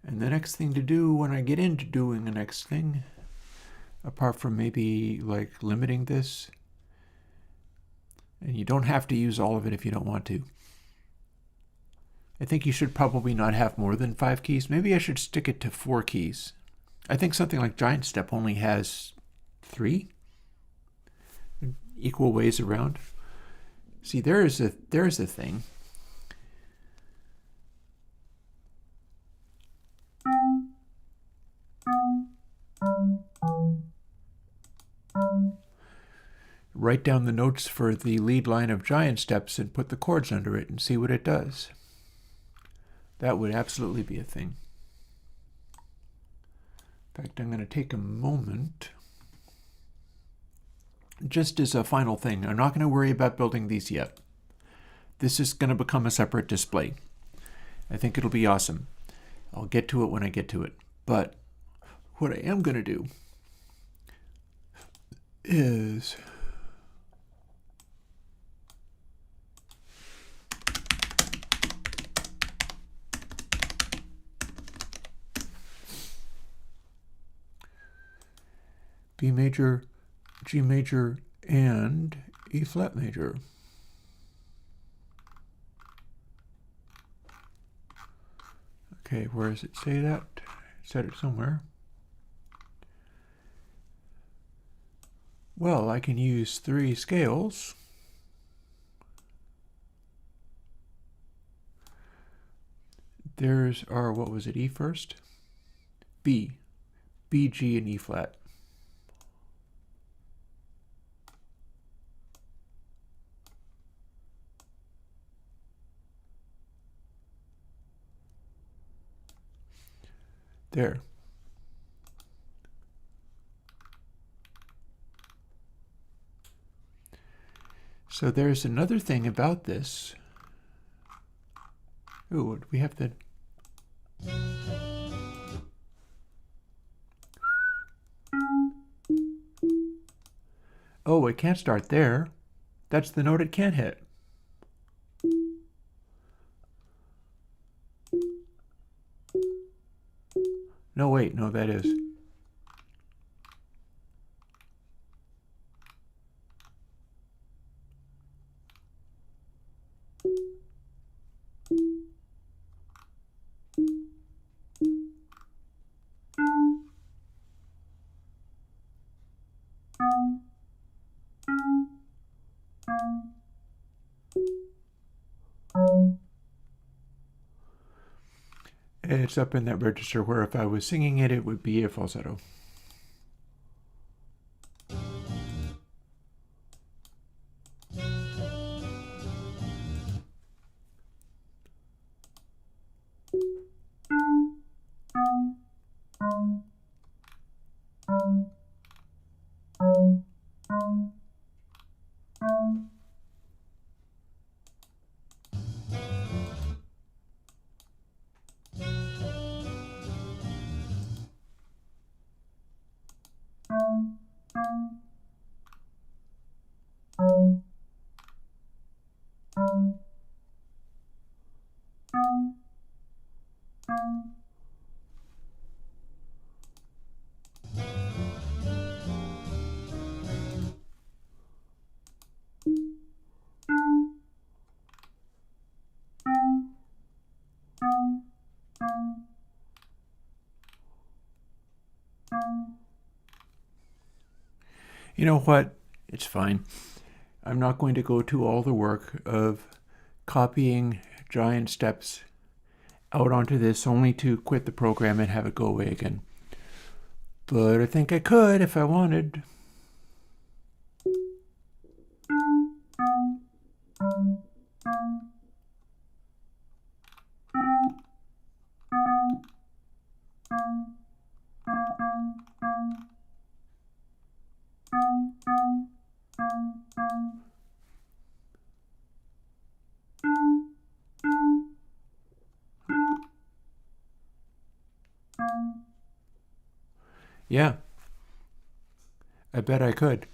And the next thing to do when I get into doing the next thing, apart from maybe like limiting this, and you don't have to use all of it if you don't want to. I think you should probably not have more than 5 keys. Maybe I should stick it to 4 keys. I think something like Giant Step only has 3 equal ways around. See, there's a thing. Write down the notes for the lead line of Giant Steps and put the chords under it and see what it does. That would absolutely be a thing. In fact, I'm going to take a moment. Just as a final thing, I'm not going to worry about building these yet. This is going to become a separate display. I think it'll be awesome. I'll get to it when I get to it. But what I am going to do is B major, G major, and E flat major. Okay, where does it say that? It said it somewhere. Well, I can use 3 scales. There's our, what was it, E first? B, G, and E flat. There. So there's another thing about this. Ooh, we have the... Oh, it can't start there. That's the note it can't hit. No, wait, no, that is. It's up in that register where if I was singing it, it would be a falsetto. You know what? It's fine. I'm not going to go to all the work of copying giant steps out onto this only to quit the program and have it go away again. But I think I could if I wanted. Yeah, I bet I could.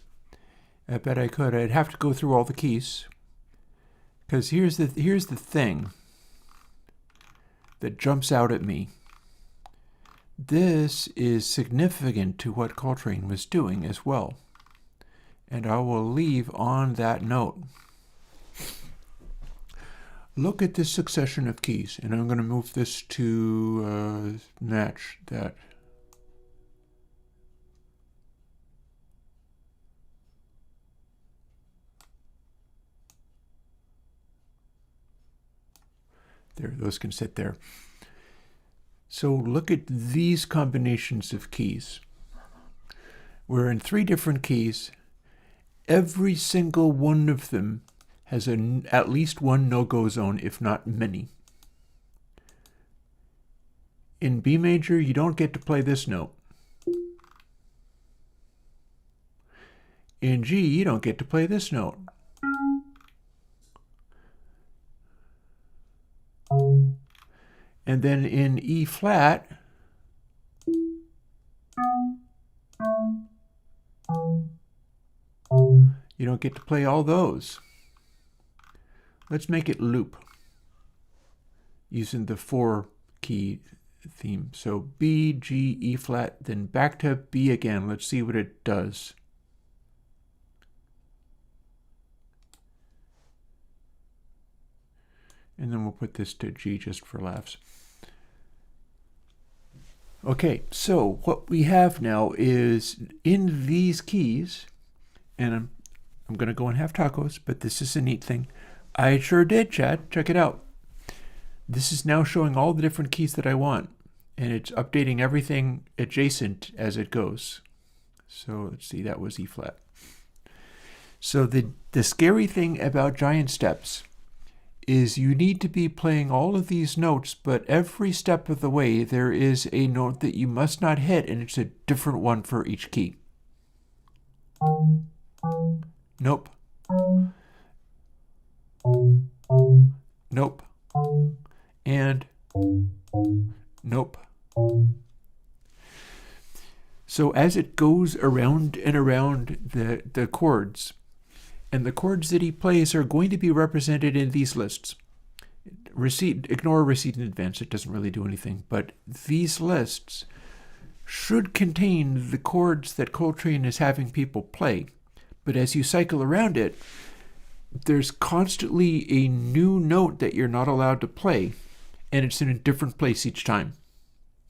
I bet I could. I'd have to go through all the keys. Because here's the thing that jumps out at me. This is significant to what Coltrane was doing as well. And I will leave on that note. Look at this succession of keys, and I'm going to move this to match that. There, those can sit there. So look at these combinations of keys. We're in 3 different keys. Every single one of them has at least one no-go zone, if not many. In B major, you don't get to play this note. In G, you don't get to play this note. And then in E flat, you don't get to play all those. Let's make it loop using the 4-key theme. So B, G, E flat, then back to B again. Let's see what it does. And then we'll put this to G just for laughs. Okay, so what we have now is in these keys, and I'm going to go and have tacos, but this is a neat thing. I sure did, Chad. Check it out. This is now showing all the different keys that I want, and it's updating everything adjacent as it goes. So let's see, that was E flat. So the scary thing about giant steps is you need to be playing all of these notes, but every step of the way there is a note that you must not hit, and it's a different one for each key. Nope. Nope. And nope. So as it goes around and around the chords, and the chords that he plays are going to be represented in these lists. Ignore receipt in advance, it doesn't really do anything, but these lists should contain the chords that Coltrane is having people play. But as you cycle around it, there's constantly a new note that you're not allowed to play, and it's in a different place each time.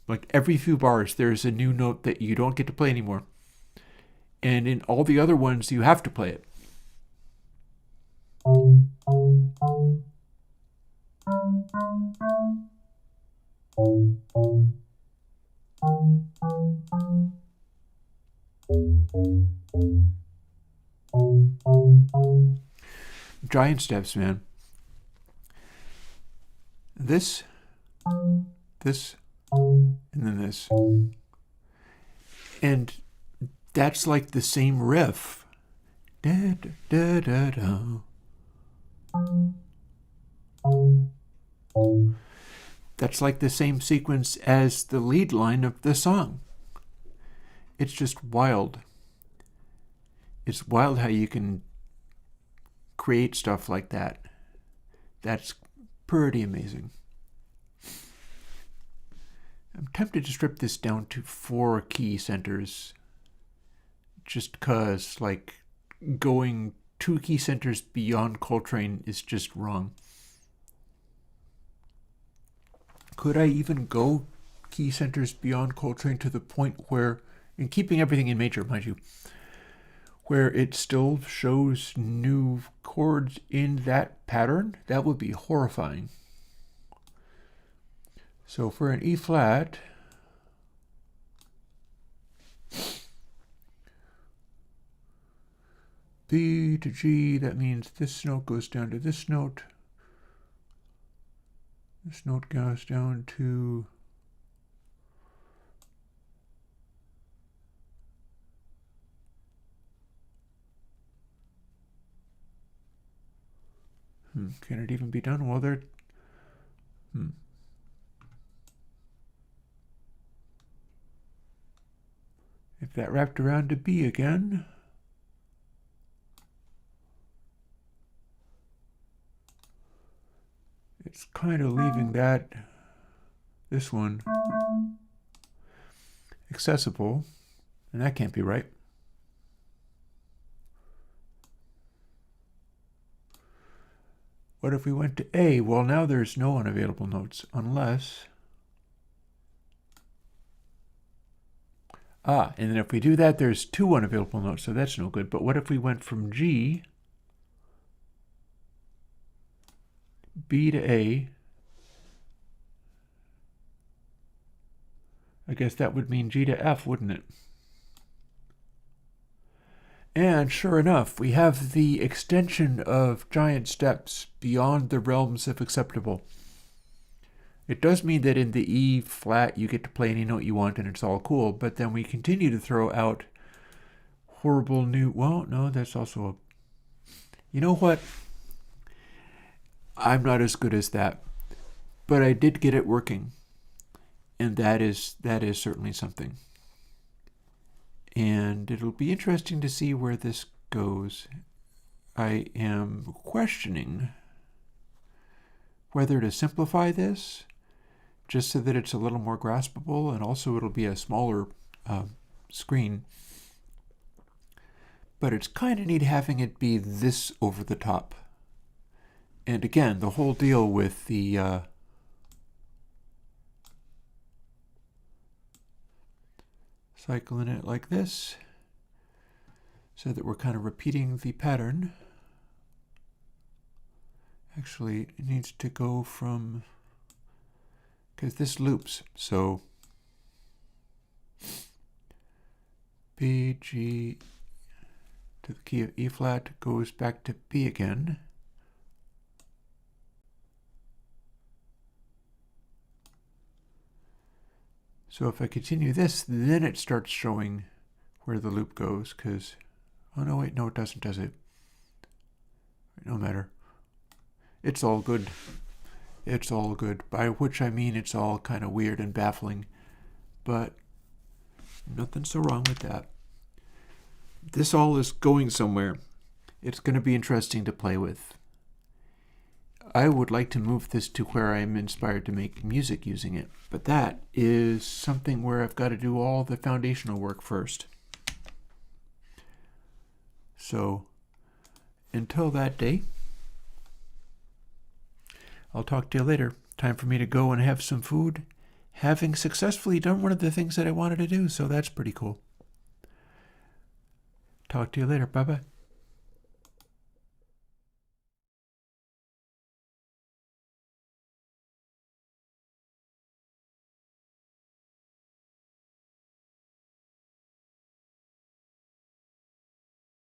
Like every few bars, there's a new note that you don't get to play anymore. And in all the other ones, you have to play it. Giant steps, man. This, and then this. And that's like the same riff. Da, da, da, da, da. That's like the same sequence as the lead line of the song. It's just wild. It's wild how you can create stuff like that. That's pretty amazing. I'm tempted to strip this down to 4 key centers, just cause like going 2 key centers beyond Coltrane is just wrong. Could I even go key centers beyond Coltrane to the point where, and keeping everything in major, mind you, where it still shows new chords in that pattern, that would be horrifying. So for an E flat, B to G, that means this note goes down to this note. This note goes down to can it even be done while they're If that wrapped around to B again, it's kind of leaving this one accessible, and that can't be right. What if we went to A? Well, now there's no unavailable notes unless... and then if we do that, there's 2 unavailable notes, so that's no good. But what if we went from G, B to A? I guess that would mean G to F, wouldn't it? And sure enough, we have the extension of giant steps beyond the realms of acceptable. It does mean that in the E flat, you get to play any note you want and it's all cool, but then we continue to throw out horrible new... Well, no, that's also a... You know what? I'm not as good as that, but I did get it working, and that is certainly something. And it'll be interesting to see where this goes. I am questioning whether to simplify this just so that it's a little more graspable, and also it'll be a smaller screen. But it's kind of neat having it be this over the top. And again, the whole deal with the cycling it like this, so that we're kind of repeating the pattern. Actually, it needs to go from, because this loops, so B, G to the key of E flat goes back to B again. So if I continue this, then it starts showing where the loop goes, because, oh no, wait, no, it doesn't, does it? No matter. It's all good. It's all good, by which I mean it's all kind of weird and baffling, but nothing so wrong with that. This all is going somewhere. It's going to be interesting to play with. I would like to move this to where I'm inspired to make music using it, but that is something where I've got to do all the foundational work first. So, until that day, I'll talk to you later. Time for me to go and have some food, having successfully done one of the things that I wanted to do, so that's pretty cool. Talk to you later. Bye-bye.